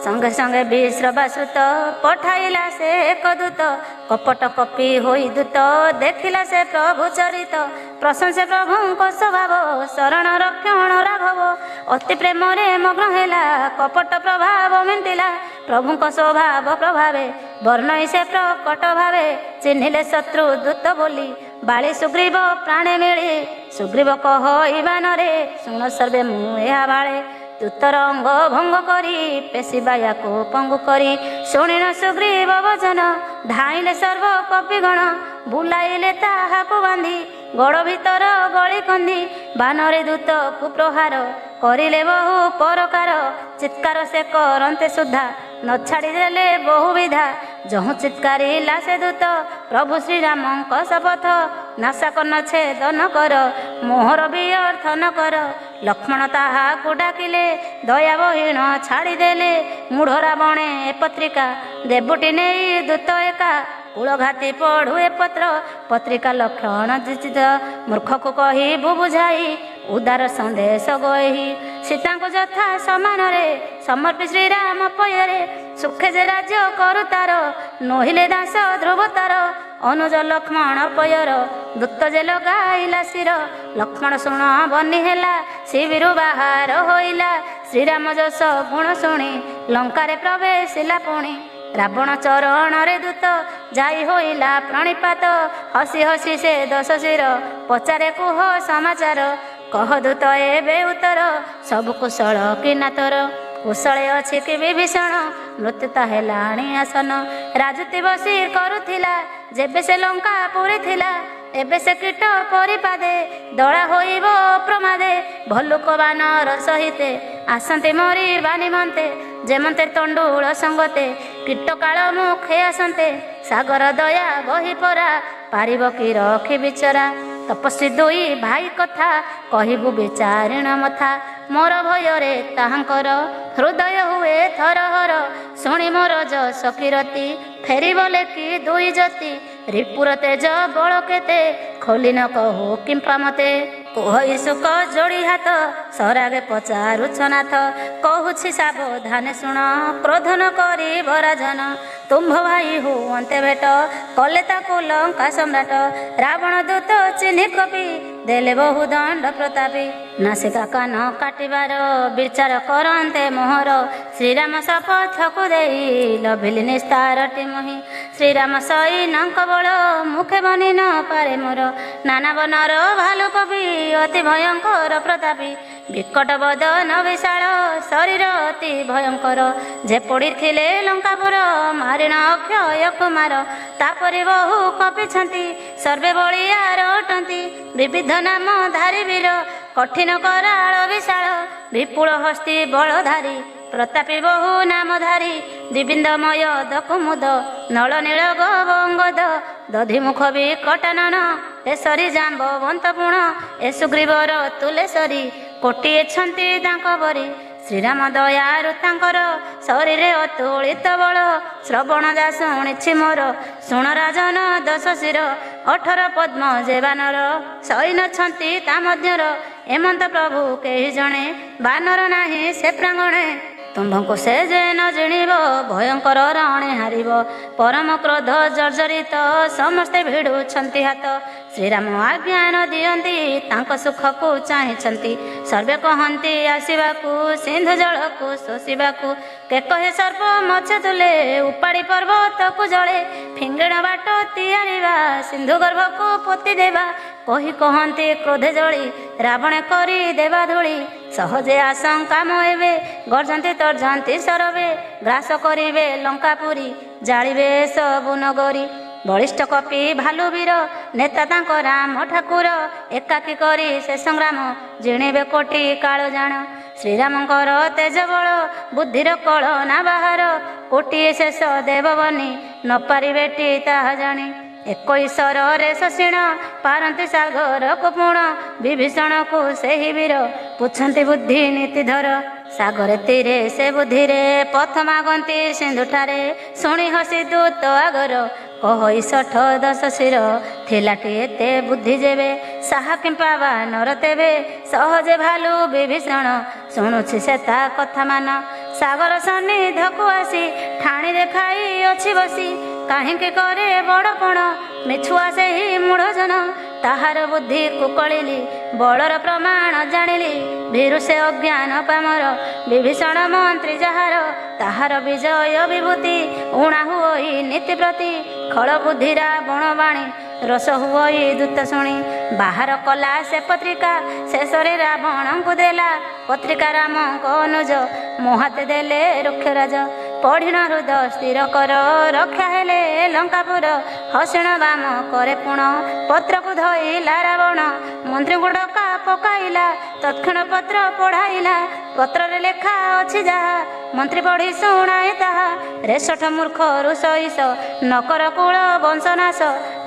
ସଙ୍ଗେ ସଙ୍ଗେ ବିଶ୍ରବାସୁତ ପଠାଇଲା ସେ ଏକ ଦୂତ କପଟ କପି ହୋଇ ଦୂତ ଦେଖିଲା ସେ ପ୍ରଭୁ ଚରିତ ପ୍ରଶଂସେ ପ୍ରଭୁଙ୍କ ସ୍ୱଭାବ ଶରଣ ରକ୍ଷଣ ରାଘବ ଅତି ପ୍ରେମରେ ମଗ୍ନ ହେଲା କପଟ ପ୍ରଭାବ ମେଣ୍ଟିଲା ପ୍ରଭୁଙ୍କ ସ୍ୱଭାବ ପ୍ରଭାବେ ବର୍ଣ୍ଣଇ ସେ ପ୍ରକଟ ଭାବେ ଚିହ୍ନିଲେ ଶତ୍ରୁ ଦୂତ ବୋଲି ବାଳି ସୁଗ୍ରୀବ ପ୍ରାଣେ ମିଳି ସୁଗ୍ରୀବ କହିବାନରେ ଶୁଣ ସର୍ବେ ମୁଁ ଏହା ବାଳେ ଦୂତର ଅଙ୍ଗ ଭଙ୍ଗ କରି ପେଶିବାୟାକୁ ପଙ୍ଗୁ କରି ଶୁଣିନ ସୁଗ୍ରୀବ ବଚନ ଧାଇଲେ ସର୍ବ କପିଗଣ ବୁଲାଇଲେ ତାହାକୁ ବାନ୍ଧି ଗଡ଼ ଭିତର ଗଳି କନ୍ଦି ବାନରେ ଦୂତକୁ ପ୍ରହାର କରିଲେ ବହୁ ପରକାର ଚିତ୍କାର ସେ କରନ୍ତେ ସୁଦ୍ଧା ନ ଛାଡ଼ିଦେଲେ ବହୁ ବିଧା ଯହୁଁ ଚିତ୍କାରିଲା ସେ ଦୂତ ପ୍ରଭୁ ଶ୍ରୀରାମଙ୍କ ଶପଥ ନାଶା କର୍ଣ୍ଣ ଛେଦନ କର ମୋହର ବିଅର୍ଥ ନ କର ଲକ୍ଷ୍ମଣ ତାହାକୁ ଡାକିଲେ ଦୟା ବହିଣ ଛାଡ଼ିଦେଲେ ମୂଢ଼ରା ବଣେ ଏ ପତ୍ରିକା ଦେବୁଟି ନେଇ ଦୂତ ଏକା କୂଳଘାତି ପଢ଼ୁ ଏ ପତ୍ର ପତ୍ରିକା ଲକ୍ଷଣ ଜିତ ମୂର୍ଖକୁ କହିବୁ ବୁଝାଇ ଉଦାର ସନ୍ଦେଶ ଗହି ସୀତାଙ୍କୁ ଯଥା ସମାନରେ ସମର୍ପି ଶ୍ରୀରାମ ପୟରେ ସୁଖେ ଯେ ରାଜ୍ୟ କରୁ ତାର ନୋହିଲେ ଦାସ ଧ୍ରୁବ ତାର ଅନୁଜ ଲକ୍ଷ୍ମଣ ପୟର ଦୂତ ଯେ ଲଗାଇଲା ଶିର ଲକ୍ଷ୍ମଣ ଶୁଣ ବନି ହେଲା ଶିବିରୁ ବାହାର ହୋଇଲା ଶ୍ରୀରାମ ଯଶ ଗୁଣ ଶୁଣି ଲଙ୍କାରେ ପ୍ରବେଶିଲା ପୁଣି ରାବଣ ଚରଣରେ ଦୂତ ଯାଇ ହୋଇଲା ପ୍ରଣିପାତ ହସି ହସି ସେ ଦଶ ଶିର ପଚାରେ କୁହ ସମାଚାର କହ ଦୂତ ଏବେ ଉତ୍ତର ସବୁ କୁଶଳ କି ନା ତୋର କୁଶଳେ ଅଛି କି ବିଭୀଷଣ ମୃତ୍ୟୁତା ହେଲାଣି ଆସନ ରାଜୁତି ବସି କରୁଥିଲା ଯେବେ ସେ ଲଙ୍କା ପୁରିଥିଲା ଏବେ ସେ କୀଟ ପରିପାଦେ ଦଳା ହୋଇବ ପ୍ରମାଦେ ଭଲ୍ଲୁକ ବାନର ସହିତେ ଆସନ୍ତେ ମରିବା ନିମନ୍ତେ ଯେମନ୍ତେ ତଣ୍ଡୁଳ ସଙ୍ଗତେ କୀଟ କାଳ ମୁଖେ ଆସନ୍ତେ ସାଗର ଦୟା ବହି ପରା ପାରିବ କି ରଖି ବିଚରା ତପସ୍ୱୀ ଦୁଇ ଭାଇ କଥା କହିବୁ ବିଚାରିଣ ମଥା ମୋର ଭୟରେ ତାହାଙ୍କର ହୃଦୟ ହୁଏ ଥରହର ଶୁଣି ମୋର ଯଶ କିରତି ଫେରିବଲେ କି ଦୁଇ ଜ୍ୟୋତି ରିପୁର ତେଜ ବଳ କେତେ ଖୋଲି ନ କହୁ କିମ୍ପା ମତେ କହି ସୁକ ଯୋଡ଼ି ହାତ ସରାଗେ ପଚାରୁଛ ନାଥ କହୁଛି ସାବଧାନେ ଶୁଣ କ୍ରୋଧନ କରି ବରାଜନ ତୁମ୍ଭ ଭାଇ ହୁଅନ୍ତେ ଭେଟ କଲେ ତାକୁ ଲଙ୍କା ସମ୍ରାଟ ରାବଣ ଦୂତ ଚିହ୍ନି କପି ଦେଲେ ବହୁ ଦଣ୍ଡ ପ୍ରତାପୀ ନାସିକା କାନ କାଟିବାର ବିଚାର କରନ୍ତେ ମୋହର ଶ୍ରୀରାମ ଶପଥକୁ ଦେଇ ଲଭିଲି ନିସ୍ତାରଟି ମୋହି ଶ୍ରୀରାମ ସୈନଙ୍କ ବଳ ମୁଖେ ବନି ନ ପାରେ ମୋର ନାନା ବନର ଭାଲୁ କବି ଅତି ଭୟଙ୍କର ପ୍ରତାପୀ ବିକଟ ବଦନ ବିଶାଳ ଶରୀର ଅତି ଭୟଙ୍କର ଯେ ପଡ଼ିଥିଲେ ଲଙ୍କାପୁର ମାରିଣ ଅକ୍ଷୟ କୁମାର ତାପରେ ବହୁ କପିଛନ୍ତି ସର୍ବେ ବଳିଆର ଅଟନ୍ତି ବିବିଧ ନାମ ଧାରି ବୀର କଠିନ କରାଳ ବିଶାଳ ବିପୁଳ ହସ୍ତି ବଳଧାରୀ ପ୍ରତାପୀ ବହୁ ନାମଧାରୀ ଦ୍ୱିବିନ୍ଦମୟ ଦକୁମୁଦ ନଳ ନୀଳ ଗବଙ୍ଗଦ ଦଧିମୁଖ ବିକଟାନନ ଏସରି ଜାମ୍ବବନ୍ତ ପୁଣ ଏ ସୁଗ୍ରୀବର ତୁଲେସରି କୋଟିଏ ଛନ୍ତି ତାଙ୍କ ବରି ଶ୍ରୀରାମ ଦୟାରୁ ତାଙ୍କର ଶରୀରେ ଅତୁଳିତ ବଳ। ଶ୍ରବଣ ଯା ଶୁଣିଛି ମୋର ଶୁଣ ରାଜନ ଦଶ ଶିର। 18 ପଦ୍ମ ଯେ ବାନର ସଇନଛନ୍ତି ତା ମଧ୍ୟର। ଏମନ୍ତ ପ୍ରଭୁ କେହି ଜଣେ ବାନର ନାହିଁ ସେ ପ୍ରାଙ୍ଗଣେ। ତୁମ୍ଭଙ୍କୁ ସେ ଯେ ନ ଜିଣିବ ଭୟଙ୍କର ରଣେ ହାରିବ। ପରମ କ୍ରୋଧ ଜର୍ଜରିତ ସମସ୍ତେ ଭିଡ଼ୁଛନ୍ତି ହାତ। ଶ୍ରୀରାମ ଆଜ୍ଞା ନ ଦିଅନ୍ତି ତାଙ୍କ ସୁଖକୁ ଚାହିଁଛନ୍ତି। ସର୍ବେ କହନ୍ତି ଆସିବାକୁ ସିନ୍ଧୁ ଜଳକୁ ଶୋଷିବାକୁ। କେ କହେ ସର୍ପ ମଛ ତୁଲେ ଉପାଡ଼ି ପର୍ବତକୁ ଜଳେ। ଫିଙ୍ଗିଣ ବାଟ ତିଆରିବା ସିନ୍ଧୁ ଗର୍ଭକୁ ପୋତି ଦେବା। କହି କହନ୍ତି କ୍ରୋଧେ ଜଳି ରାବଣେ କରି ଦେବା ଧୂଳି। ସହଜେ ଆଶଙ୍କା ମୋହିବେ ଗର୍ଜନ୍ତି ତର୍ଜନ୍ତି ସରବେ। ଗ୍ରାସ କରିବେ ଲଙ୍କାପୁରୀ ଜାଳିବେ ସବୁ ନଗରୀ। ବଳିଷ୍ଠ କପି ଭାଲୁ ବୀର ନେତା ତାଙ୍କ ରାମ ଠାକୁର। ଏକାକୀ କରି ସେ ସଂଗ୍ରାମ ଜିଣିବେ କୋଟି କାଳ ଜାଣ। ଶ୍ରୀରାମଙ୍କର ତେଜ ବଳ ବୁଦ୍ଧିର କଳ ନା ବାହାର। କୋଟିଏ ଶେଷ ଦେବ ବନି ନ ପାରିବେଟି ତାହା ଜାଣି। 21ରେ ଶଶିଣ ପାରନ୍ତି ସାଗରକୁ ପୁଣ। ବିଭୀଷଣକୁ ସେହି ବୀର ପୁଛନ୍ତି ବୁଦ୍ଧି ନୀତିଧର। ସାଗର ତୀରେ ସେ ବୁଦ୍ଧିରେ ପଥ ମାଗନ୍ତି ସିନ୍ଧୁଠାରେ। ଶୁଣି ହସି ଦୂତ ଆଗର କହଇ 10 ଶିର। ଥିଲାଟି ଏତେ ବୁଦ୍ଧି ଯେବେ ସାହା କିମ୍ପା ବାନର ତେବେ। ସହଜେ ଭାଲୁ ବିଭୀଷଣ ଶୁଣୁଛି ସେ ତା କଥା ମାନ। ସାଗର ସନ୍ନିଧକୁ ଆସି ଠାଣି ଦେଖାଇ ଅଛି ବସି। କାହିଁକି କରେ ବଡ଼ପଣ ମିଛୁଆ ସେହି ମୂଢ଼ ଜନ। ତାହାର ବୁଦ୍ଧି କୁକଳିଲି ବଳର ପ୍ରମାଣ ଜାଣିଲି। ଭୀରୁ ସେ ଅଜ୍ଞାନ ପାମର ବିଭୀଷଣ ମନ୍ତ୍ରୀ ଯାହାର। ତାହାର ବିଜୟ ବିଭୂତି ଉଣା ହୁଅଇ ନୀତି ପ୍ରତି। ଖଳ ବୁଦ୍ଧିରା ବଣବାଣୀ ରସ ହୁଅଇ ଦୂତ ଶୁଣି। ବାହାର କଲା ସେ ପତ୍ରିକା ଶେଷରେ ରାବଣଙ୍କୁ ଦେଲା। ପତ୍ରିକା ରାମଙ୍କ ଅନୁଜ ମୁହାତେ ଦେଲେ ରକ୍ଷରାଜ। ପଢ଼ିଣ ହୃଦ ସ୍ଥିର କର ରକ୍ଷା ହେଲେ ଲଙ୍କାପୁର। ହସିଣ ବାମ କରେ ପୁଣ ପତ୍ରକୁ ଧଇଲା ରାବଣ। ମନ୍ତ୍ରୀଙ୍କୁ ଡକା ପକାଇଲା ତତ୍କ୍ଷଣ ପତ୍ର ପଢ଼ାଇଲା। ପତ୍ରରେ ଲେଖା ଅଛି ଯାହା ମନ୍ତ୍ରୀ ପଢ଼ି ଶୁଣାଏ ତାହା। ରେ ଶଠ ମୂର୍ଖ ରୁଷଇସ ନକର କୁଳ ବଂଶନାଶ।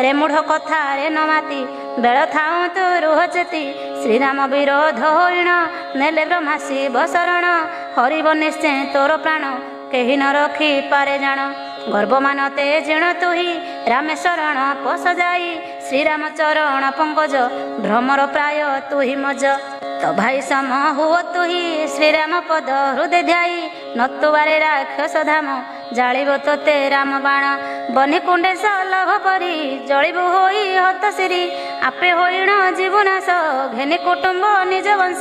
ରେ ମୂଢ଼ କଥା ରେ ନ ମାତି ବେଳ ଥାଉ ତୁ ରୁହ ଚେତି। ଶ୍ରୀରାମ ବିରୋଧ ହୋଇଣ ନେଲେ ବ୍ରହ୍ମାସି ବଶରଣ। ହରିବ ନିଶ୍ଚୟ ତୋର ପ୍ରାଣ କେହି ନ ରଖି ପାରେ ଜାଣ। ଗର୍ଭମାନ ତେ ଜିଣ ତୁହି ରାମେଶ୍ୱରଣ ପୋଷ ଯାଇ। ଶ୍ରୀରାମ ଚରଣ ପଙ୍କଜ ଭ୍ରମର ପ୍ରାୟ ତୁହି ମଜ। ତ ଭାଇ ସମ ହୁଅ ତୁହି ଶ୍ରୀରାମ ପଦ ହୃଦୟ ଧ୍ୟାଇ। ନତୁବାରେ ରାକ୍ଷସ ଧାମ ଜାଳିବ ତୋତେ ରାମ ବାଣ। ବନି କୁଣ୍ଡେଶ ଲଭ ପରି ଜଳିବୁ ହୋଇ ହତ ସିରି। ଆପେ ହୋଇଣ ଯିବୁ ନାଶ ଘେନି କୁଟୁମ୍ବ ନିଜ ବଂଶ।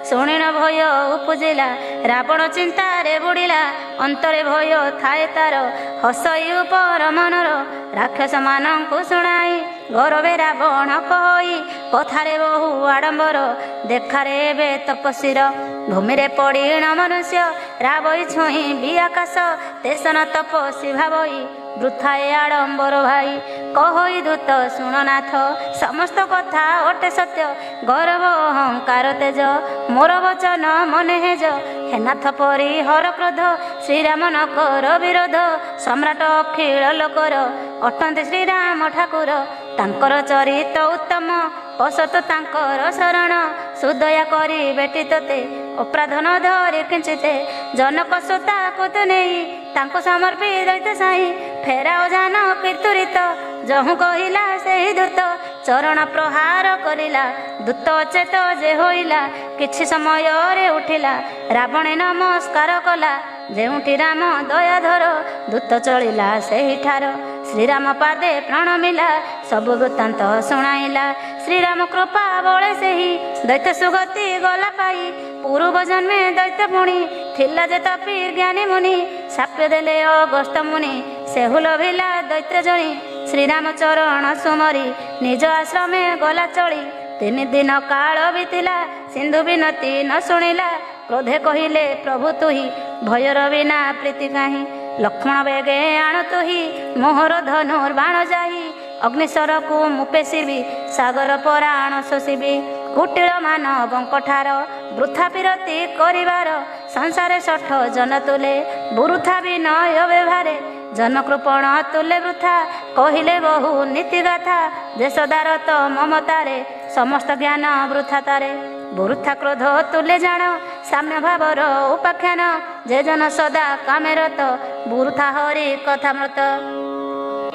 ଶୁଣିଣ ଭୟ ଉପୁଜିଲା ରାବଣ ଚିନ୍ତାରେ ବୁଡ଼ିଲା। ଅନ୍ତରେ ଭୟ ଥାଏ ତାର ହସଇ ଉପର ମନର। ରାକ୍ଷସ ମାନଙ୍କୁ ଶୁଣାଇ ଗୌରବେ ରାବଣ କହି। କଥାରେ ବହୁ ଆଡ଼ମ୍ବର ଦେଖାରେ ଏବେ ତପସ୍ୱୀର। ଭୂମିରେ ପଡ଼ିଣ ମନୁଷ୍ୟ ରାବଇ ଛୁଇଁ ବି ଆକାଶ। ତେସନ ତପସ୍ୱୀ ଭାବଇ ବୃଥାଏ ଆଡ଼ମ୍ବର ଭାଇ। କହଇ ଦୂତ ଶୁଣନାଥ ସମସ୍ତ କଥା ଅଟେ ସତ୍ୟ। ଗୌରବ ଅହଙ୍କାର ତେଜ ମୋର ବଚନ ମନେ ହେଜ। ହେନାଥ ପରି ହର କ୍ରୋଧ ଶ୍ରୀରାମ ନ କର ବିରୋଧ। ସମ୍ରାଟ ଅଖିଳ ଲୋକର ଅଟନ୍ତି ଶ୍ରୀରାମ ଠାକୁର। ତାଙ୍କର ଚରିତ ଉତ୍ତମ ପଶତ ତାଙ୍କର ଶରଣ। ସୁଦୟା କରି ବେଟି ତୋତେ ଅପରାଧନ ଧରି କିଞ୍ଚିତେ। ଜନକ ସୁତାକୁ ତୁ ନେଇ ତାଙ୍କୁ ସମର୍ପି ଦୈତ ସାଇ। ଫେରାଓ ଜାନ କୀର୍ତ୍ତୁରିତ ଯହୁଁ କହିଲା ସେହି ଦୂତ। ଚରଣ ପ୍ରହାର କରିଲା ଦୂତ ଅଚେତ ଯେ ହୋଇଲା। କିଛି ସମୟରେ ଉଠିଲା ରାବଣେ ନମସ୍କାର କଲା। ଯେଉଁଠି ରାମ ଦୟାଧର ଦୂତ ଚଳିଲା ସେହିଠାର। ଶ୍ରୀରାମ ପାଦେ ପ୍ରଣମିଲା ସବୁ ବୃତ୍ତାନ୍ତ ଶୁଣାଇଲା। ଶ୍ରୀରାମ କୃପା ବଳେ ସେହି ଦୈତ୍ୟ ସୁଗତି ଗଲା ପାଇ। ପୂର୍ବ ଜନ୍ମେ ଦୈତ୍ୟ ପୁଣି ଥିଲା ଯେ ତପି ଜ୍ଞାନୀ ମୁନି। ସାପ୍ୟ ଦେଲେ ଅଗସ୍ତ ମୁନି ସେହୁ ଲଭିଲା ଦୈତ୍ୟ ଜଣି। ଶ୍ରୀରାମ ଚରଣ ସୁମରି ନିଜ ଆଶ୍ରମେ ଗଲା ଚଳି। 3 ଦିନ କାଳ ବିତିଲା ସିନ୍ଧୁ ବିନତି ନ ଶୁଣିଲା। କ୍ରୋଧେ କହିଲେ ପ୍ରଭୁ ତୁହି ଭୟର ବିନା ପ୍ରୀତି କାହିଁ। ଲକ୍ଷ୍ମଣ ବେଗେ ଆଣ ତୁହି ମୋହର ଧନୁର୍ବାଣ ଯାଇ। ଅଗ୍ନିଶରକୁ ମୁଁ ପେଶିବି ସାଗର ପରାଣ ଶୋଷିବି। କୁଟିଳ ମାନବଙ୍କଠାର ବୃଥା ବିରତି କରିବାର। ସଂସାରେ 60 ଜନ ତୁଲେ ବୃଥା ବିନୟ ବ୍ୟବହାରେ। ଜନକୃପଣ ତୁଲେ ବୃଥା କହିଲେ ବହୁ ନୀତିଗାଥା। ଦେଶଦାର ତ ମମତାରେ ସମସ୍ତ ଜ୍ଞାନ ବୃଥା ତାରେ। ବୃଥା କ୍ରୋଧ ତୁଲେ ଜାଣ ସାମ୍ୟ ଭାବର ଉପାଖ୍ୟାନ ଯେ ଜନ ସଦା କାମେରତ ବୃଥା ହରି କଥା ମୃତ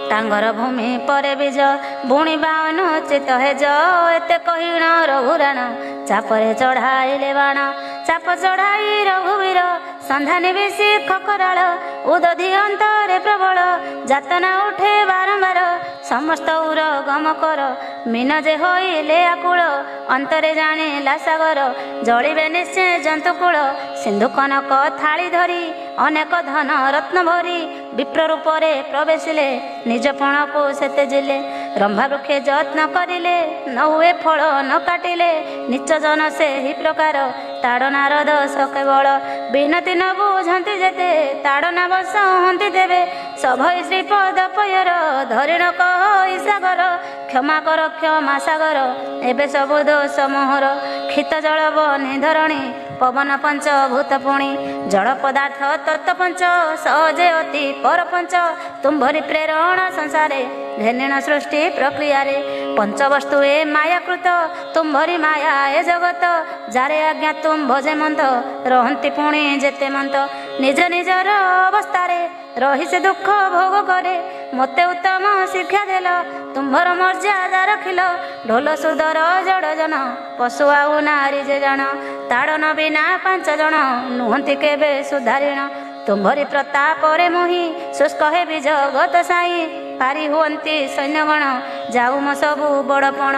ତାଙ୍ଗର ଭୂମି ପରେ ବୀଜ ବୁଣିବା ଅନୁଚିତ ହେଜ ଏତେ କହିଣ ରଘୁରାଣ ଚାପରେ ଚଢ଼ାଇଲେ ବାଣ ଚାପ ଚଢ଼ାଇ ରଘୁବୀର ସନ୍ଧାନୀ ବେଶୀ ଖକରାଳ ଉଦଧି ଅନ୍ତରେ ପ୍ରବଳ ଯାତନା ଉଠେ ବାରମ୍ବାର ସମସ୍ତ ଉର ଗମ କର ମୀନ ଯେ ହୋଇଲେ ଆକୁଳ ଅନ୍ତରେ ଜାଣିଲା ସାଗର ଜଳିବେ ନିଶ୍ଚୟ ଜନ୍ତୁକୂଳ ସିନ୍ଧୁ କନକ ଥାଳି ଧରି ଅନେକ ଧନ ରତ୍ନ ଭରି ବିପ୍ର ରୂପରେ ପ୍ରବେଶିଲେ ନିଜ ପଣକୁ ସେତେ ଜିଲେ ରମ୍ଭା ବୃକ୍ଷେ ଯତ୍ନ କରିଲେ ନ ହୁଏ ଫଳ ନ କାଟିଲେ ନିଚ ଜନ ସେହି ପ୍ରକାର ତାଡ଼ନା ରଦସ କେବଳ ବିନତି ନ ବୁଝନ୍ତି ଯେତେ ତାଡ଼ନା ବସ ହନ୍ତି ଦେବେ ସଭଇ ଶ୍ରୀପଦ ପୟର ଧରିଣ କହି ସାଗର କ୍ଷମା କର କ୍ଷମା ସାଗର ଏବେ ସବୁ ଦୋଷ ମୋହର କ୍ଷିତ ଜଳ ବନି ଧରଣୀ ପବନ ପଞ୍ଚ ଭୂତ ପୁଣି ଜଳ ପଦାର୍ଥ ତତ୍ତ୍ୱ ପଞ୍ଚ ସହଜେ ଅତି ପରପଞ୍ଚ ତୁମ୍ଭରି ପ୍ରେରଣ ସଂସାରେ ଘେନିଣ ସୃଷ୍ଟି ପ୍ରକ୍ରିୟାରେ ପଞ୍ଚବସ୍ତୁ ଏ ମାୟାକୃତ ତୁମ୍ଭରି ମାୟା ଏ ଜଗତ ଯାରେ ଆଜ୍ଞା ତୁମ୍ଭ ଯେ ମନ୍ତ ରହନ୍ତି ପୁଣି ଯେତେ ମନ୍ତ ନିଜ ନିଜର ଅବସ୍ଥାରେ ରହି ସେ ଦୁଃଖ ଭୋଗ କରେ ମୋତେ ଉତ୍ତମ ଶିକ୍ଷା ଦେଲ ତୁମ୍ଭର ମର୍ଯ୍ୟାଦା ରଖିଲ ଢୋଲ ସୁଦର ଜଡ଼ ଜନ ପଶୁ ଆଉ ନାରୀ ଯେ ଜଣ ତାଡ଼ନ ବିନା ପାଞ୍ଚ ଜଣ ନୁହନ୍ତି କେବେ ସୁଧାରିଣ ତୁମ୍ଭରି ପ୍ରତାପରେ ମୋହି ଶୁଷ୍କ ହେବି ଜଗତ ସାଇ ପାରି ହୁଅନ୍ତି ସୈନ୍ୟଗଣ ଯାଉ ମୋ ସବୁ ବଡ଼ପଣ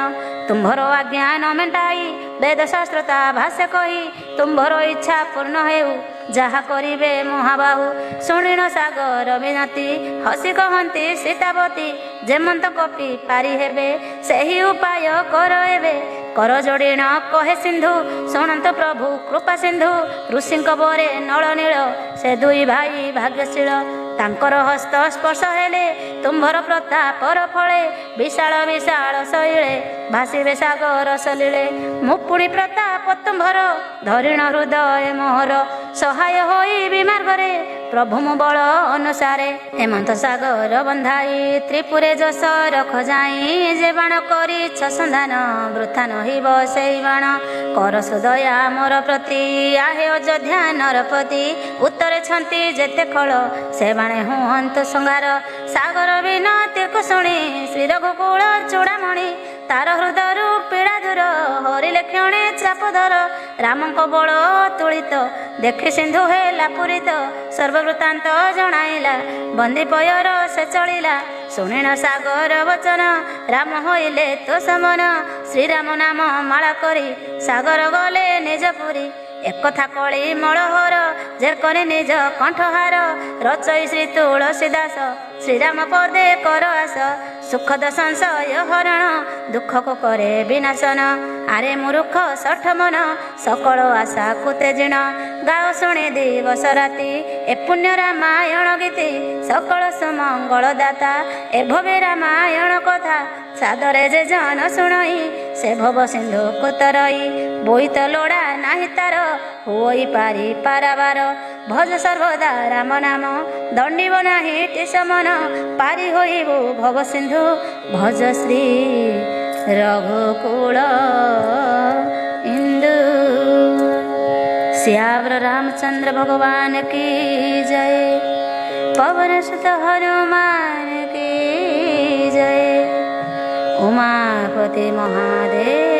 ତୁମ୍ଭର ଆଜ୍ଞା ନ ମେଣ୍ଟାଇ ବେଦଶାସ୍ତ୍ର ତା ଭାଷ୍ୟ କହି ତୁମ୍ଭର ଇଚ୍ଛା ପୂର୍ଣ୍ଣ ହେଉ ଯାହା କରିବେ ମହାବାହୁ ଶୁଣିଣ ସାଗର ବିନତି ହସି କହନ୍ତି ସୀତାବତୀ ଯେମନ୍ତ କପି ପାରି ହେବେ ସେହି ଉପାୟ କର ଏବେ କର ଯୋଡ଼ିଣ କହେ ସିନ୍ଧୁ ଶୁଣନ୍ତ ପ୍ରଭୁ କୃପା ସିନ୍ଧୁ ଋଷିଙ୍କ ପରେ ନଳ ନୀଳ ସେ ଦୁଇ ଭାଇ ଭାଗ୍ୟଶୀଳ ତାଙ୍କର ହସ୍ତ ସ୍ପର୍ଶ ହେଲେ ତୁମ୍ଭର ପ୍ରତାପର ଫଳେ ବିଶାଳ ବିଶାଳ ଶୈଳେ ଭାସିବେ ସାଗର ସଲିଳେ ମୁପୁଣି ପ୍ରତାପ ତୁମ୍ଭର ଧରିଣ ହୃଦୟ ମୋହର ସହାୟ ହୋଇ ବିମାର୍ଗରେ ପ୍ରଭୁ ମୋ ବଳ ଅନୁସାରେ ହେମନ୍ତ ସାଗର ବନ୍ଧାଇ ତ୍ରିପୁରେ ଯଶ ରଖ ଯାଇ ଯେ ବାଣ କରିଛ ସନ୍ଧାନ ବୃଥା ନହିବ ସେଇ ବାଣ କର ସୁଦୟା ମୋର ପ୍ରତି ଆହେ ଅଯୋଧ୍ୟା ନରପତି ଉତ୍ତରେ ଛନ୍ତି ଯେତେ ଖଳ ସେ ବାଣେ ହୁଅନ୍ତୁ ଶୃଙ୍ଗାର ସାଗର ବିନତିକୁ ଶୁଣି ଶ୍ରୀ ରଘୁକୁଳ ଚୂଡ଼ାମଣି ତାର ହୃଦୟରୁ ପୀଡ଼ା ଦୂର ହରିଲେ କ୍ଷଣେ ଚାପଧର ରାମଙ୍କ ବଳ ତୁଳିତ ଦେଖି ସିନ୍ଧୁ ହେଲା ପୂରିତ ସର୍ବବୃତ୍ତାନ୍ତ ଜଣାଇଲା ବନ୍ଦୀ ପୟର ସେ ଚଳିଲା ଶୁଣିଣ ସାଗର ବଚନ ରାମ ହୋଇଲେ ତୋ ସମନ ଶ୍ରୀରାମ ନାମ ମାଳା କରି ସାଗର ଗଲେ ନିଜ ପୁରୀ একথা কলি মলহর যে করে নিজ কণ্ঠহার রচই শ্রী তুলসী দাস শ্রীরাম পদে কর আস সুখদ সংশয় হরণ দুঃখকু করে বিনাশন আরে মূর্খ ষঠ মন সকল আশা কুতেজিণ গাও শুণে দিবস রাতি এ পুণ্য রামায়ণ গীতি সকল সুমঙ্গল দাতা এভবে রামায়ণ কথা সাদরে যে জন শুণই সে ভব সিন্ধু কুতরই বইত লোড়া নাহি তার হই পারি পারাবার ভজ সর্বদা রাম নাম দণ্ডিব নাহি টিসমন পারি হইবু ভব সিন্ধু ভজ শ্রী রঘুকুল इंदु श्यावर रामचंद्र भगवान की जय पवन सुत हनुमान की जय उमापति महादेव